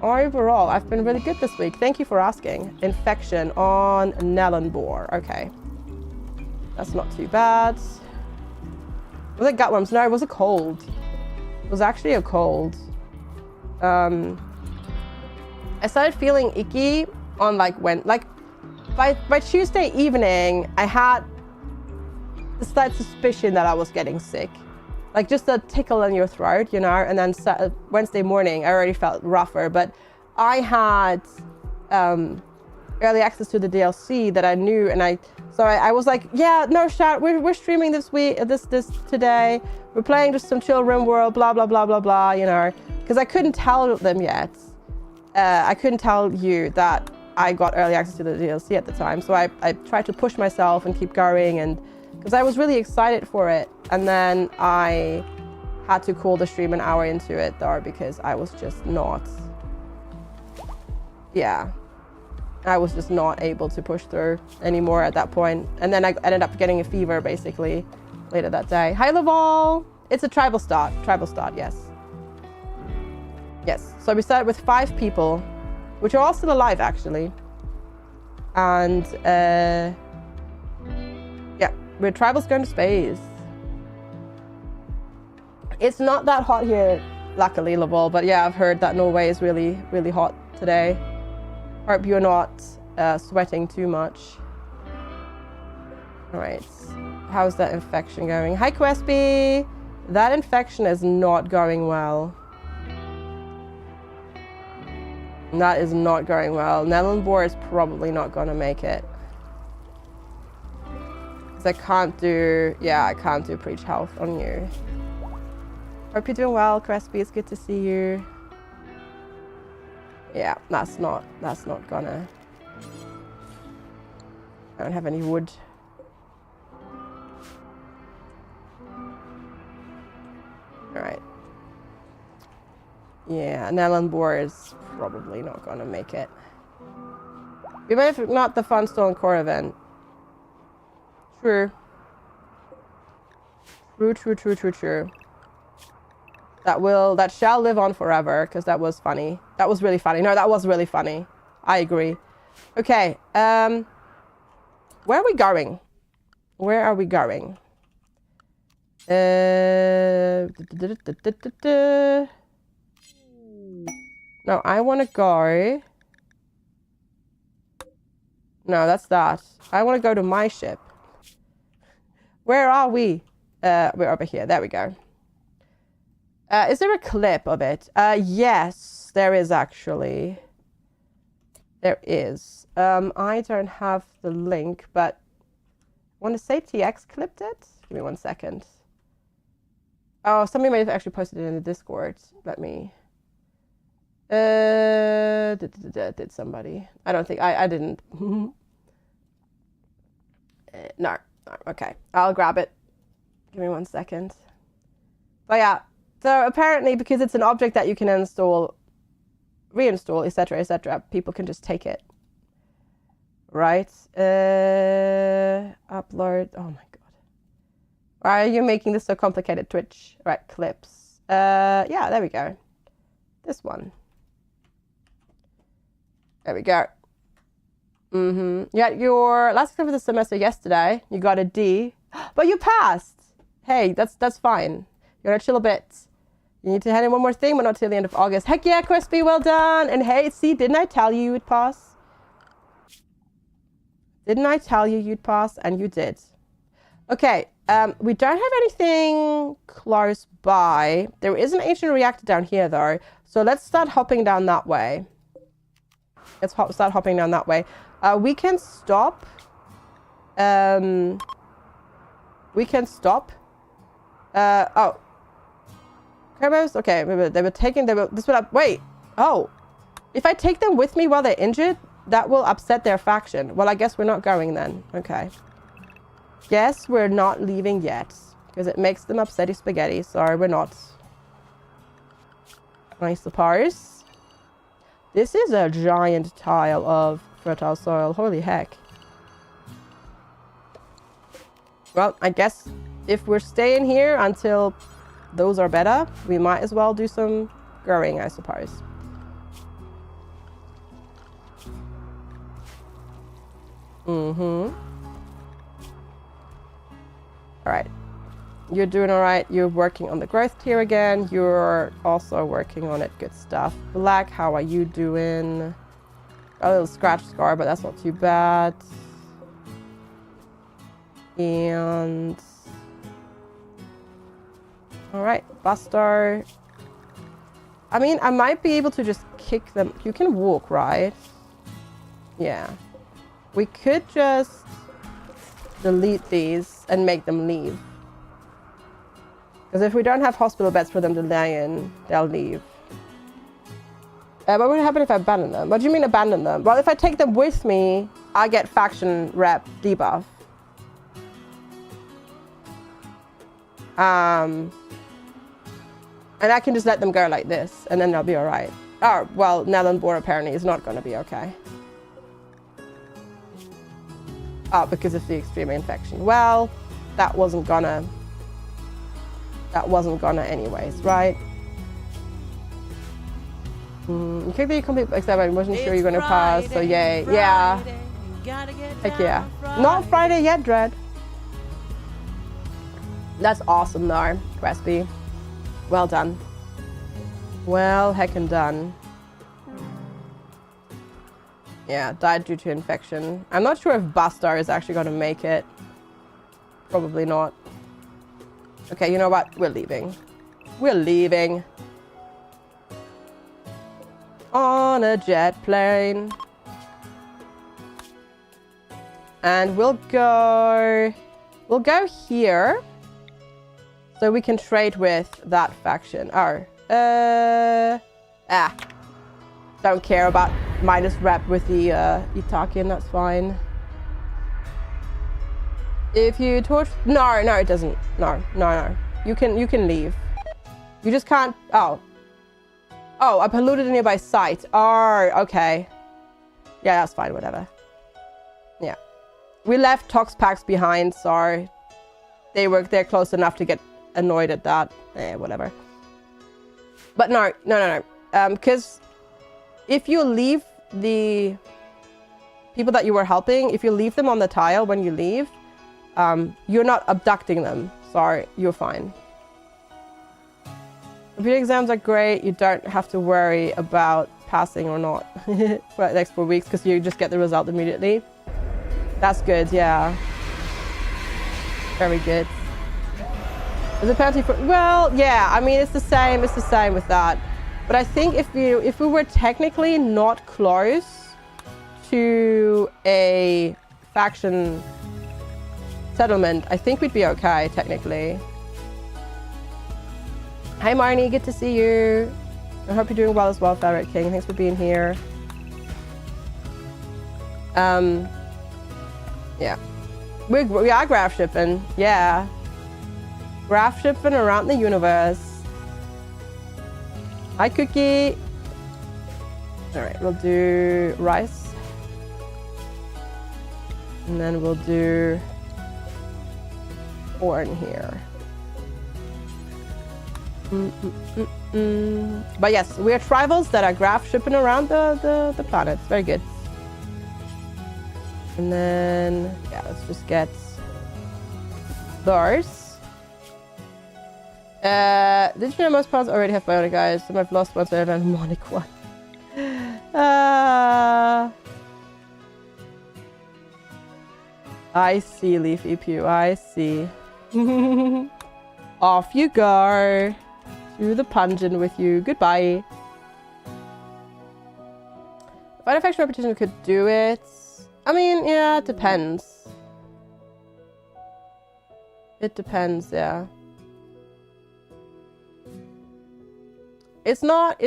overall, I've been really good this week. Thank you for asking. Infection on Nellenbor. Okay. That's not too bad. Was it gutworms? No, it was a cold. It was actually a cold. I started feeling icky on by Tuesday evening, I had the slight suspicion that I was getting sick. Like just a tickle in your throat, you know, and then Wednesday morning, I already felt rougher, but I had early access to the DLC that I knew, and I was like, yeah, no shout, we're streaming this week, this today, we're playing just some chill RimWorld, blah, blah, blah, blah, blah, you know, because I couldn't tell them yet. I couldn't tell you that I got early access to the DLC at the time, so I tried to push myself and keep going, and because I was really excited for it. And then I had to call the stream an hour into it though, because I was just not, I was just not able to push through anymore at that point. And then I ended up getting a fever basically later that day. Hi Laval! It's a tribal start, yes. Yes, so we started with 5 people, which are all still alive actually. And we're tribals going to space. It's not that hot here, luckily, Laval, but yeah, I've heard that Norway is really, really hot today. Hope you're not sweating too much. All right, how's that infection going? Hi, Quesby. That infection is not going well. That is not going well. Nellenbor is probably not going to make it. I can't do preach health on you. Hope you're doing well, Crespi. It's good to see you. Yeah, that's not gonna. I don't have any wood. All right. Yeah, Nellenbor is probably not gonna make it. Even if not the Funstone core event. True. That shall live on forever, because that was funny. That was really funny. No, that was really funny. I agree. Okay, where are we going? Where are we going? No, I want to go. No, that's that. I want to go to my ship. Where are we? We're over here. There we go. Is there a clip of it? Yes, there is actually. There is. I don't have the link, but I want to say TX clipped it. Give me 1 second. Oh, somebody might have actually posted it in the Discord. Let me. Did somebody? I don't think I didn't. No. Okay, I'll grab it. Give me 1 second. But yeah, so apparently because it's an object that you can install, reinstall, etc., people can just take it. Right? Upload. Oh my god. Why are you making this so complicated, Twitch? Right, clips. Yeah, there we go. This one. There we go. You got your last exam for the semester yesterday. You got a D, but you passed. Hey, that's fine. You gotta chill a bit. You need to hand in one more thing, but not till the end of August. Heck yeah, Crispy, well done. And hey, see, didn't I tell you you'd pass? Didn't I tell you you'd pass? And you did. Okay, we don't have anything close by. There is an ancient reactor down here, though. So let's start hopping down that way. Let's start hopping down that way. We can stop. We can stop. Oh. Kerbos? Okay, they were taking... this would... Wait. Oh. If I take them with me while they're injured, that will upset their faction. Well, I guess we're not going then. Okay. Guess we're not leaving yet. Because it makes them upsetty spaghetti. Sorry, we're not. I suppose. This is a giant tile of fertile soil. Holy heck. Well, I guess if we're staying here until those are better, we might as well do some growing, I suppose. All right. You're doing all right. You're working on the growth tier again. You're also working on it. Good stuff. Black, how are you doing? A little scratch scar, but that's not too bad. And all right, Buster. I mean, I might be able to just kick them. You can walk, right? Yeah. We could just delete these and make them leave. Because if we don't have hospital beds for them to lay in, they'll leave. What would happen if I abandon them? What do you mean abandon them? Well, if I take them with me, I get faction rep debuff. And I can just let them go like this, and then they'll be alright. Oh, well, Nellenbor apparently is not going to be okay. Oh, because of the extreme infection. Well, that wasn't gonna anyways, right? You kicked the complete exam. I wasn't sure you were gonna pass, so yay. Yeah. Heck yeah. Not Friday yet, Dread. That's awesome though, Crispy. Well done. Well heckin' done. Yeah, died due to infection. I'm not sure if Bastar is actually gonna make it. Probably not. Okay, you know what? We're leaving. We're leaving. On a jet plane. And we'll go here. So we can trade with that faction. Oh. Don't care about minus rep with the Itakian, that's fine. If you torch... No, it doesn't. No. You can leave. You just can't... Oh, I polluted a nearby site. Oh, okay. Yeah, that's fine, whatever. Yeah. We left Tox packs behind, so they're close enough to get annoyed at that. Whatever. But no. Because if you leave the people that you were helping, if you leave them on the tile when you leave, you're not abducting them. Sorry, you're fine. Computer exams are great. You don't have to worry about passing or not for the next 4 weeks because you just get the result immediately. That's good, yeah. Very good. There's a penalty for, well, yeah, I mean, it's the same with that. But I think if we were technically not close to a faction settlement, I think we'd be okay, technically. Hi, Marnie, good to see you. I hope you're doing well as well, Ferret King. Thanks for being here. Yeah. We are graph shipping, yeah. Graph shipping around the universe. Hi, Cookie. All right, we'll do rice. And then we'll do corn here. But yes, we are tribals that are graph shipping around the planet. Very good. And then, yeah, let's just get those. Did you know most pawns already have bionic eyes? Some I've lost one, so I have a mnemonic one. I see, Leafy Pew. I see. Off you go. To the pungent with you. Goodbye. If I had a faction repetition, could do it. I mean, yeah, it depends. It depends, yeah. It's not I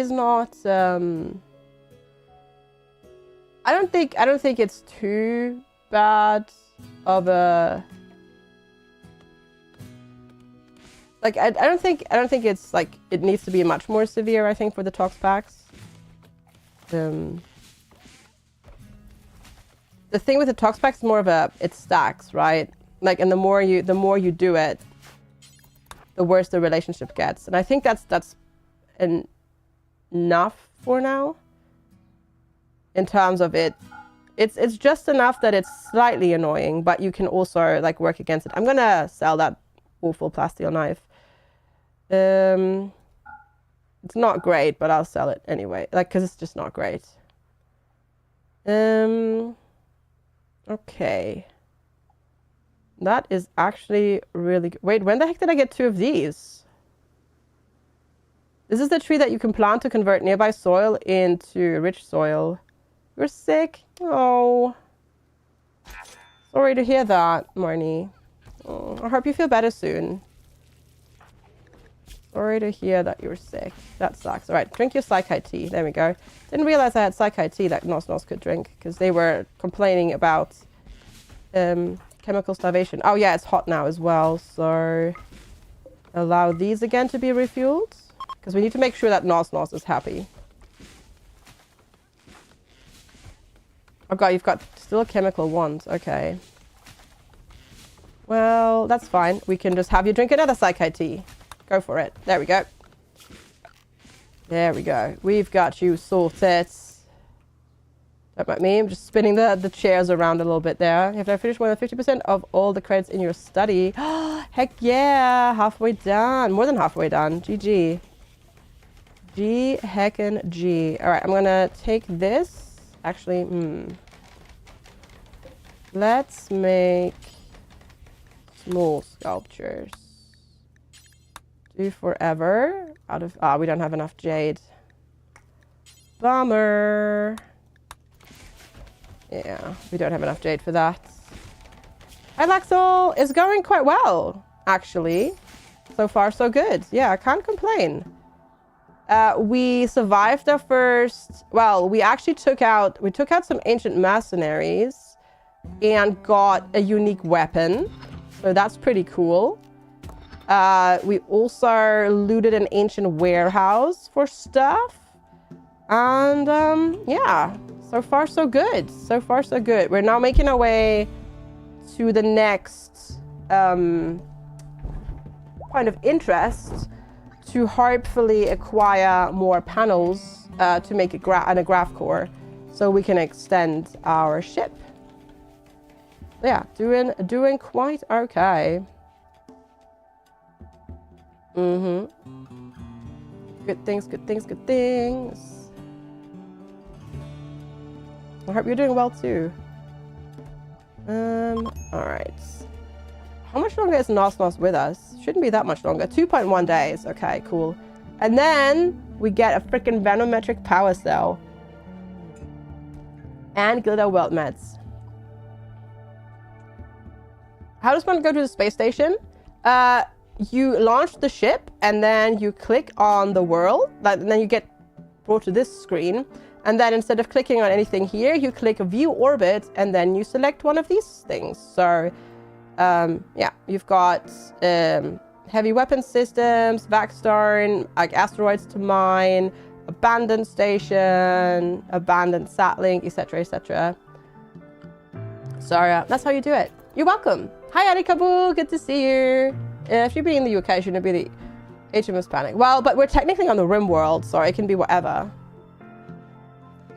don't think it's too bad of a, like, I don't think it's like it needs to be much more severe, I think, for the tox packs. The thing with the tox packs is more of a, it stacks, right? Like, and the more you do it, the worse the relationship gets. And I think that's enough for now. In terms of it's just enough that it's slightly annoying, but you can also like work against it. I'm gonna sell that awful plasteel knife. It's not great, but I'll sell it anyway, like, because it's just not great. Okay. That is actually really good. Wait, when the heck did I get 2 of these? This is the tree that you can plant to convert nearby soil into rich soil. You're sick? Oh. Sorry to hear that, Marnie. Oh, I hope you feel better soon. Sorry to hear that you're sick. That sucks. All right, drink your Psychi tea. There we go. Didn't realize I had Psychi tea that Nos could drink because they were complaining about chemical starvation. Oh yeah, it's hot now as well. So allow these again to be refueled because we need to make sure that Nos is happy. Oh god, you've got still chemical ones. Okay. Well, that's fine. We can just have you drink another Psychi tea. Go for it. There we go. There we go. We've got you sorted. Don't mind me. I'm just spinning the chairs around a little bit there. You have now finished more than 50% of all the credits in your study. Heck yeah. Halfway done. More than halfway done. GG. G heckin' G. All right. I'm going to take this. Actually, let's make small sculptures. Do forever. Out of, we don't have enough jade. Bummer. Yeah, we don't have enough jade for that. Hi, Laxol. It's going quite well, actually. So far, so good. Yeah, I can't complain. We survived our first, well, we actually took out some ancient mercenaries and got a unique weapon. So that's pretty cool. We also looted an ancient warehouse for stuff. And yeah, so far so good. So far so good. We're now making our way to the next point of interest to hopefully acquire more panels to make a graph core so we can extend our ship. Yeah, doing quite okay. Good things, good things, good things. I hope you're doing well too. All right. How much longer is Nos Nos with us? Shouldn't be that much longer. 2.1 days. Okay, cool. And then we get a freaking Venometric Power Cell. And Glitter World Meds. How does one go to the space station? You launch the ship and then you click on the world. And then you get brought to this screen. And then instead of clicking on anything here, you click View Orbit and then you select one of these things. So, yeah, you've got heavy weapon systems, Vaxstarn, like asteroids to mine, abandoned station, abandoned satlink, etc., etc. So that's how you do it. You're welcome. Hi, Arikabu. Good to see you. If you're being in the UK, shouldn't it be the HMS Panic? Well, but we're technically on the RimWorld, so it can be whatever.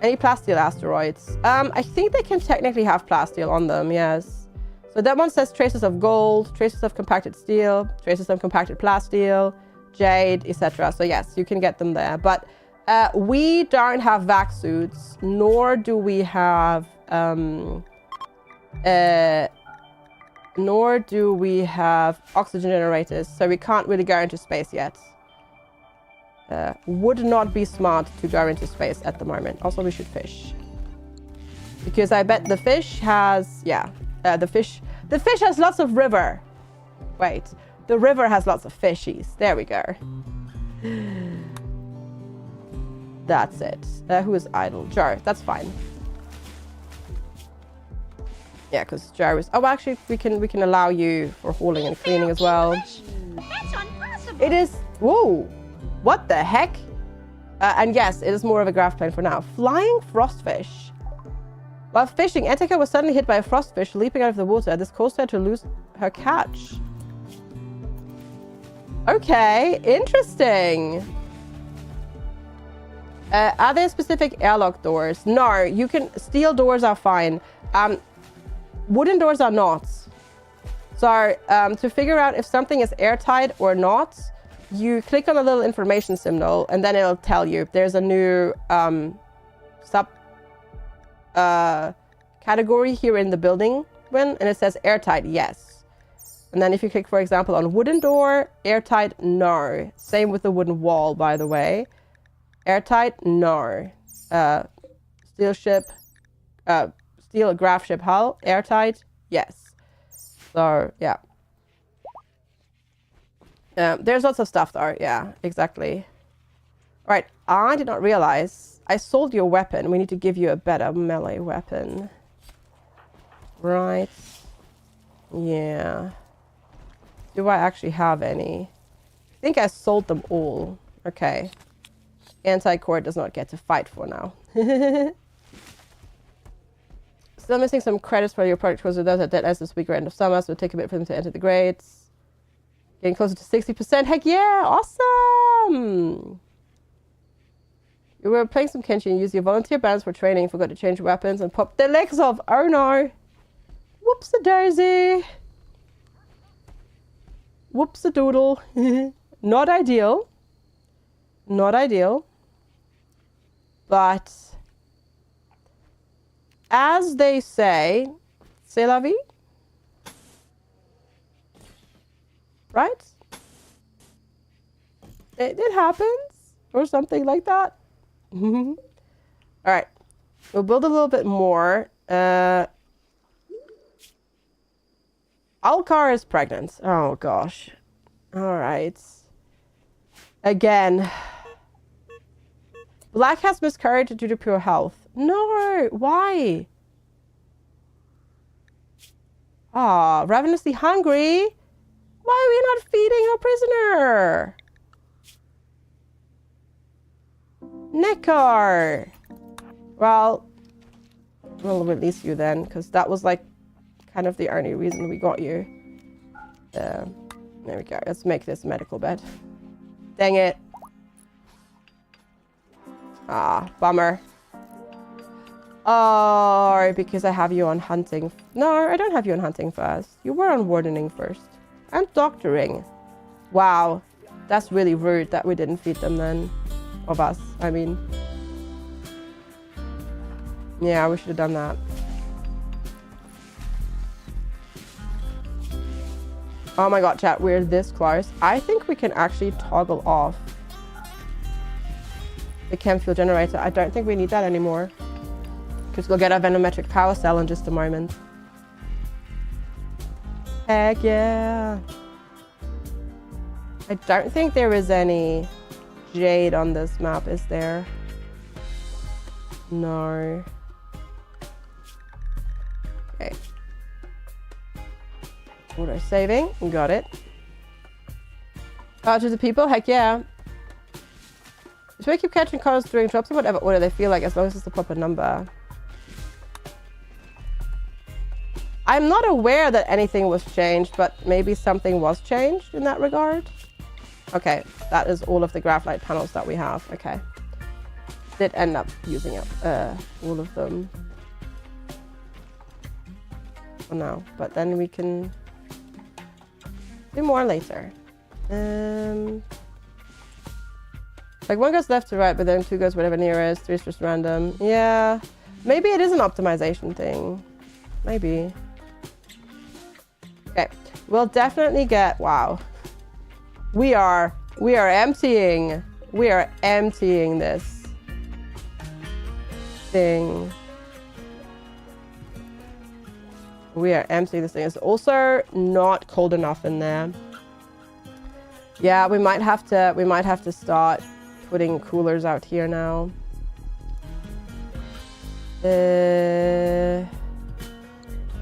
Any plasteel asteroids? I think they can technically have plasteel on them, yes. So that one says traces of gold, traces of compacted steel, traces of compacted plasteel, jade, etc. So yes, you can get them there. But we don't have vac suits, nor do we have oxygen generators, so we can't really go into space yet. Would not be smart to go into space at the moment. Also, we should fish. Because I bet the fish has, yeah, the fish has lots of river. Wait, the river has lots of fishies. There we go. That's it. Who is idle? Joe, that's fine. Yeah, because Joe is, oh, actually, we can allow you for hauling and cleaning as well. That's impossible. It is, whoa. What the heck? And yes, it is more of a graph plane for now. Flying frostfish. While fishing, Etika was suddenly hit by a frostfish leaping out of the water. This caused her to lose her catch. Okay, interesting. Are there specific airlock doors? No, you can, steel doors are fine. Wooden doors are not. So to figure out if something is airtight or not, you click on a little information symbol and then it'll tell you if there's a new category here in the building and it says airtight, yes. And then if you click, for example, on wooden door, airtight, no. Same with the wooden wall, by the way. Airtight, no. Steel ship, steel graph ship hull, airtight, yes. So, yeah. There's lots of stuff though. Yeah, exactly. All right, I did not realize I sold your weapon. We need to give you a better melee weapon. Right. Yeah. Do I actually have any? I think I sold them all. Okay. Anti-core does not get to fight for now. Still missing some credits for your product because of those that dead as this week or end of summer, so it'll take a bit for them to enter the grades. Getting closer to 60%. Heck yeah! Awesome! You were playing some Kenshi and used your volunteer bands for training, forgot to change weapons and popped their legs off. Oh no! Whoops-a-daisy! Whoops-a-doodle. Not ideal. Not ideal. But as they say, c'est la vie. Right? It happens. Or something like that. All right. We'll build a little bit more. Alcar is pregnant. Oh, gosh. All right. Again. Black has miscarried due to pure health. No. Why? Ah, ravenously hungry. Why are we not feeding our prisoner? Nekar. Well, we'll release you then, because that was like kind of the only reason we got you. There we go. Let's make this medical bed. Dang it. Ah, bummer. Oh, because I have you on hunting. No, I don't have you on hunting first. You were on wardening first. And doctoring. Wow. That's really rude that we didn't feed them then. Of us, I mean. Yeah, we should have done that. Oh my god, chat, we're this close. I think we can actually toggle off the chem fuel generator. I don't think we need that anymore, because we'll get our venometric power cell in just a moment. Heck yeah. I don't think there is any jade on this map, is there? No. Okay. Auto saving, got it. To the people, heck yeah. Should we keep catching cars during drops in whatever order they feel like, as long as it's the proper number? I'm not aware that anything was changed, but maybe something was changed in that regard. Okay, that is all of the graphite panels that we have. Okay. Did end up using all of them for now, but then we can do more later. Like 1 goes left to right, but then 2 goes whatever nearest, 3 is just random. Yeah, maybe it is an optimization thing. Maybe. Okay, we'll definitely get, wow. We are emptying this thing. We are emptying this thing. It's also not cold enough in there. Yeah, we might have to start putting coolers out here now.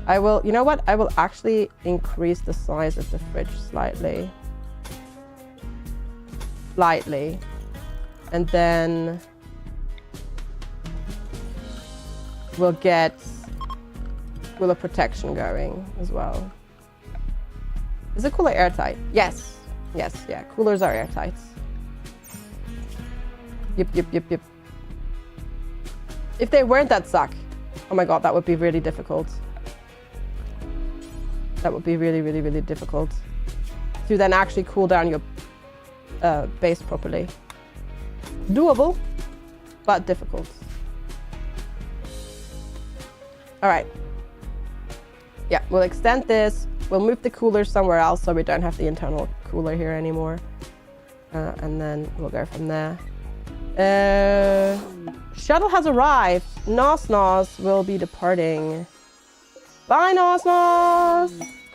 I will, you know what? I will actually increase the size of the fridge slightly. And then we'll get cooler protection going as well. Is the cooler airtight? Yes. Yes, yeah. Coolers are airtight. Yep. If they weren't, that'd suck. Oh my god, that would be really difficult. That would be really, really, really difficult to then actually cool down your base properly. Doable, but difficult. All right. Yeah, we'll extend this. We'll move the cooler somewhere else so we don't have the internal cooler here anymore. And then we'll go from there. Shuttle has arrived. Nos will be departing. Bye, Nos.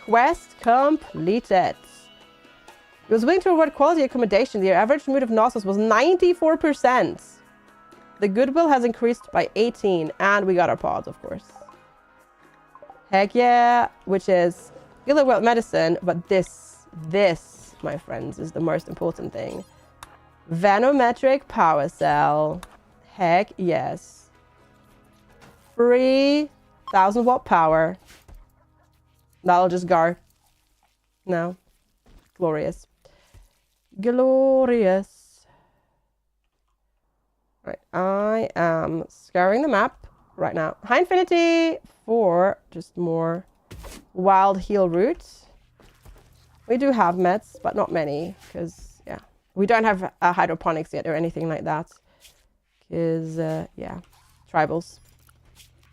Quest completed. It was willing to reward quality accommodation. The average mood of Nos was 94%. The goodwill has increased by 18, and we got our pods, of course. Heck yeah, which is Gila World Medicine, but this, my friends, is the most important thing. Venometric power cell. Heck yes. Free 1000 watt power. That'll just go. No. Glorious. Glorious. Right, I am scouring the map right now. High Infinity for just more wild heal routes. We do have mets, but not many, because, yeah. We don't have hydroponics yet or anything like that. Because, yeah, tribals.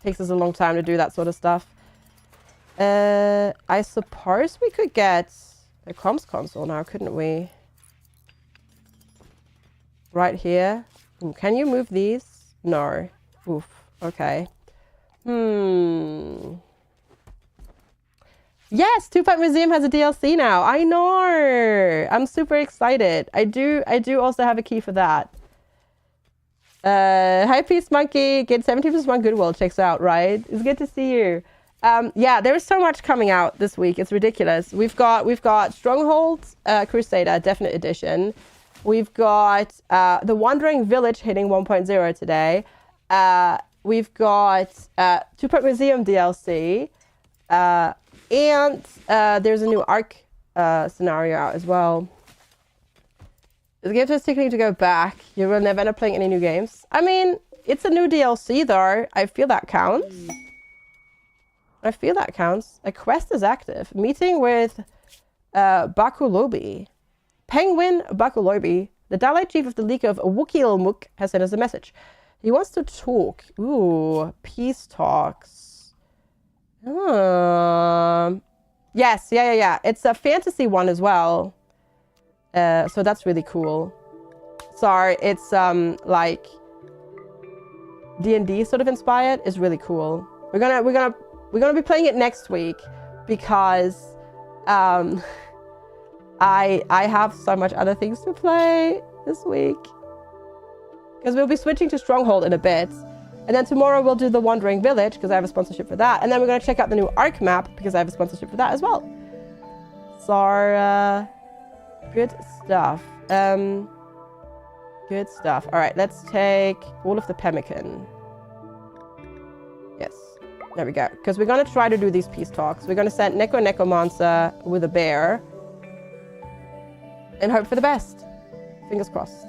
Takes us a long time to do that sort of stuff. I suppose we could get a comms console now, couldn't we? Right here. Can you move these? No. Oof. Okay. Yes, Two Pipe Museum has a DLC now. I know. I'm super excited. I do also have a key for that. Hi, Peace Monkey. Get 70% Goodwill. Checks out, right? It's good to see you. Yeah, there's so much coming out this week. It's ridiculous. We've got Stronghold Crusader Definite Edition. We've got The Wandering Village hitting 1.0 today. We've got Two Pipe Museum DLC. And there's a new Ark scenario out as well. The game is ticking to go back. You will never end up playing any new games. I mean, it's a new DLC though. I feel that counts. I feel that counts. A quest is active. Meeting with Bakulobi. Penguin Bakulobi, the Dalai chief of the League of Wukilmuk, has sent us a message. He wants to talk. Ooh, peace talks. Yes, yeah. It's a fantasy one as well. So that's really cool. Sorry, it's like D&D sort of inspired. Is really cool. We're gonna be playing it next week because I have so much other things to play this week. Because we'll be switching to Stronghold in a bit. And then tomorrow we'll do the Wandering Village because I have a sponsorship for that. And then we're going to check out the new Arc map because I have a sponsorship for that as well. So, good stuff. Good stuff. All right, let's take all of the pemmican. Yes, there we go. Because we're going to try to do these peace talks. We're going to send Neko Nekomancer with a bear. And hope for the best. Fingers crossed.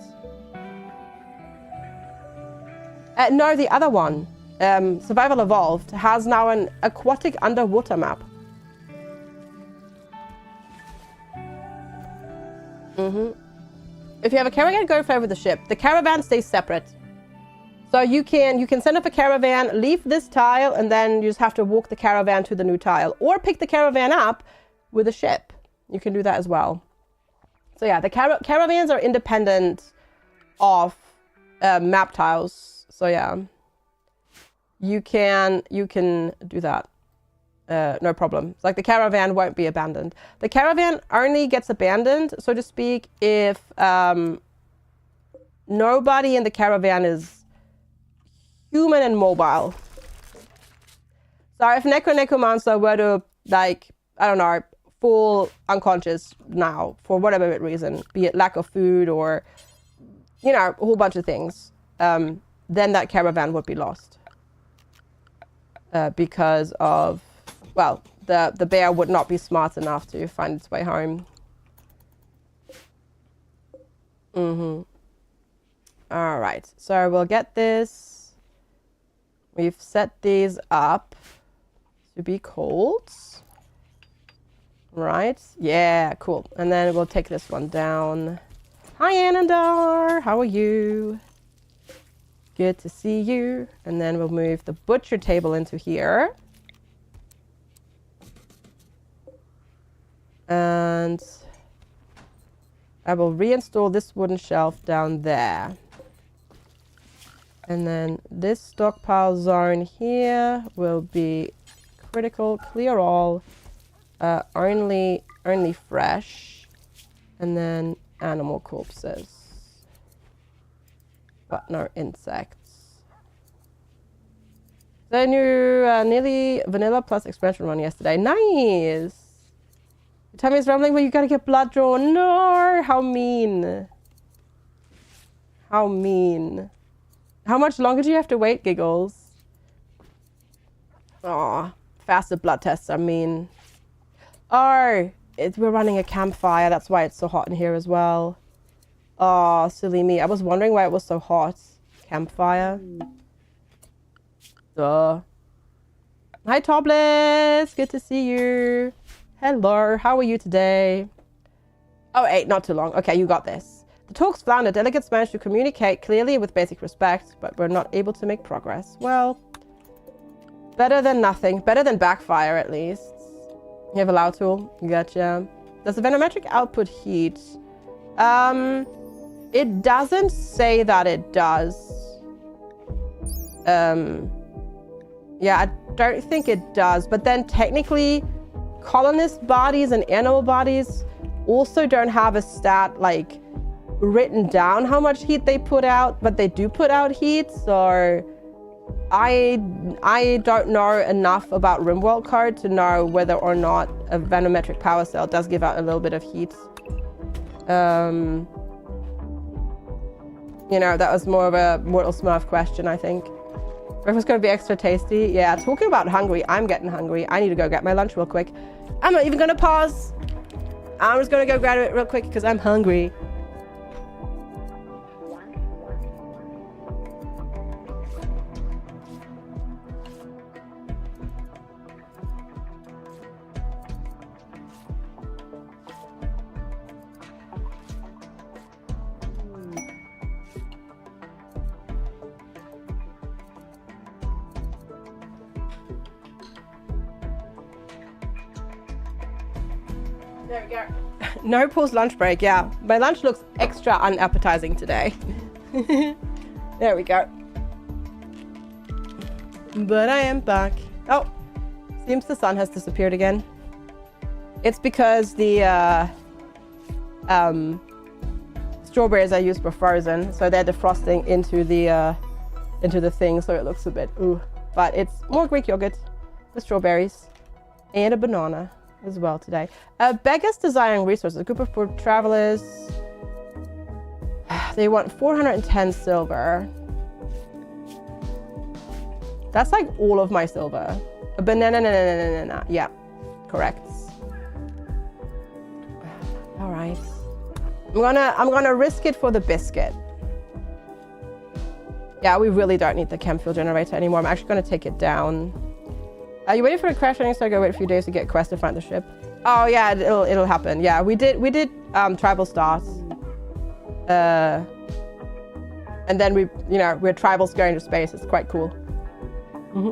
No, the other one, Survival Evolved, has now an aquatic underwater map. If you have a caravan, go fly with the ship. The caravan stays separate. So you can send up a caravan, leave this tile, and then you just have to walk the caravan to the new tile. Or pick the caravan up with a ship. You can do that as well. So yeah, the caravans are independent of map tiles. So yeah, you can do that. No problem. It's like the caravan won't be abandoned. The caravan only gets abandoned, so to speak, if nobody in the caravan is human and mobile. So if Neko Nekomancer were to, like, I don't know, fall unconscious now for whatever reason, be it lack of food or, you know, a whole bunch of things, then that caravan would be lost. Because of, well, the bear would not be smart enough to find its way home. All right, so we'll get this. We've set these up to be cold. Right, yeah, cool. And then we'll take this one down. Hi, Anandar, how are you? Good to see you. And then we'll move the butcher table into here. And I will reinstall this wooden shelf down there. And then this stockpile zone here will be critical, clear all, only fresh, and then animal corpses. But no insects. The new nearly vanilla plus expansion run yesterday. Nice! Your tummy's rumbling, but you gotta get blood drawn. No! How mean. How mean. How much longer do you have to wait, Giggles? Aw, faster blood tests, I mean. Oh, we're running a campfire. That's why it's so hot in here as well. Oh, silly me. I was wondering why it was so hot. Campfire. Duh. Hi, Topless. Good to see you. Hello. How are you today? Oh, 8. Not too long. Okay, you got this. The talks flounder. Delegates managed to communicate clearly with basic respect, but were not able to make progress. Well, better than nothing. Better than backfire, at least. You have a loud tool? Gotcha. Does the venometric output heat? It doesn't say that it does. Yeah, I don't think it does. But then technically, colonist bodies and animal bodies also don't have a stat, like, written down how much heat they put out, but they do put out heat, so I don't know enough about RimWorld code to know whether or not a venometric power cell does give out a little bit of heat. You know, that was more of a Mortal Smurf question, I think. Breakfast's gonna be extra tasty. Yeah, talking about hungry, I'm getting hungry. I need to go get my lunch real quick. I'm not even gonna pause. I'm just gonna go grab it real quick because I'm hungry. There we go. No pause lunch break, yeah. My lunch looks extra unappetizing today. There we go. But I am back. Oh, seems the sun has disappeared again. It's because the strawberries I used were frozen, so they're defrosting into the thing, so it looks a bit ooh. But it's more Greek yogurt with strawberries and a banana as well today. Beggars desiring resources. A group of poor travelers. They want 410 silver. That's like all of my silver. A banana. Yeah, correct. All right. I'm gonna risk it for the biscuit. Yeah, we really don't need the chem fuel generator anymore. I'm actually gonna take it down. Are you waiting for a crash landing? So I go wait a few days to get quest to find the ship. Oh yeah, it'll happen. Yeah, we did tribal stars. And then we're tribals going to space. It's quite cool. Mm-hmm.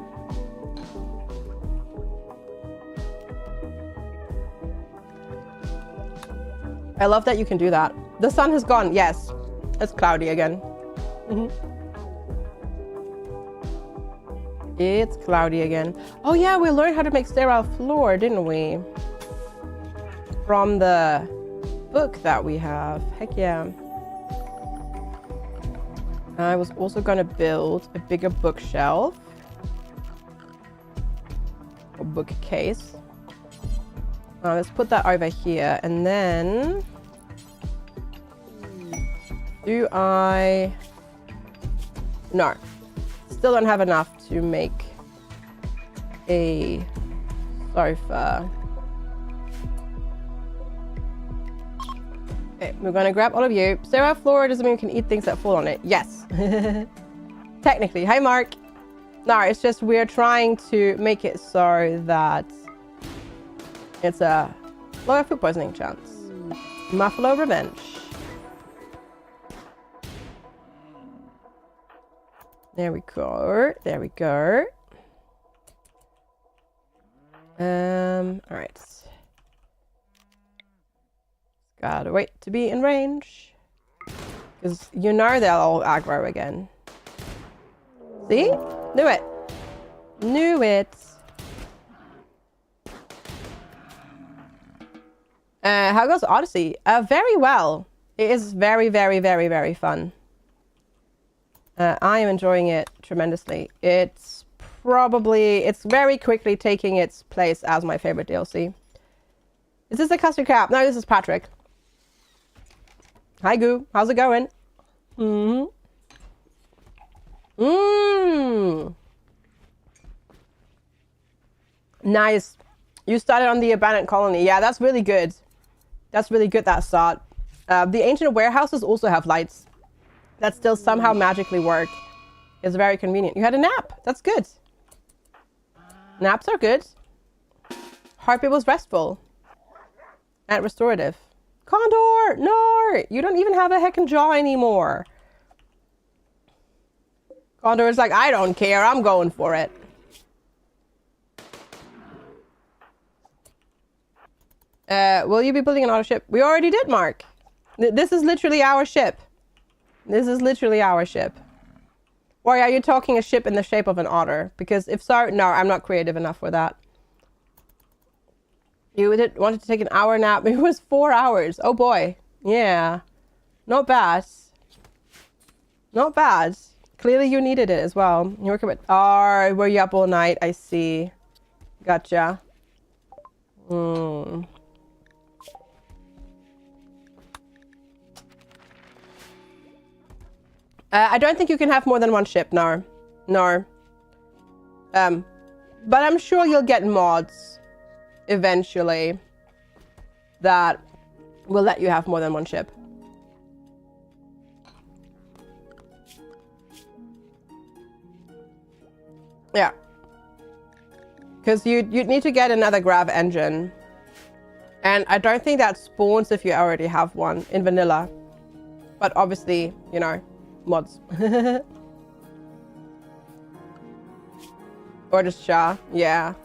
I love that you can do that. The sun has gone. Yes, it's cloudy again. Mm-hmm. It's cloudy again. Oh yeah, we learned how to make sterile floor, didn't we? From the book that we have. Heck yeah. I was also gonna build a bigger bookshelf. Or bookcase. Let's put that over here, and then no, still don't have enough to make a sofa. Okay, we're gonna grab all of you. Sterile floor doesn't mean we can eat things that fall on it. Yes. Technically. Hi, Mark. No, it's just we're trying to make it so that it's a lower food poisoning chance. Muffalo revenge. There we go. There we go. All right. Gotta wait to be in range. Because you know they'll all aggro again. See? Knew it. Knew it. How goes Odyssey? Very well. It is very, very, very, very fun. I am enjoying it tremendously. It's very quickly taking its place as my favorite DLC. Is this a custard cap? No, this is Patrick. Hi, Goo. How's it going? Nice. You started on the abandoned colony. Yeah, that's really good. That's really good, that start. The ancient warehouses also have lights that still somehow magically work. It's very convenient. You had a nap. That's good. Naps are good. Heartbeat was restful and restorative. Condor! No! You don't even have a heckin' jaw anymore. Condor is like, I don't care. I'm going for it. Will you be building an auto ship? We already did, Mark. This is literally our ship. This is literally our ship. Or are you talking a ship in the shape of an otter? Because if so, no, I'm not creative enough for that. You wanted to take an hour nap. It was 4 hours. Oh boy. Yeah. Not bad. Not bad. Clearly you needed it as well. You working with... Oh, were you up all night? I see. Gotcha. I don't think you can have more than one ship, no. No. But I'm sure you'll get mods eventually that will let you have more than one ship. Yeah. Because you'd need to get another grav engine. And I don't think that spawns if you already have one in vanilla. But obviously, you know, mods. Or just Shah. Yeah.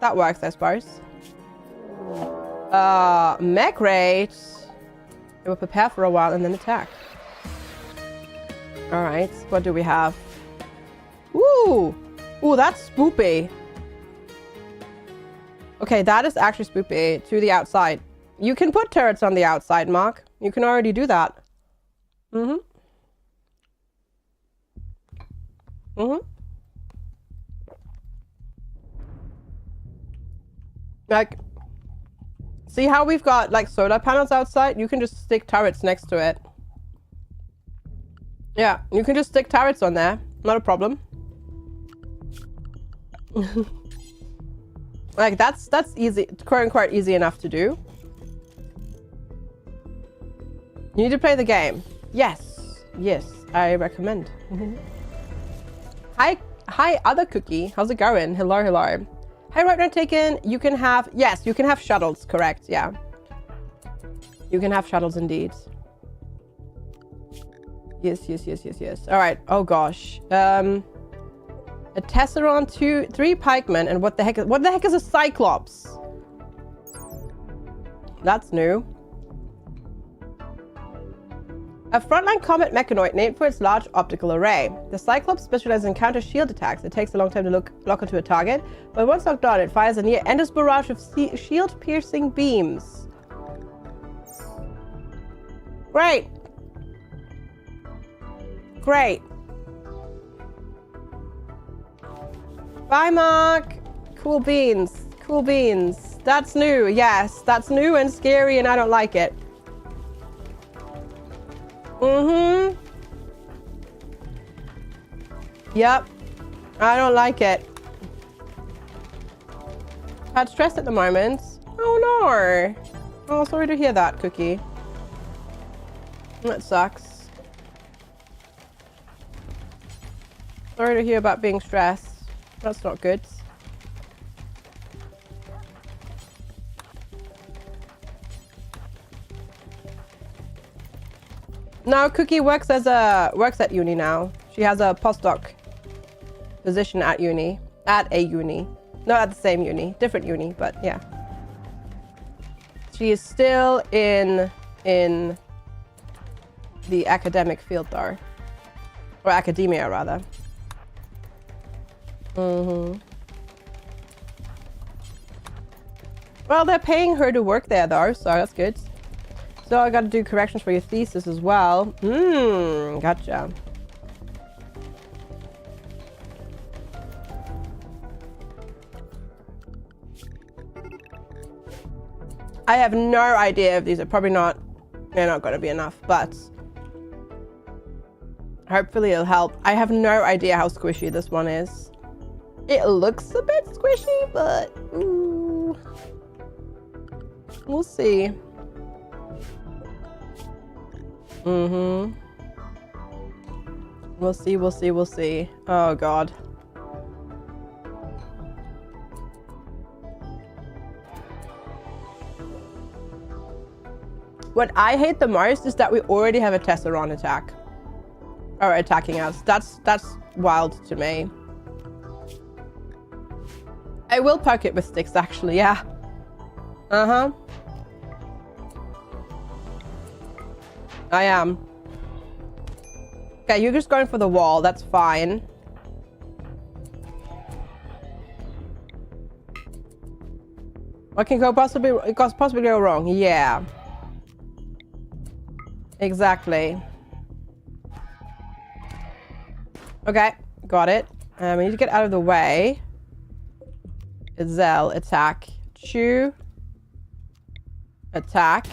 That works, I suppose. Mech rate. It will prepare for a while and then attack. Alright, what do we have? Ooh! Ooh, that's spoopy. Okay, that is actually spoopy. To the outside. You can put turrets on the outside, Mark. You can already do that. Mm-hmm. Mm-hmm. Like, see how we've got, like, solar panels outside? You can just stick turrets next to it. Yeah, you can just stick turrets on there. Not a problem. Like, that's easy, quote-unquote easy enough to do. You need to play the game. Yes. Yes, I recommend. Hi, other cookie. How's it going? Hello, hello. Hey, right now taken. You can have, yes, you can have shuttles, correct, yeah. You can have shuttles indeed. Yes. All right, oh gosh. A Tesseron, 3 pikemen, and what the heck is a Cyclops? That's new. A frontline combat mechanoid named for its large optical array. The Cyclops specializes in counter shield attacks. It takes a long time to lock onto a target, but once locked on, it fires a near endless barrage of shield-piercing beams. Great. Great. Bye, Mark. Cool beans. Cool beans. That's new. Yes, that's new and scary, and I don't like it. Mm-hmm. Yep. I don't like it. Had stress at the moment. Oh no. Oh, sorry to hear that, Cookie. That sucks. Sorry to hear about being stressed. That's not good. No, Cookie works at uni now. She has a postdoc position at uni. At a uni. Not at the same uni. Different uni, but yeah. She is still in the academic field though. Or academia rather. Mm-hmm. Well, they're paying her to work there though, so that's good. So I got to do corrections for your thesis as well. Gotcha. I have no idea if these are probably not, they're not going to be enough, but hopefully it'll help. I have no idea how squishy this one is. It looks a bit squishy, but ooh, we'll see. Mm-hmm. We'll see. Oh, God. What I hate the most is that we already have a Tesseron attack. Or attacking us. That's wild to me. I will poke it with sticks, actually, yeah. Uh-huh. I am. Okay, you're just going for the wall. That's fine. What can possibly go wrong? Yeah. Exactly. Okay, got it. We need to get out of the way. Zell, attack. Chew. Attack.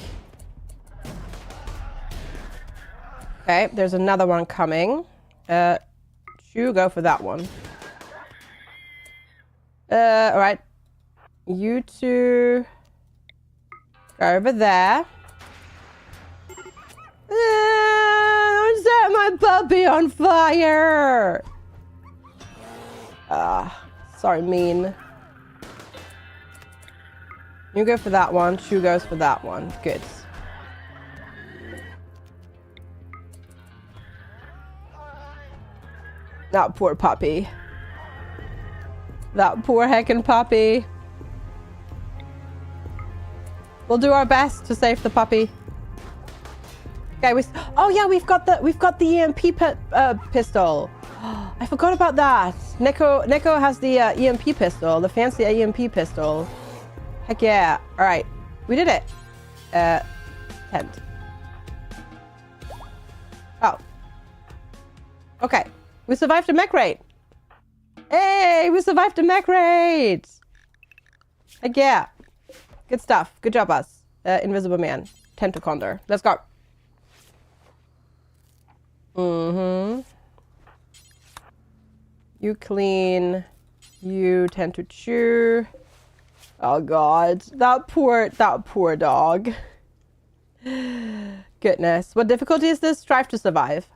Okay, there's another one coming. Chew, go for that one. Alright. You two go over there. Don't set my puppy on fire! Sorry, mean. You go for that one. Chew goes for that one. Good. That poor puppy. That poor heckin' puppy. We'll do our best to save the puppy. Okay, oh yeah, we've got the EMP pistol. I forgot about that. Neko has the EMP pistol, the fancy EMP pistol. Heck yeah. All right, we did it. Tent. Oh. Okay, we survived a mech raid. Hey, we survived a mech raid. Heck yeah. Good stuff. Good job, us. Invisible Man. Tentaconder. Let's go. Mm-hmm. You clean. You tend to chew. Oh god. That poor dog. Goodness. What difficulty is this? Strive to survive.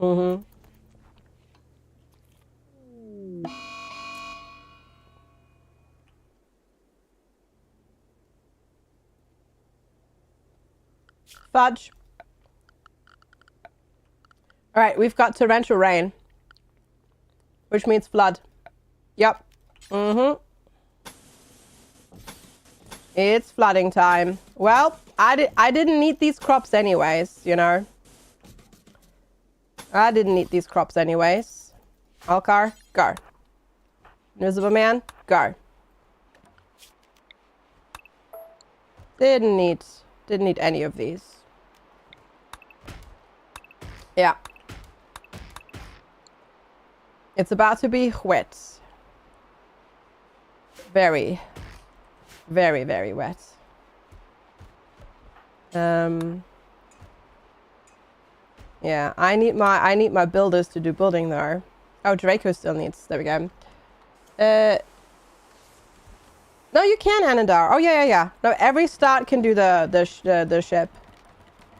Mm-hmm. Fudge. All right, we've got torrential rain, which means flood. Yep. Mm-hmm. It's flooding time. Well, I didn't need these crops anyways, you know. I didn't need these crops anyways. Alcar, go. Invisible Man, go. Didn't need any of these. Yeah. It's about to be wet. Very, very, very wet. Yeah, I need my builders to do building though. Oh, Draco still needs. There we go. No, you can, Anandar. Oh yeah. No, every start can do the ship.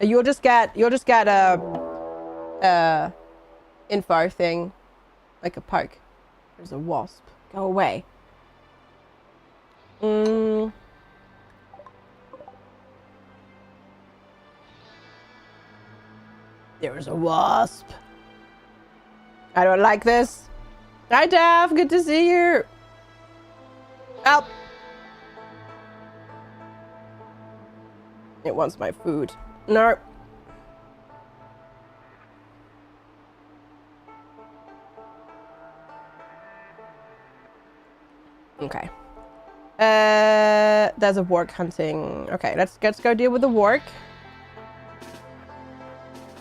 You'll just get a info thing, like a poke. There's a wasp. Go away. There's a wasp. I don't like this. Hi, Dav. Good to see you. Help. It wants my food. No. Okay. There's a work hunting. Okay, let's go deal with the work.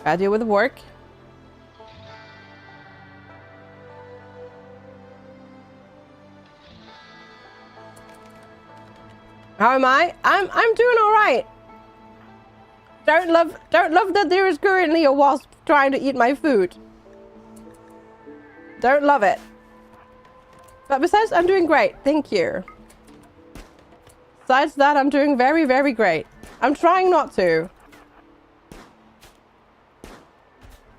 Gotta deal with the work. How am I? I'm doing all right. Don't love that there is currently a wasp trying to eat my food. Don't love it. But besides, I'm doing great. Thank you. Besides that, I'm doing very, very great. I'm trying not to.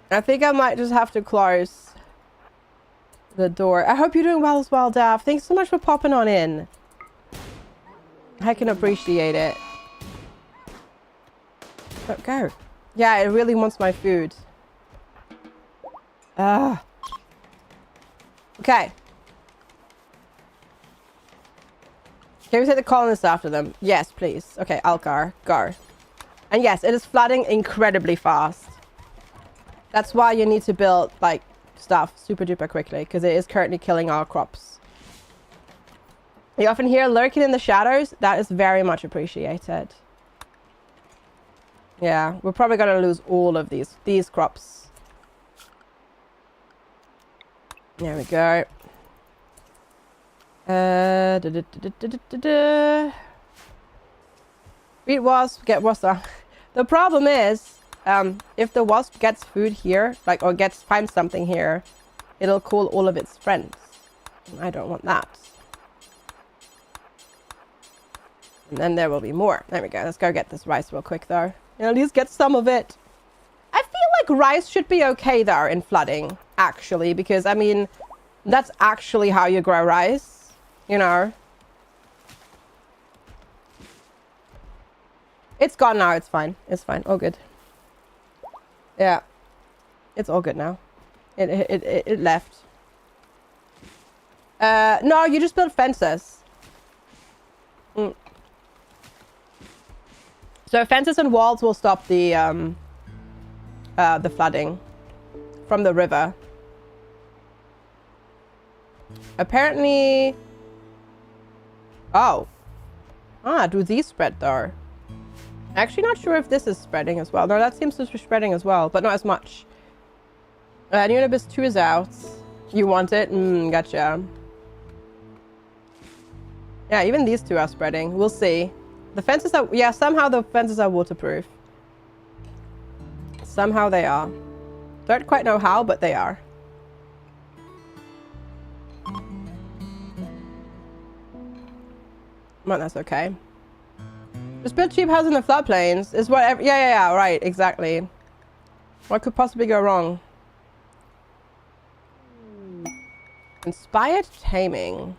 I think I might just have to close the door. I hope you're doing well as well, Dav. Thanks so much for popping on in. I can appreciate it. But go. Yeah, it really wants my food. Okay. Can we take the colonists after them? Yes, please. Okay, Alcar, go. And yes, it is flooding incredibly fast. That's why you need to build, like, stuff super duper quickly, because it is currently killing our crops. You often hear lurking in the shadows. That is very much appreciated. Yeah, we're probably going to lose all of these crops. There we go. Beat wasp, get wasp. The problem is, if the wasp gets food here, like, or finds something here, it'll call all of its friends. And I don't want that. And then there will be more. There we go. Let's go get this rice real quick, though. At least get some of it. I feel like rice should be okay, though, in flooding, actually, because, I mean, that's actually how you grow rice, you know. It's gone now. It's fine. It's fine. All good. Yeah. It's all good now. It left. No, you just build fences. So fences and walls will stop the flooding from the river. Apparently... Oh. Do these spread though? Actually not sure if this is spreading as well. No, that seems to be spreading as well, but not as much. Unibus 2 is out. You want it? Gotcha. Yeah, even these two are spreading. We'll see. The fences are... Yeah, somehow the fences are waterproof. Somehow they are. Don't quite know how, but they are. Well, that's okay. Just build cheap houses in the floodplains is whatever. Yeah, right, exactly. What could possibly go wrong? Inspired taming.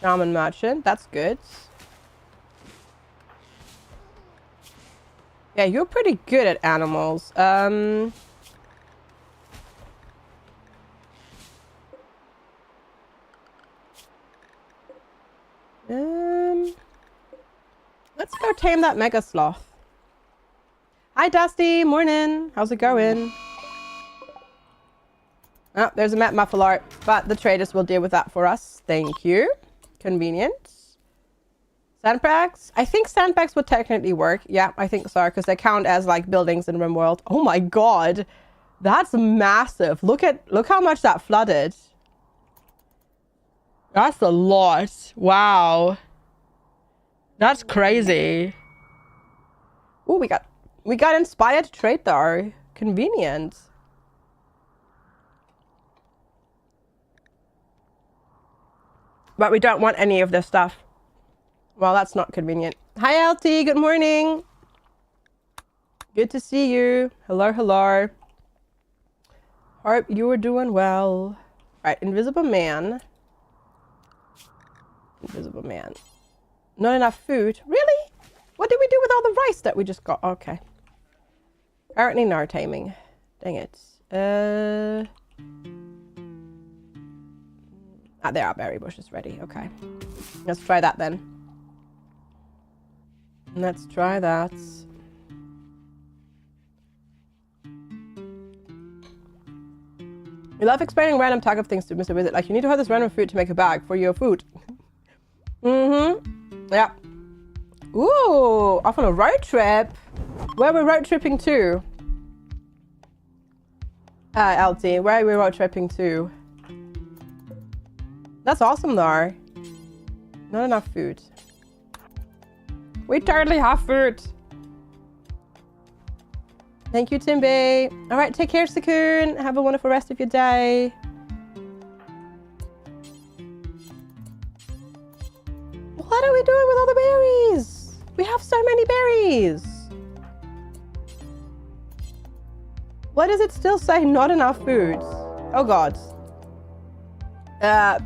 Almond merchant, that's good. Yeah, you're pretty good at animals. Let's go tame that mega sloth. Hi, Dusty. Morning. How's it going? Oh, there's a map muffle art, but the traders will deal with that for us. Thank you. Convenient. Sandbags? I think sandbags would technically work. Yeah, I think so, because they count as like buildings in RimWorld. Oh my god. That's massive. Look how much that flooded. That's a lot. Wow. That's crazy. Oh, we got inspired trade though. Convenient. But we don't want any of this stuff. Well, that's not convenient. Hi, LT. Good morning. Good to see you. Hello, hello. Hope you are doing well. Right, Invisible Man. Invisible Man. Not enough food. Really? What did we do with all the rice that we just got? Okay. Apparently no taming. Dang it. There are berry bushes ready. Okay. Let's try that then. Let's try that. You love explaining random tag of things to Mr. Wizard. Like, you need to have this random food to make a bag for your food. Yeah. Ooh, off on a road trip. Where are we road tripping to? LT, where are we road tripping to? That's awesome though. Not enough food. We totally have food. Thank you, Timby. All right, take care, Sakun. Have a wonderful rest of your day. What are we doing with all the berries? We have so many berries. Why does it still say not enough food? Oh god.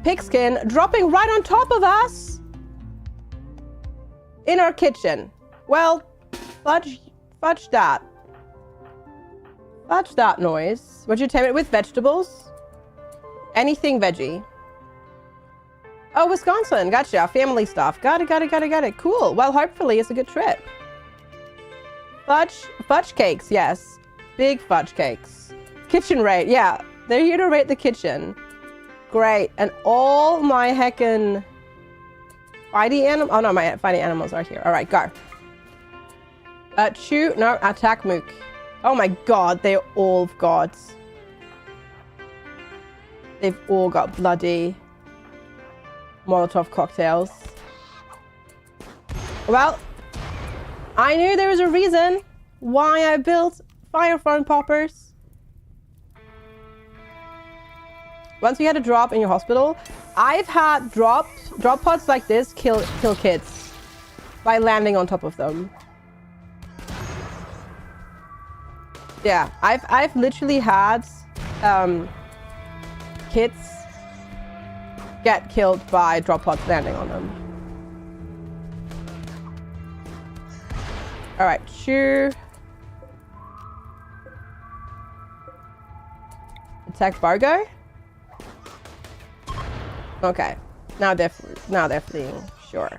Pigskin dropping right on top of us in our kitchen. Well, fudge that. Fudge that noise. Would you tame it with vegetables? Anything veggie. Oh, Wisconsin. Gotcha. Family stuff. Got it. Cool. Well, hopefully it's a good trip. Fudge cakes. Yes. Big fudge cakes. Kitchen rate. Yeah. They're here to rate the kitchen. Great. And all my heckin' fighty animals. Oh, no. My fighting animals are here. All right. Go. No. Attack Mook. Oh, my God. They've all got bloody Molotov cocktails. Well, I knew there was a reason why I built fire farm poppers. Once you had a drop in your hospital, I've had drop pods like this kill kids by landing on top of them. Yeah, I've literally had kids get killed by drop pods landing on them. All right, chew. Attack Bargo. Okay. Now they're fleeing. Sure.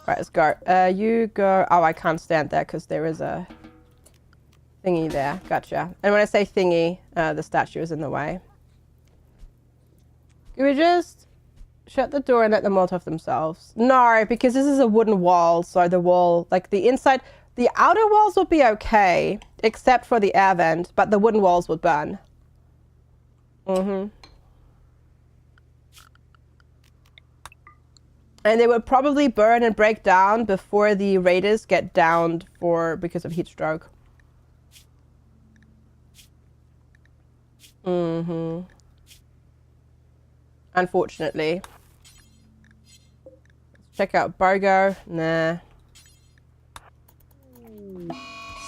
Alright, let's go. You go... Oh, I can't stand there because there is a thingy there. Gotcha. And when I say thingy, the statue is in the way. Can we just shut the door and let them molotov themselves? No, because this is a wooden wall, so the wall, like the inside... The outer walls would be okay, except for the air vent, but the wooden walls would burn. Mm-hmm. And they would probably burn and break down before the raiders get downed because of heat stroke. Mm-hmm. Unfortunately. Let's check out Bogo. Nah.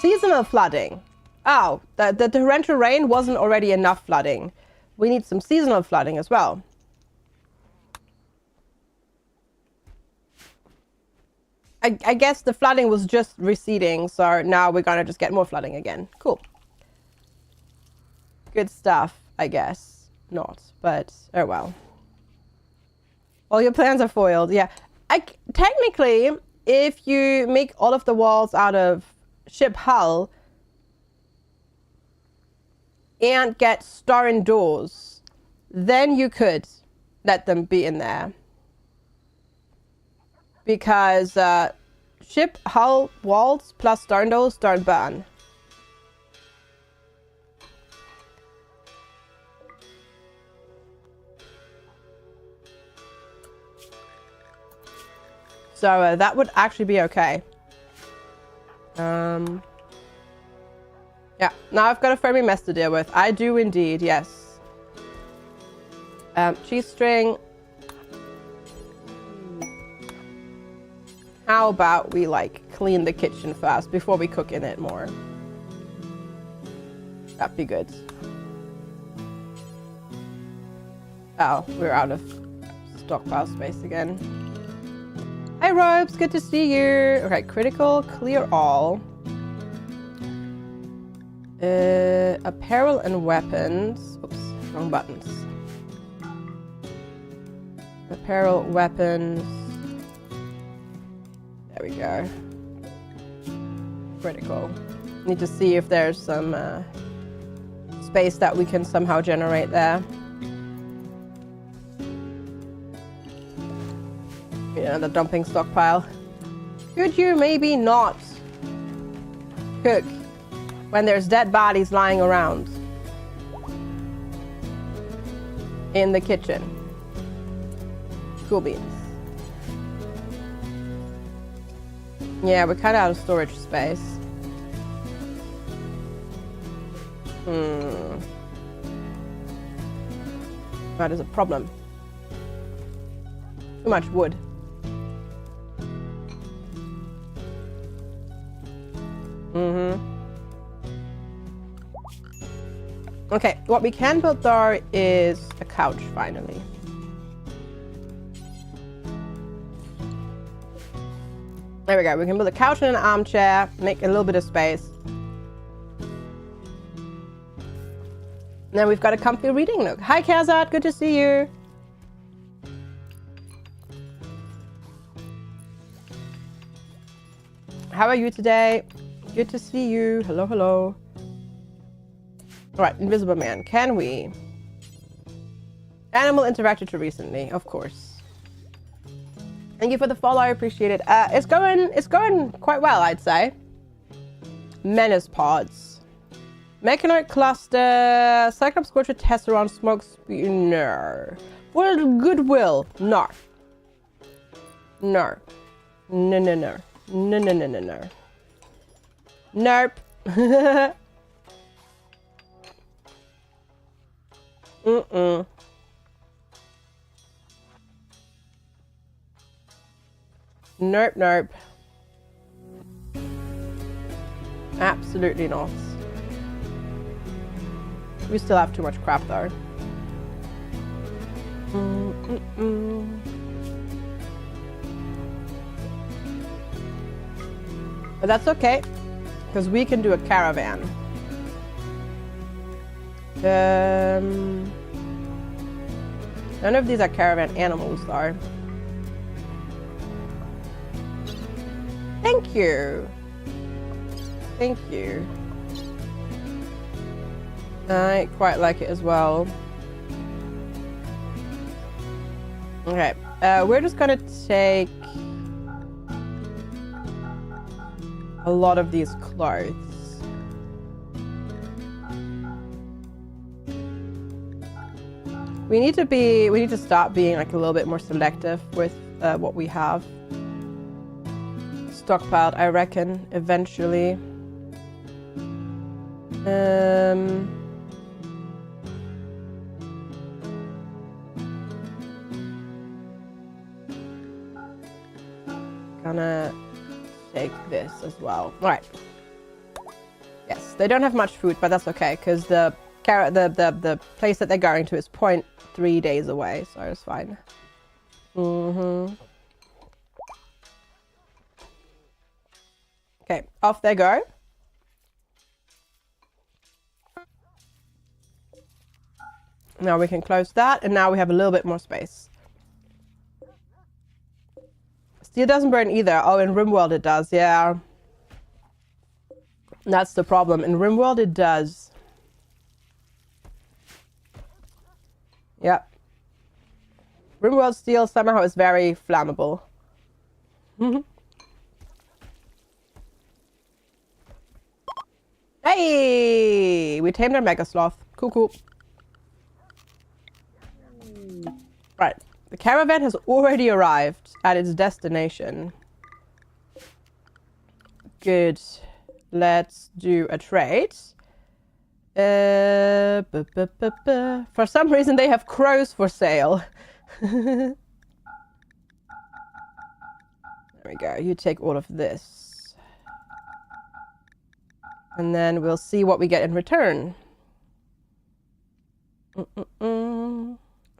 Seasonal flooding. Oh, the torrential rain wasn't already enough flooding. We need some seasonal flooding as well. I guess the flooding was just receding, so now we're gonna just get more flooding again. Cool. Good stuff, I guess. Not, but oh well. All your plans are foiled. Yeah. Technically, if you make all of the walls out of ship hull and get stone doors, then you could let them be in there. Because ship hull walls plus stone doors don't burn. So that would actually be okay. Yeah, now I've got a Fermi mess to deal with. I do indeed, yes. Cheese string. How about we, like, clean the kitchen first before we cook in it more? That'd be good. Oh, we're out of stockpile space again. Hi, Robes. Good to see you. Okay, critical, clear all. Apparel and weapons. Oops, wrong buttons. Apparel, weapons. There we go. Critical. Need to see if there's some space that we can somehow generate there. Yeah, the dumping stockpile. Could you maybe not cook when there's dead bodies lying around in the kitchen? Cool beans. Yeah, we're kind of out of storage space. That is a problem. Too much wood. Okay, what we can build though is a couch finally. There we go. We can build a couch and an armchair, make a little bit of space. And then we've got a comfy reading nook. Hi, Kazat. Good to see you. How are you today? Good to see you. Hello, hello. All right, Invisible Man. Can we? Animal interacted to recently, of course. Thank you for the follow. I appreciate it. It's going quite well, I'd say. Menace pods. Mechanoid cluster. Cyclops scorcher Tesseron smoke spooner. For goodwill. No. No. No, no, no. No, no, no, no, no. Nope. Mm-mm. Nope, nope. Absolutely not. We still have too much crap though. But that's okay, because we can do a caravan. None of these are caravan animals, though. Thank you. Thank you. I quite like it as well. Okay, we're just gonna take a lot of these clothes. We need to start being like a little bit more selective with what we have stockpiled, I reckon, eventually. Gonna take this as well. All right. Yes, they don't have much food, but that's okay because the place that they're going to is 0.3 days away, so it's fine. Okay, off they go. Now we can close that, and now we have a little bit more space. Steel doesn't burn either. Oh, in RimWorld it does, yeah. That's the problem. In RimWorld it does. Yep. RimWorld steel somehow is very flammable. Hey! We tamed our Mega Sloth. Cool, cool. Right. The caravan has already arrived at its destination. Good. Let's do a trade. For some reason they have crows for sale. There we go. You take all of this. And then we'll see what we get in return.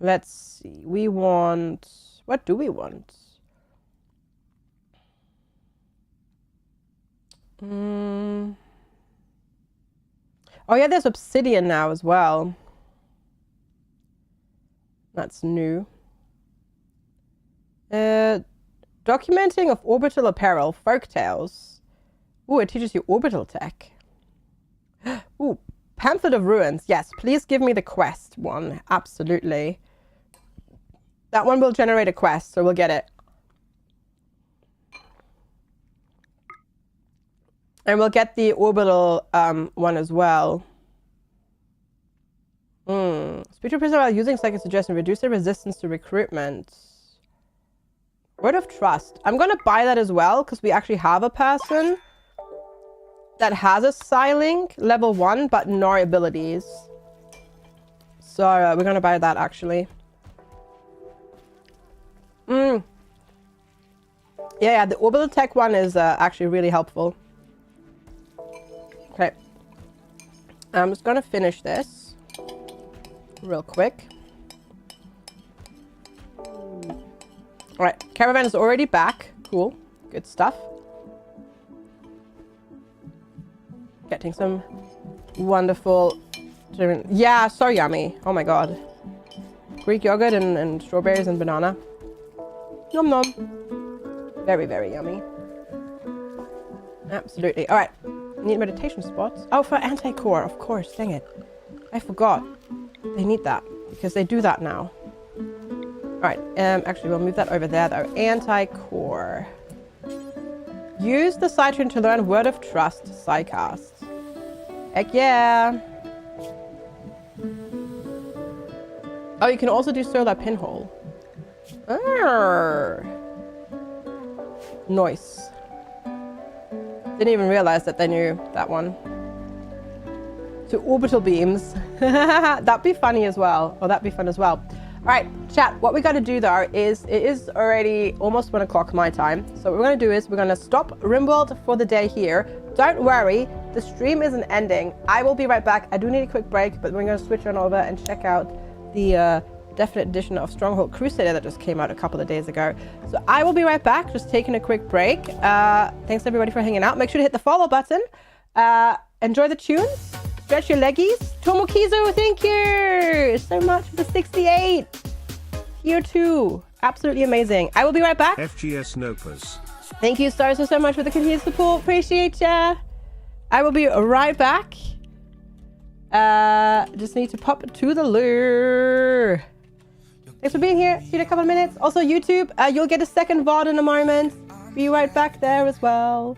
Let's see. We want... What do we want? Oh yeah, there's obsidian now as well. That's new. Documenting of orbital apparel, folktales. Ooh, it teaches you orbital tech. Ooh, pamphlet of ruins. Yes, please give me the quest one. Absolutely. That one will generate a quest, so we'll get it. And we'll get the orbital one as well. Speak to a prisoner while using psychic suggestion. Reduce the resistance to recruitment. Word of trust. I'm going to buy that as well because we actually have a person that has a Psylink level 1 but no abilities. So we're going to buy that actually. Yeah, the orbital tech one is actually really helpful. Okay. I'm just going to finish this real quick. Alright, caravan is already back. Cool. Good stuff. Getting some wonderful... Yeah, so yummy. Oh my god. Greek yogurt and strawberries and banana. Nom nom. Very, very yummy. Absolutely. Alright. Need meditation spots. Oh, for anti-core, of course. Dang it. I forgot. They need that because they do that now. Alright, actually we'll move that over there though. Anti-core. Use the Citron to learn Word of Trust Psycast. Heck yeah! Oh, you can also do Solar Pinhole. Nice. Didn't even realize that they knew that one. To orbital beams. That'd be funny as well. Or that'd be fun as well. Alright, chat, what we gotta do though is, it is already almost 1 o'clock my time. So what we're gonna do is, we're gonna stop RimWorld for the day here. Don't worry, the stream isn't ending. I will be right back. I do need a quick break, but we're gonna switch on over and check out the Definite Edition of Stronghold Crusader that just came out a couple of days ago. So I will be right back, just taking a quick break. Thanks everybody for hanging out. Make sure to hit the follow button. Enjoy the tunes, Stretch your leggies. Tomokizo, thank you so much for the 68. Here too. Absolutely amazing. I will be right back. FGS Nopas. Thank you, Stars, so much for the continued support. Appreciate ya. I will be right back. Just need to pop to the lure. Thanks for being here. See you in a couple of minutes. Also, YouTube, you'll get a second VOD in a moment. Be right back there as well.